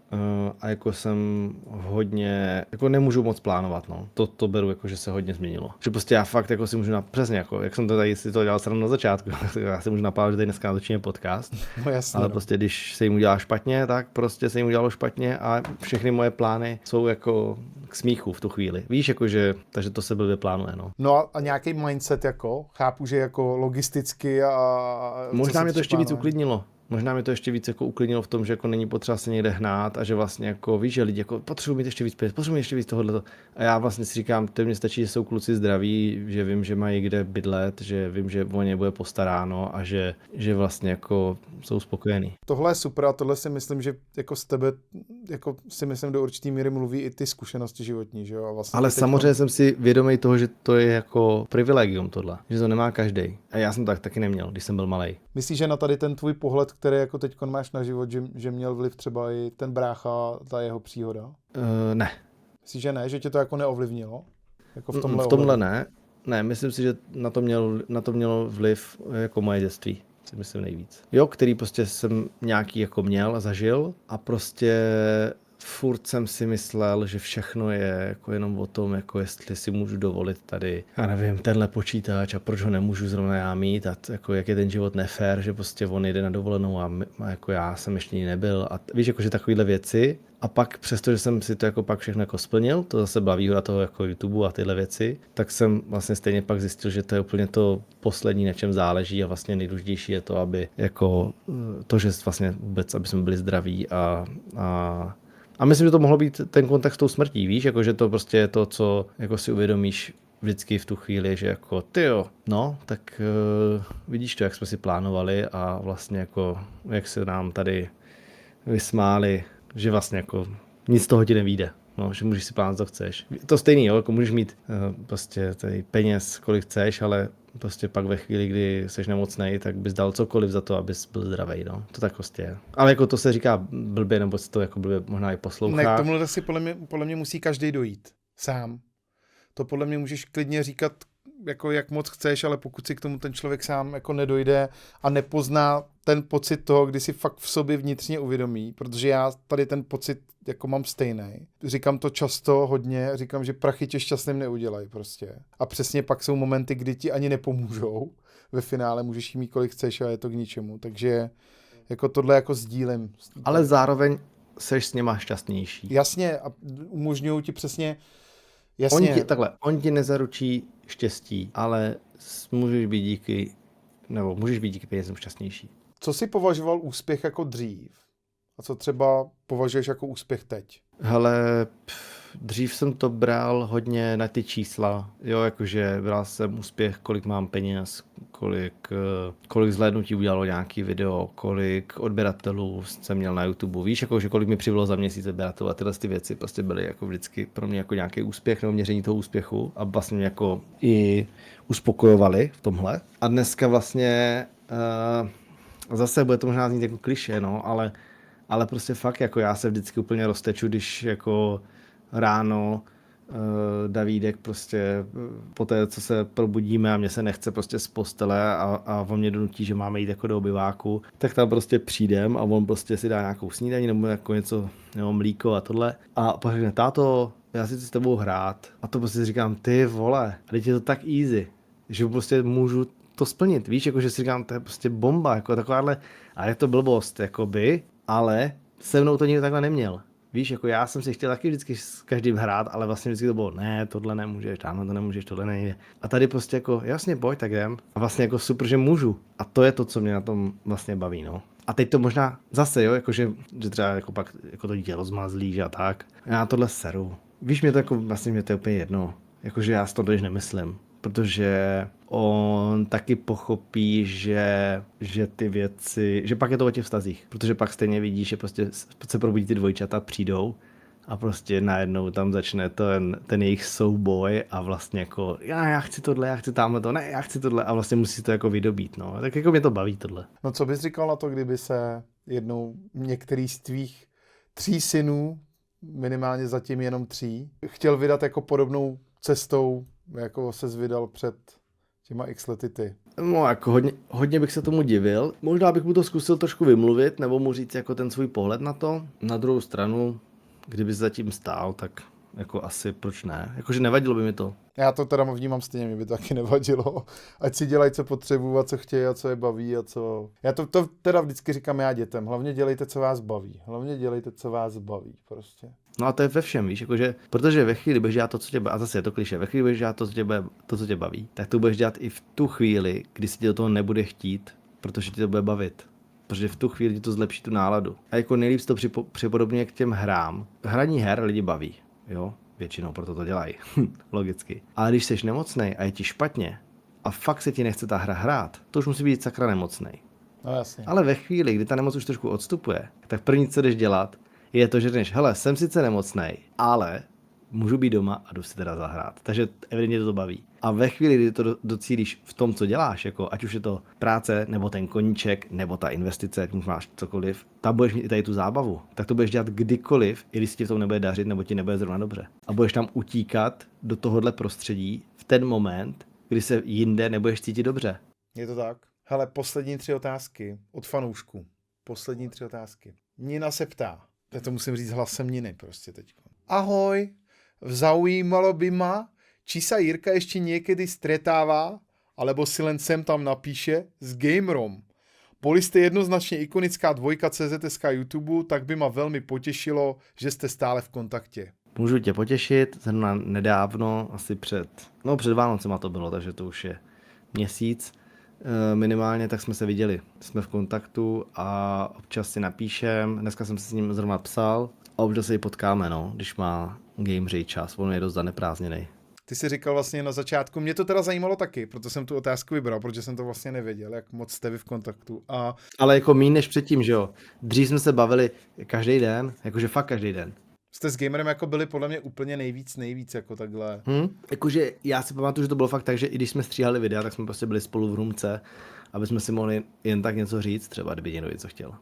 a jako jsem hodně, jako nemůžu moc plánovat, no. To beru jako, že se hodně změnilo. Že prostě já fakt jako si můžu, přesně jako, jak jsem to tady si to dělal sám na začátku, já si můžu naplánovat, že tady dneska natočíme podcast, No jasně, ale no. prostě když se jim udělá špatně, tak prostě se jim udělalo špatně a všechny moje plány jsou jako k smíchu v tu chvíli. Víš, jakože, takže to se blbě plánuje, no. No a nějaký mindset jako, chápu, že jako logisticky a... Možná mě to ještě víc uklidnilo. Možná mě to ještě víc jako uklidnilo v tom, že jako není potřeba se někde hnát a že vlastně jako víš, že lidi jako potřebují mít ještě víc peněz, potřebují ještě víc tohoto. A já vlastně si říkám, to mně stačí, že jsou kluci zdraví, že vím, že mají kde bydlet, že vím, že o ně bude postaráno a že vlastně jako jsou spokojení. Tohle je super a tohle si myslím, že jako z tebe, jako si myslím do určitý míry mluví i ty zkušenosti životní, že jo? A vlastně Ale teďko... samozřejmě jsem si vědomý toho, že to je jako privilegium tohle, že to nemá každý. A já jsem to taky neměl, když jsem byl malej. Myslíš, že na tady ten tvůj pohled, který jako teď máš na život, že měl vliv třeba i ten brácha, ta jeho příhoda? Ne. Myslíš, že ne? Že tě to jako neovlivnilo? Jako v V tomhle ne. Ne, myslím si, že na to mělo vliv jako moje dětství. Si myslím nejvíc. Jo, který prostě jsem nějaký jako měl a zažil a prostě furt jsem si myslel, že všechno je jako jenom o tom, jako jestli si můžu dovolit tady, já nevím, tenhle počítač a proč ho nemůžu zrovna já mít a jako jak je ten život nefér, že prostě on jde na dovolenou a jako já jsem ještě ní nebyl a víš, jakože takovýhle věci. A pak přestože jsem si to jako pak všechno jako splnil, to zase byla výhoda toho jako YouTube a tyhle věci, tak jsem vlastně stejně pak zjistil, že to je úplně to poslední, na čem záleží a vlastně nejdůležitější je to, aby jako to, že vlastně vůbec, aby jsme byli zdraví a myslím, že to mohlo být ten kontext tou smrtí, víš, jako že to prostě je to, co jako si uvědomíš vždycky v tu chvíli, že jako tyjo, no, tak vidíš to, jak jsme si plánovali a vlastně jako, jak se nám tady vysmáli, že vlastně jako nic z toho ti nevyjde. No, že můžeš si plánovat, co chceš. To stejný, jo, jako můžeš mít prostě tady peněz, kolik chceš, ale prostě pak ve chvíli, kdy jsi nemocnej, tak bys dal cokoliv za to, abys byl zdravý, no. To tak prostě je. Ale jako to se říká blbě, nebo se to jako blbě možná i poslouchá. Ne, k tomuhle si podle mě musí každý dojít. Sám. To podle mě můžeš klidně říkat, jako jak moc chceš, ale pokud si k tomu ten člověk sám jako nedojde a nepozná ten pocit toho, kdy si fakt v sobě vnitřně uvědomí, protože já tady ten pocit jako mám stejný. Říkám to často, hodně, říkám, že prachy tě šťastným neudělají prostě. A přesně pak jsou momenty, kdy ti ani nepomůžou. Ve finále můžeš jí mít kolik chceš a je to k ničemu. Takže jako tohle jako sdílím. Ale zároveň seš s něma šťastnější. Jasně a umožňují ti přesně. Jasně. On ti nezaručí štěstí, ale můžeš být díky penězům šťastnější. Co jsi považoval úspěch jako dřív? A co třeba považuješ jako úspěch teď? Hele, dřív jsem to bral hodně na ty čísla, jo, jakože bral jsem úspěch, kolik mám peněz, kolik zhlédnutí udělalo nějaký video, kolik odběratelů jsem měl na YouTube, víš, jakože kolik mi přibylo za měsíc odběratelů a tyhle ty věci prostě byly jako vždycky pro mě jako nějaký úspěch nebo měření toho úspěchu a vlastně mě jako i uspokojovali v tomhle. A dneska vlastně zase bude to možná znít jako klišé, no, ale prostě fakt jako já se vždycky úplně rozteču, když jako ráno Davídek prostě po té, co se probudíme a mně se nechce prostě z postele a on mě donutí, že máme jít jako do obyváku, tak tam prostě přijdem a on prostě si dá nějakou snídaní nebo jako něco, nebo mlíko a tohle. A pak řekne, táto, já si chci s tebou hrát. A to prostě si říkám, ty vole, a teď je to tak easy, že prostě můžu to splnit, víš, jakože si říkám, to je prostě bomba, jako takováhle, a je to blbost, jakoby, ale se mnou to nikdo takhle neměl. Víš, jako já jsem si chtěl taky vždycky s každým hrát, ale vlastně vždycky to bylo, ne, tohle nemůžeš, tamhle to nemůžeš, tohle nejde. A tady prostě jako, jasně, pojď, tak jdem. A vlastně jako super, že můžu. A to je to, co mě na tom vlastně baví, no. A teď to možná zase, jo, jakože, že třeba jako pak jako to dítě rozmazlí, že a tak. Já tohle seru. Víš, mě to jako, vlastně mě to je úplně jedno. Jakože já si to totiž nemyslím. Protože on taky pochopí, že ty věci, že pak je to o těch vztazích, protože pak stejně vidíš, že prostě se probudí ty dvojčata, přijdou a prostě najednou tam začne ten jejich souboj a vlastně jako já chci tohle, já chci tamhle to, ne, já chci tohle a vlastně musí to jako vydobít, no. Tak jako mě to baví tohle. No co bys říkal na to, kdyby se jednou některý z tvých 3 synů, minimálně zatím jenom 3, chtěl vydat jako podobnou cestou, jako ses vydal před těma x lety ty? No jako hodně bych se tomu divil. Možná bych mu to zkusil trošku vymluvit, nebo mu říct jako ten svůj pohled na to. Na druhou stranu, kdyby se zatím stál, tak jako asi proč ne? Jakože nevadilo by mi to. Já to teda vnímám stejně, mě by to taky nevadilo. Ať si dělají, co potřebují a co chtějí a co je baví a co... Já to teda vždycky říkám já dětem. Hlavně dělejte, co vás baví. Hlavně dělejte, co vás baví prostě. No a to je ve všem, víš, jakože, protože ve chvíli budeš dělat to, co tě baví, a zase je to klišé, ve chvíli budeš dělat to, co tě baví, tak to budeš dělat i v tu chvíli, kdy si tě do toho nebude chtít, protože ti to bude bavit. Protože v tu chvíli ti to zlepší tu náladu. A jako nejlíp to připodobně k těm hrám. Hraní her lidi baví, jo, většinou proto to dělají, logicky. Ale když jsi nemocnej a je ti špatně a fakt se ti nechce ta hra hrát, to už musí být sakra nemocnej. No jasně. Ale ve chvíli, kdy ta nemoc už trošku odstupuje, tak první, co jdeš dělat, je to, že řekneš, hele, jsem sice nemocnej, ale můžu být doma a jdu si teda zahrát. Takže evidentně to baví. A ve chvíli, kdy to docílíš v tom, co děláš, jako ať už je to práce, nebo ten koníček, nebo ta investice, ať už máš cokoliv, tam budeš mít i tady tu zábavu. Tak to budeš dělat kdykoliv, i když si ti v tom nebude dařit, nebo ti nebude zrovna dobře. A budeš tam utíkat do tohohle prostředí v ten moment, kdy se jinde nebudeš cítit dobře. Je to tak? Hele, poslední 3 otázky od fanoušku. Poslední 3 otázky. Nina se ptá. Já to musím říct hlasem Niny prostě teď. Ahoj, zaujímalo by ma, či sa Jirka ešte niekedy stretáva, alebo si len sem tam napíše, s gamerom. Boli ste jednoznačne ikonická dvojka CZSK YouTube, tak by ma veľmi potešilo, že ste stále v kontakte. Můžu tě potěšit, zrovna nedávno, asi před Vánocema to bylo, takže to už je měsíc minimálně, tak jsme se viděli. Jsme v kontaktu a občas si napíšem, dneska jsem se s ním zrovna psal a občas se ji potkáme, no, když má gameři čas, on je dost zaneprázdněnej. Ty jsi říkal vlastně na začátku, mě to teda zajímalo taky, proto jsem tu otázku vybral, protože jsem to vlastně nevěděl, jak moc jste vy v kontaktu. Ale jako míň než předtím, že jo. Dřív jsme se bavili každý den, jakože fakt každý den. Jste s gamerem jako byli podle mě úplně nejvíc jako takhle. Jakože já si pamatuju, že to bylo fakt tak, že i když jsme stříhali videa, tak jsme prostě byli spolu v roomce, aby jsme si mohli jen tak něco říct, třeba kdyby někdo něco chtěl.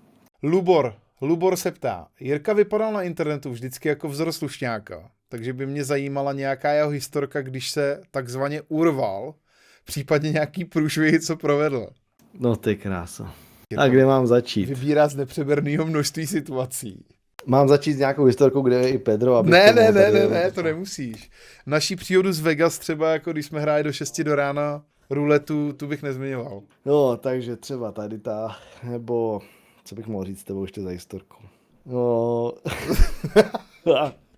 Lubor se ptá, Jirka vypadal na internetu vždycky jako vzor slušňáka, takže by mě zajímala nějaká jeho historka, když se takzvaně urval, případně nějaký průšvih, co provedl. No ty kráso. A kde mám začít? Vybírá z nepřeberného množství situací. Mám začít s nějakou historkou, kde je i Pedro? Ne, to nemusíš. Naší příhodu z Vegas třeba, jako když jsme hráli do 6 do rána ruletu, tu bych nezmiňoval. No, takže třeba tady ta, nebo co bych mohl říct s tebou ještě za historku?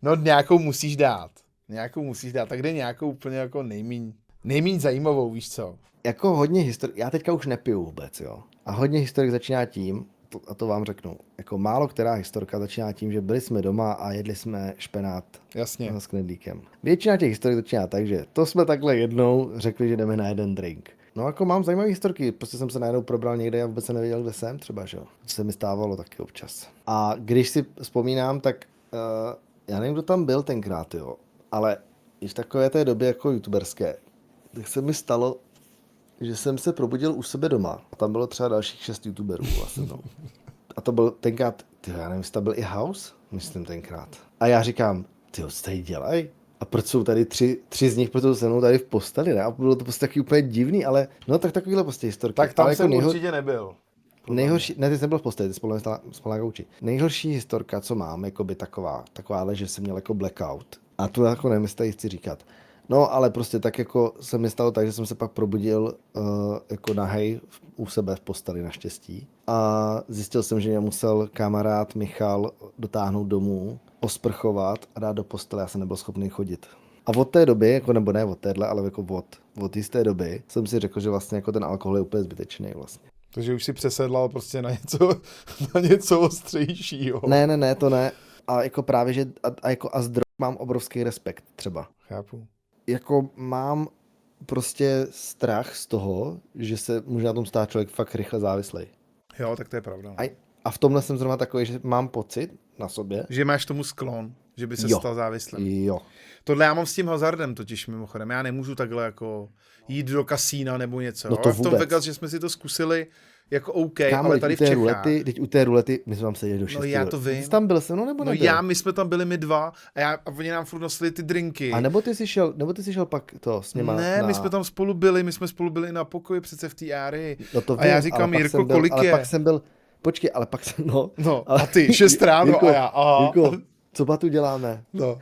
No, nějakou musíš dát, tak jde nějakou úplně jako nejmíň zajímavou, víš co? Jako hodně historik, já teďka už nepiju vůbec, jo. A hodně historik začíná tím, a to vám řeknu, jako málo která historka začíná tím, že byli jsme doma a jedli jsme špenát. Jasně. S knedlíkem. Většina těch historik začíná tak, že to jsme takhle jednou řekli, že jdeme na jeden drink. No jako mám zajímavé historky, prostě jsem se najednou probral někde a vůbec jsem nevěděl, kde jsem třeba, že jo. To se mi stávalo taky občas. A když si vzpomínám, tak já nevím, kdo tam byl tenkrát, jo, ale i v takové té době jako youtuberské, tak se mi stalo, že jsem se probudil u sebe doma. A tam bylo třeba dalších 6 youtuberů vlastně. No. A to byl tenkrát, já nevím, jestli to byl i House, myslím tenkrát. A já říkám, tyjo, co tady dělají? a proč jsou tady tři z nich, proč jsou se mnou tady v posteli, ne? A bylo to prostě taky úplně divný, ale no tak takovýhle prostě historky. Tak tam ale jsem jako určitě nebyl. Nejhorší, ne, ty jsi nebyl v posteli, ty jsi spal na gauči. Nejhorší historka, co mám, jako by takováhle, že jsem měl jako blackout. A tu jako nevím, jestli tady chci říkat. No, ale prostě tak jako se mi stalo tak, že jsem se pak probudil jako nahej u sebe v posteli naštěstí. A zjistil jsem, že mě musel kamarád Michal dotáhnout domů, osprchovat a dát do postele. Já jsem nebyl schopný chodit. A od té doby, jako nebo ne od téhle, ale jako od jisté doby, jsem si řekl, že vlastně jako ten alkohol je úplně zbytečný vlastně. Takže už si přesedlal prostě na něco ostřejšího. Ne, to ne. A jako právě, že a z drog mám obrovský respekt třeba. Chápu. Jako mám prostě strach z toho, že se může na tom stát člověk fakt rychle závislej. Jo, tak to je pravda. A v tomhle jsem zrovna takový, že mám pocit na sobě. Že máš tomu sklon, že by se stal závislým. Jo. Tohle já mám s tím hazardem totiž mimochodem. Já nemůžu takhle jako jít do kasína nebo něco. No to v tom Vegas, že jsme si to zkusili jako OK, kámo, ale tady v Čechách. Teď u té rulety, my jsme tam seděli do 6. No já to vím. Jsi tam byl se mnou nebo nebyl? My jsme tam byli my dva a oni nám furt nosili ty drinky. A nebo ty jsi šel pak to s nima? Ne, my jsme tam spolu byli na pokoji přece v té árii. No to vím, a já říkám, Jirko, kolik je? Ale pak jsem byl, počkej, ale pak jsem, a ty, 6 ráno Jirko, a já, aha. Jirko, co pak tu děláme? No.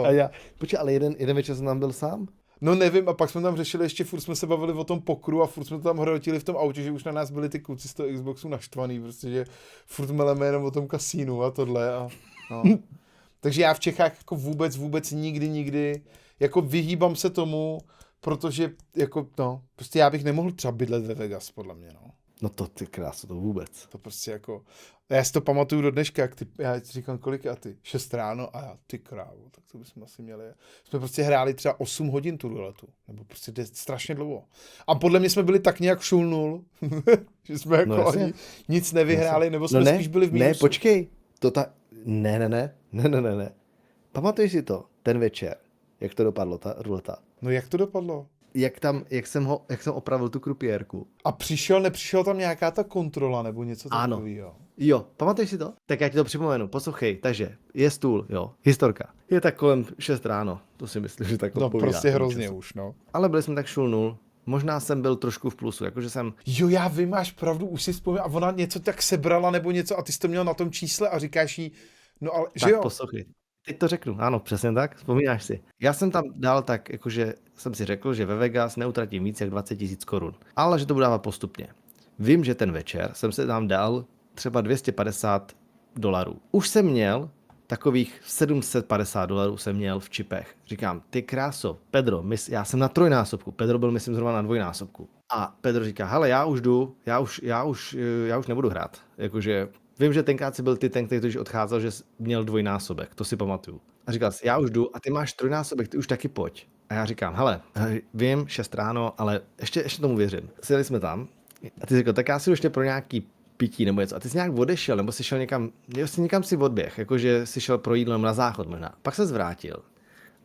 A já, počkej, ale jeden večer jsem tam byl sám? No nevím, a pak jsme tam řešili, ještě furt jsme se bavili o tom pokru a furt jsme to tam hrotili v tom autě, že už na nás byli ty kluci z toho Xboxu naštvaný, prostě, že furt meleme jenom o tom kasínu a tohle. No. Takže já v Čechách jako vůbec nikdy, jako vyhýbám se tomu, protože jako, prostě já bych nemohl třeba bydlet ve Vegas, podle mě, no. No to ty krásu, to vůbec. To prostě jako, já si to pamatuju do dneška, já ti říkám, kolik a ty, 6 ráno a já, ty krávo, tak to bychom asi měli. Jsme prostě hráli třeba 8 hodin tu ruletu, nebo prostě strašně dlouho. A podle mě jsme byli tak nějak 0-0, že jsme jako ani nic nevyhráli, nebo jsme spíš byli v mínusu. Ne, počkej, ne. Pamatuješ si to, ten večer, jak to dopadlo, ta ruleta? No jak to dopadlo? Jak jsem opravil tu krupiérku. A nepřišel tam nějaká ta kontrola nebo něco takového? Jo, pamatuješ si to? Tak já ti to připomenu, poslouchej, takže je stůl, jo, historka. Je tak kolem 6 ráno, to si myslím, že tak odpovídá. No prostě hrozně už, no. Ale byli jsme tak 0-0, možná jsem byl trošku v plusu, jakože jsem... Jo, já vím, máš pravdu, už si vzpomněl, a ona něco tak sebrala nebo něco a ty jsi to měl na tom čísle a říkáš jí, no ale, tak že jo? Poslouchej. Teď to řeknu, ano, přesně tak, vzpomínáš si. Já jsem tam dal tak, jakože jsem si řekl, že ve Vegas neutratím víc jak 20 000 korun, ale že to budu dávat postupně. Vím, že ten večer jsem se tam dal třeba $250. Už jsem měl takových $750 jsem měl v čipech. Říkám, ty kráso, Pedro, já jsem na 3násobku, Pedro byl myslím zrovna na 2násobku. A Pedro říká, hele, já už nebudu hrát, jakože vím, že tenkrát si byl ty ten, který odcházel, že měl 2násobek, to si pamatuju. A říkal jsi, já už jdu a ty máš 3násobek, ty už taky pojď. A já říkám, hele, vím, 6 ráno, ale ještě tomu věřím. Sjeli jsme tam a ty řekl, tak já si ještě pro nějaký pití nebo něco. A ty jsi nějak odešel, nebo jsi šel někam si odběh, jakože jsi šel pro jídlo na záchod možná. Pak se zvrátil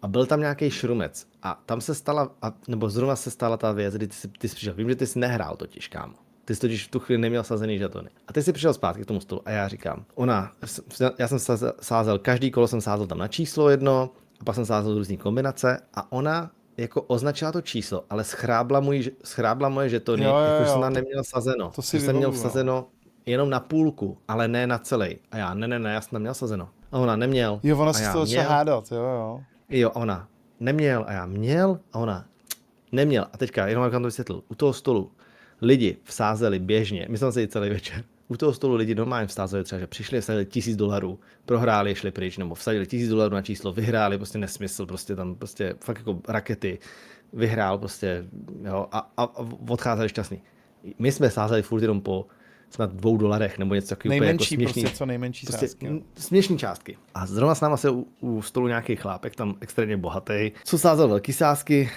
a byl tam nějaký šrumec a tam se stala, nebo zrovna se stala ta věc, kdy ty jsi přišel. Vím, že ty jsi nehrál totiž, kámo. Ty jsi totiž v tu chvíli neměl sazený žetony. A ty jsi přišel zpátky k tomu stolu a já říkám, já jsem sázel, každý kolo jsem sázel tam na číslo jedno, a pak jsem sázel různý kombinace a ona jako označila to číslo, ale schrábla moje žetony, jakože jsem tam neměl sazeno. To si jsem měl vsazeno jenom na půlku, ale ne na celý. A já, ne, já jsem tam měl sazeno. A ona neměl. Jo, ona se to začala hádat, jo. Jo, a ona neměl a já měl a ona neměl. A teďka, jenom jak to vysvětlil, u toho stolu lidi vsázeli běžně, my jsme se celý večer, u toho stolu lidi normálně vsázeli třeba, že přišli, vsadili $1000, prohráli, šli pryč, nebo vsadili $1000 na číslo, vyhráli, prostě nesmysl, prostě tam prostě fakt jako rakety, vyhrál prostě, jo, a odcházeli šťastný. My jsme sázeli furt jenom po snad $2 nebo něco takového. Nejmenší, jako prostě co nejmenší prostě sázky. No. Směšný částky. A zrovna s náma se u stolu nějaký chlápek, tam extrémně bohatý, co sázel velký sázky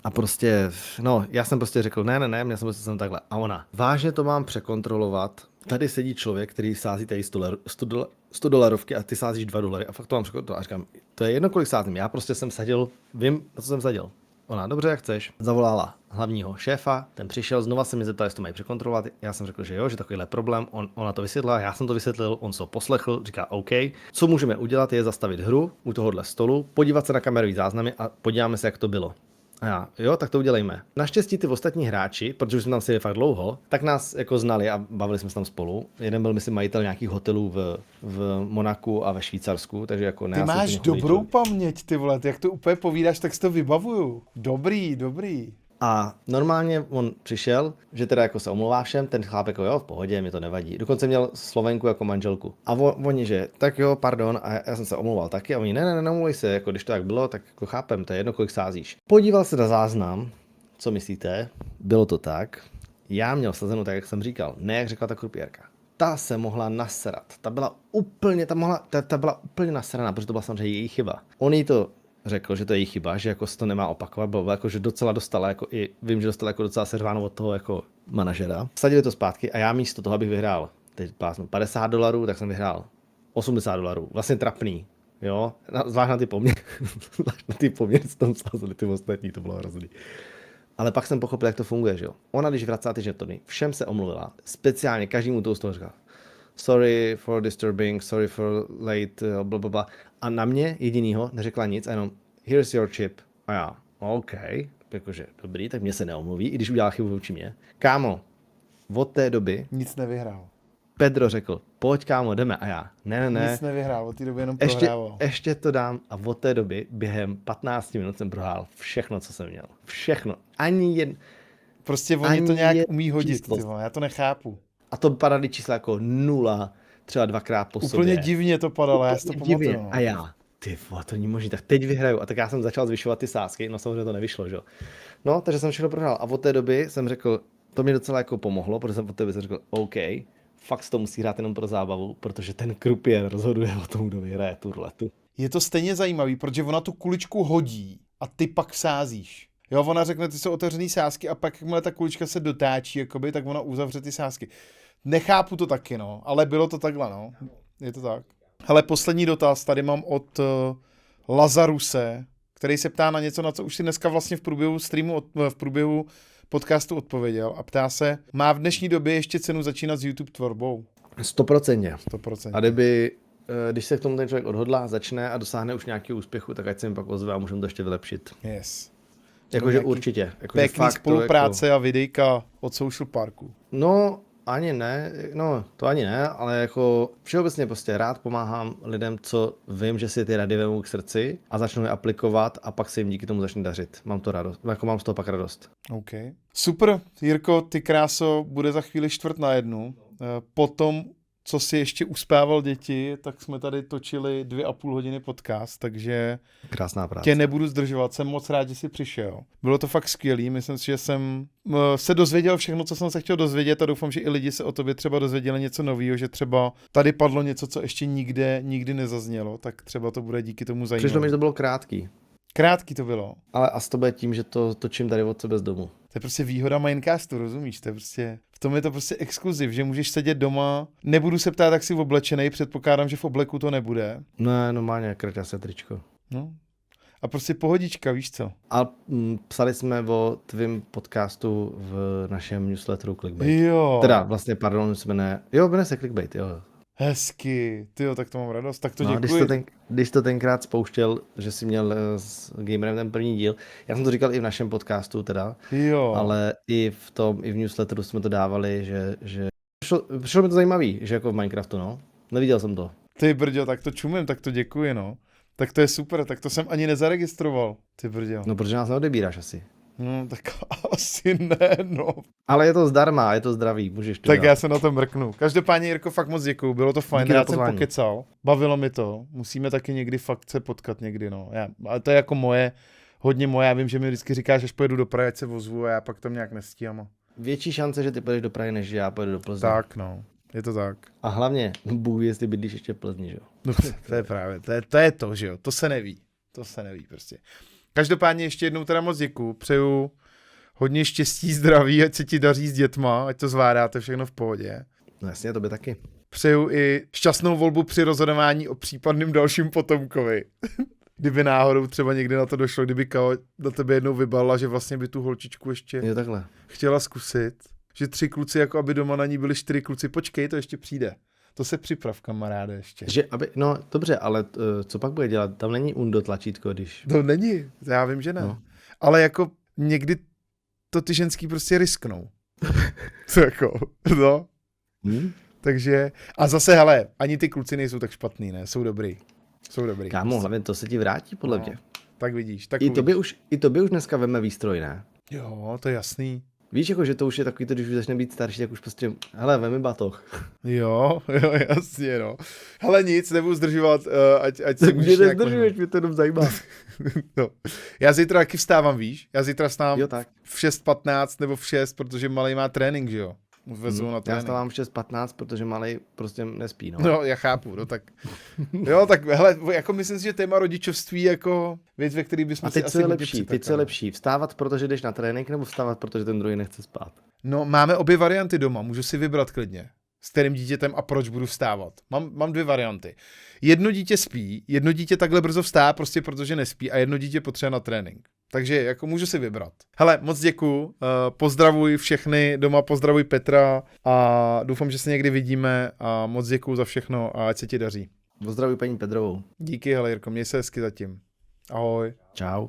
a prostě, no, já jsem prostě řekl, ne, měl jsem prostě takhle. A ona, vážně to mám překontrolovat. Tady sedí člověk, který sází tady $100 a ty sázíš $2 a fakt to mám překontrolovat. A říkám, to je jedno, kolik sázím. Já prostě jsem sadil, vím, na co jsem sadil. Ona, dobře, jak chceš. Zavolala hlavního šéfa, ten přišel, znova se mi zeptal, jestli to mají překontrolovat. Já jsem řekl, že jo, že takovýhle problém. Ona to vysvětlila, já jsem to vysvětlil, on se to poslechl, říká OK. Co můžeme udělat, je zastavit hru u tohohle stolu, podívat se na kamerový záznamy a podíváme se, jak to bylo. A já, jo, tak to udělejme. Naštěstí ty ostatní hráči, protože už jsme tam seděli fakt dlouho, tak nás jako znali a bavili jsme se tam spolu. Jeden byl, myslím, majitel nějakých hotelů v Monaku a ve Švýcarsku, takže jako ne. Ty máš dobrou paměť, ty vole, jak to úplně povídáš, tak si to vybavuju. Dobrý. A normálně on přišel, že teda jako se omlouvá všem, ten chlápek jako jo, v pohodě, mi to nevadí. Dokonce měl Slovenku jako manželku. A oni, že tak jo, pardon, a já jsem se omlouval taky. A oni, ne, nemluvej se, jako když to tak bylo, tak jako chápem, to je jedno, kolik sázíš. Podíval se na záznam, co myslíte, bylo to tak. Já měl sazenou tak, jak jsem říkal, ne jak řekla ta krupěrka. Ta se mohla nasrat. Ta byla úplně nasraná, protože to byla samozřejmě její chyba. On jí to řekl, že to je její chyba, že jako se to nemá opakovat, bylo jako, že docela dostala, jako i vím, že dostala jako docela servánu od toho jako manažera. Vsadili to zpátky a já místo toho, abych vyhrál teď $50, tak jsem vyhrál $80. Vlastně trapný, jo, zvlášť na ty poměry, co tam sázeli ty ostatní, to bylo hrozný. Ale pak jsem pochopil, jak to funguje, že jo. Ona, když vracela ty žetony, všem se omluvila, speciálně každému toho z toho říkala sorry for disturbing, sorry for late, blablabla. A na mě jedinýho neřekla nic a jenom here's your chip. A já, OK, jakože dobrý, tak mě se neomluví, i když udělala chybu vůči mě. Kámo, od té doby Nic nevyhrál. Pedro řekl, pojď kámo, jdeme. A já, ne. Nic nevyhrál, od té doby jenom prohrával. Ještě to dám a od té doby během 15 minut jsem prohrál všechno, co jsem měl. Všechno. Prostě oni to nějak umí hodit, ty vole, já to nechápu. A to padaly čísla jako 0, třeba 2krát po sobě. Úplně divně to padalo, já si to pamatuju. A já, ty vole, to není možné, tak teď vyhraju. A tak já jsem začal zvyšovat ty sázky, no samozřejmě to nevyšlo, že jo. No, takže jsem všechno prohrál. A od té doby jsem řekl, to mě docela jako pomohlo, protože jsem od té doby řekl, OK, fakt to musí hrát jenom pro zábavu, protože ten krupier rozhoduje o tom, kdo vyhraje tu ruletu. Je to stejně zajímavý, protože ona tu kuličku hodí a ty pak sázíš. Jo, ona řekne, ty jsou otevřený sázky a pak, jakmile ta kulička se dotáčí, jakoby, tak ona uzavře ty sázky. Nechápu to taky, no, ale bylo to takhle, no. Je to tak. Hele, poslední dotaz tady mám od Lazaruse, který se ptá na něco, na co už si dneska vlastně v průběhu streamu, v průběhu podcastu odpověděl a ptá se, má v dnešní době ještě cenu začínat s YouTube tvorbou? 100%. A když se k tomu ten člověk odhodlá, začne a dosáhne už nějakého úspěchu, tak ať se mi pak ozve a můžeme to ještě vylepšit. Yes. Jakože určitě. Pěkný spolupráce jako... a videjka od Social Parku. No, ani ne, ale jako všeobecně prostě rád pomáhám lidem, co vím, že si ty rady vemou k srdci a začnou je aplikovat a pak se jim díky tomu začne dařit. Mám to radost, jako mám z toho pak radost. OK. Super, Jirko, ty kráso, bude za chvíli 1:45. Potom, co si ještě uspával děti, tak jsme tady točili 2,5 hodiny podcast, takže krásná práce. Tě nebudu zdržovat, jsem moc rád, že jsi přišel. Bylo to fakt skvělý, myslím si, že jsem se dozvěděl všechno, co jsem se chtěl dozvědět a doufám, že i lidi se o tobě třeba dozvěděli něco nového, že třeba tady padlo něco, co ještě nikdy nezaznělo, tak třeba to bude díky tomu zajímavé. Přišlo mi, že to bylo krátký. Krátký to bylo. Ale asi to bude tím, že to točím tady od sebe z domu. To je prostě výhoda Minecastu, rozumíš? To je prostě, v tom je to prostě exkluziv, že můžeš sedět doma. Nebudu se ptát, jak jsi oblečenej, předpokládám, že v obleku to nebude. Ne, normálně kraťasé tričko. No. A prostě pohodička, víš co? A psali jsme o tvým podcastu v našem newsletteru Clickbait. Jo. Teda vlastně, pardon, jmenuje se Clickbait, jo. Hezky, tyjo, tak to mám radost, tak to děkuji. Když to tenkrát spouštěl, že jsi měl s Gamerem ten první díl, já jsem to říkal i v našem podcastu teda, jo. Ale i v newsletteru jsme to dávali, že přišlo mi to zajímavý, že jako v Minecraftu, no. Neviděl jsem to. Ty brďo, tak to čumím, tak to děkuji, no. Tak to je super, tak to jsem ani nezaregistroval, ty brďo. No, protože nás neodebíráš asi. No, tak asi ne, no. Ale je to zdarma, je to zdravý, můžeš to tak dát. Já se na to mrknu. Každopádně, Jirko, fakt moc děkuju, bylo to fajn, já jsem pokecal, bavilo mi to, musíme taky někdy fakt se potkat někdy, no. Ale to je jako hodně moje, já vím, že mi vždycky říkáš, až pojedu do Prahy, ať se ozvu a já pak tam nějak nestíhám. Větší šance, že ty pojedeš do Prahy, než že já pojedu do Plzně. Tak, no. Je to tak. A hlavně, Bůh jestli bydlíš ještě v Plzni, že jo? No, to je právě, to je to, že jo, to se neví prostě. Každopádně ještě jednou teda moc děkuju, přeju hodně štěstí, zdraví, ať se ti daří s dětma, ať to zvládáte všechno v pohodě. No jasně, to by taky. Přeju i šťastnou volbu při rozhodování o případným dalším potomkovi. kdyby náhodou třeba někdy na to došlo, kdyby Kao do tebe jednou vybalila, že vlastně by tu holčičku ještě Jo, takhle. chtěla zkusit, že 3 kluci, jako aby doma na ní byli 4 kluci, počkej, to ještě přijde. To se připrav, kamaráde, ještě. Že aby, no dobře, ale co pak bude dělat? Tam není undo tlačítko, když... To není, já vím, že ne. No. Ale jako někdy to ty ženský prostě risknou. Co jako, no. Takže, a zase, hele, ani ty kluci nejsou tak špatný, ne? Jsou dobrý. Jsou dobrý. Kámo, hlavně to se ti vrátí, podle mě. Tak vidíš. Tak I tobě už dneska veme výstroj, ne? Jo, to je jasný. Víš, jako, že to už je takový to, když už začne být starší, tak už prostě, hele, vemi batoh. Jo, jasně, no. Hele, nic, nebudu zdržovat, ať si můžeš Mě nějak... nezdržuješ, mě to jenom zajímá. No. Já zítra taky vstávám, víš? Já zítra vstávám Jo, tak. v 6:15 nebo v 6, protože malej má trénink, že jo? Vezu na Já trénink. stávám v 6:15, protože malej prostě nespí, no. No, já chápu, no tak. Jo, tak hele, jako myslím si, že téma rodičovství jako věc, ve který bychom A si teď asi co je hodně lepší? Teď co přitakali. je lepší? Vstávat, protože jdeš na trénink, nebo vstávat, protože ten druhý nechce spát? No, máme obě varianty doma, můžu si vybrat klidně. S kterým dítětem a proč budu vstávat. Mám 2 varianty. Jedno dítě spí, jedno dítě takhle brzo vstá, prostě protože nespí a jedno dítě potřebuje na trénink. Takže jako můžu si vybrat. Hele, moc děkuju, pozdravuj všechny doma, pozdravuj Petra a doufám, že se někdy vidíme a moc děkuju za všechno a ať se ti daří. Pozdravuj paní Pedrovou. Díky, hele Jirko, měj se hezky zatím. Ahoj. Čau.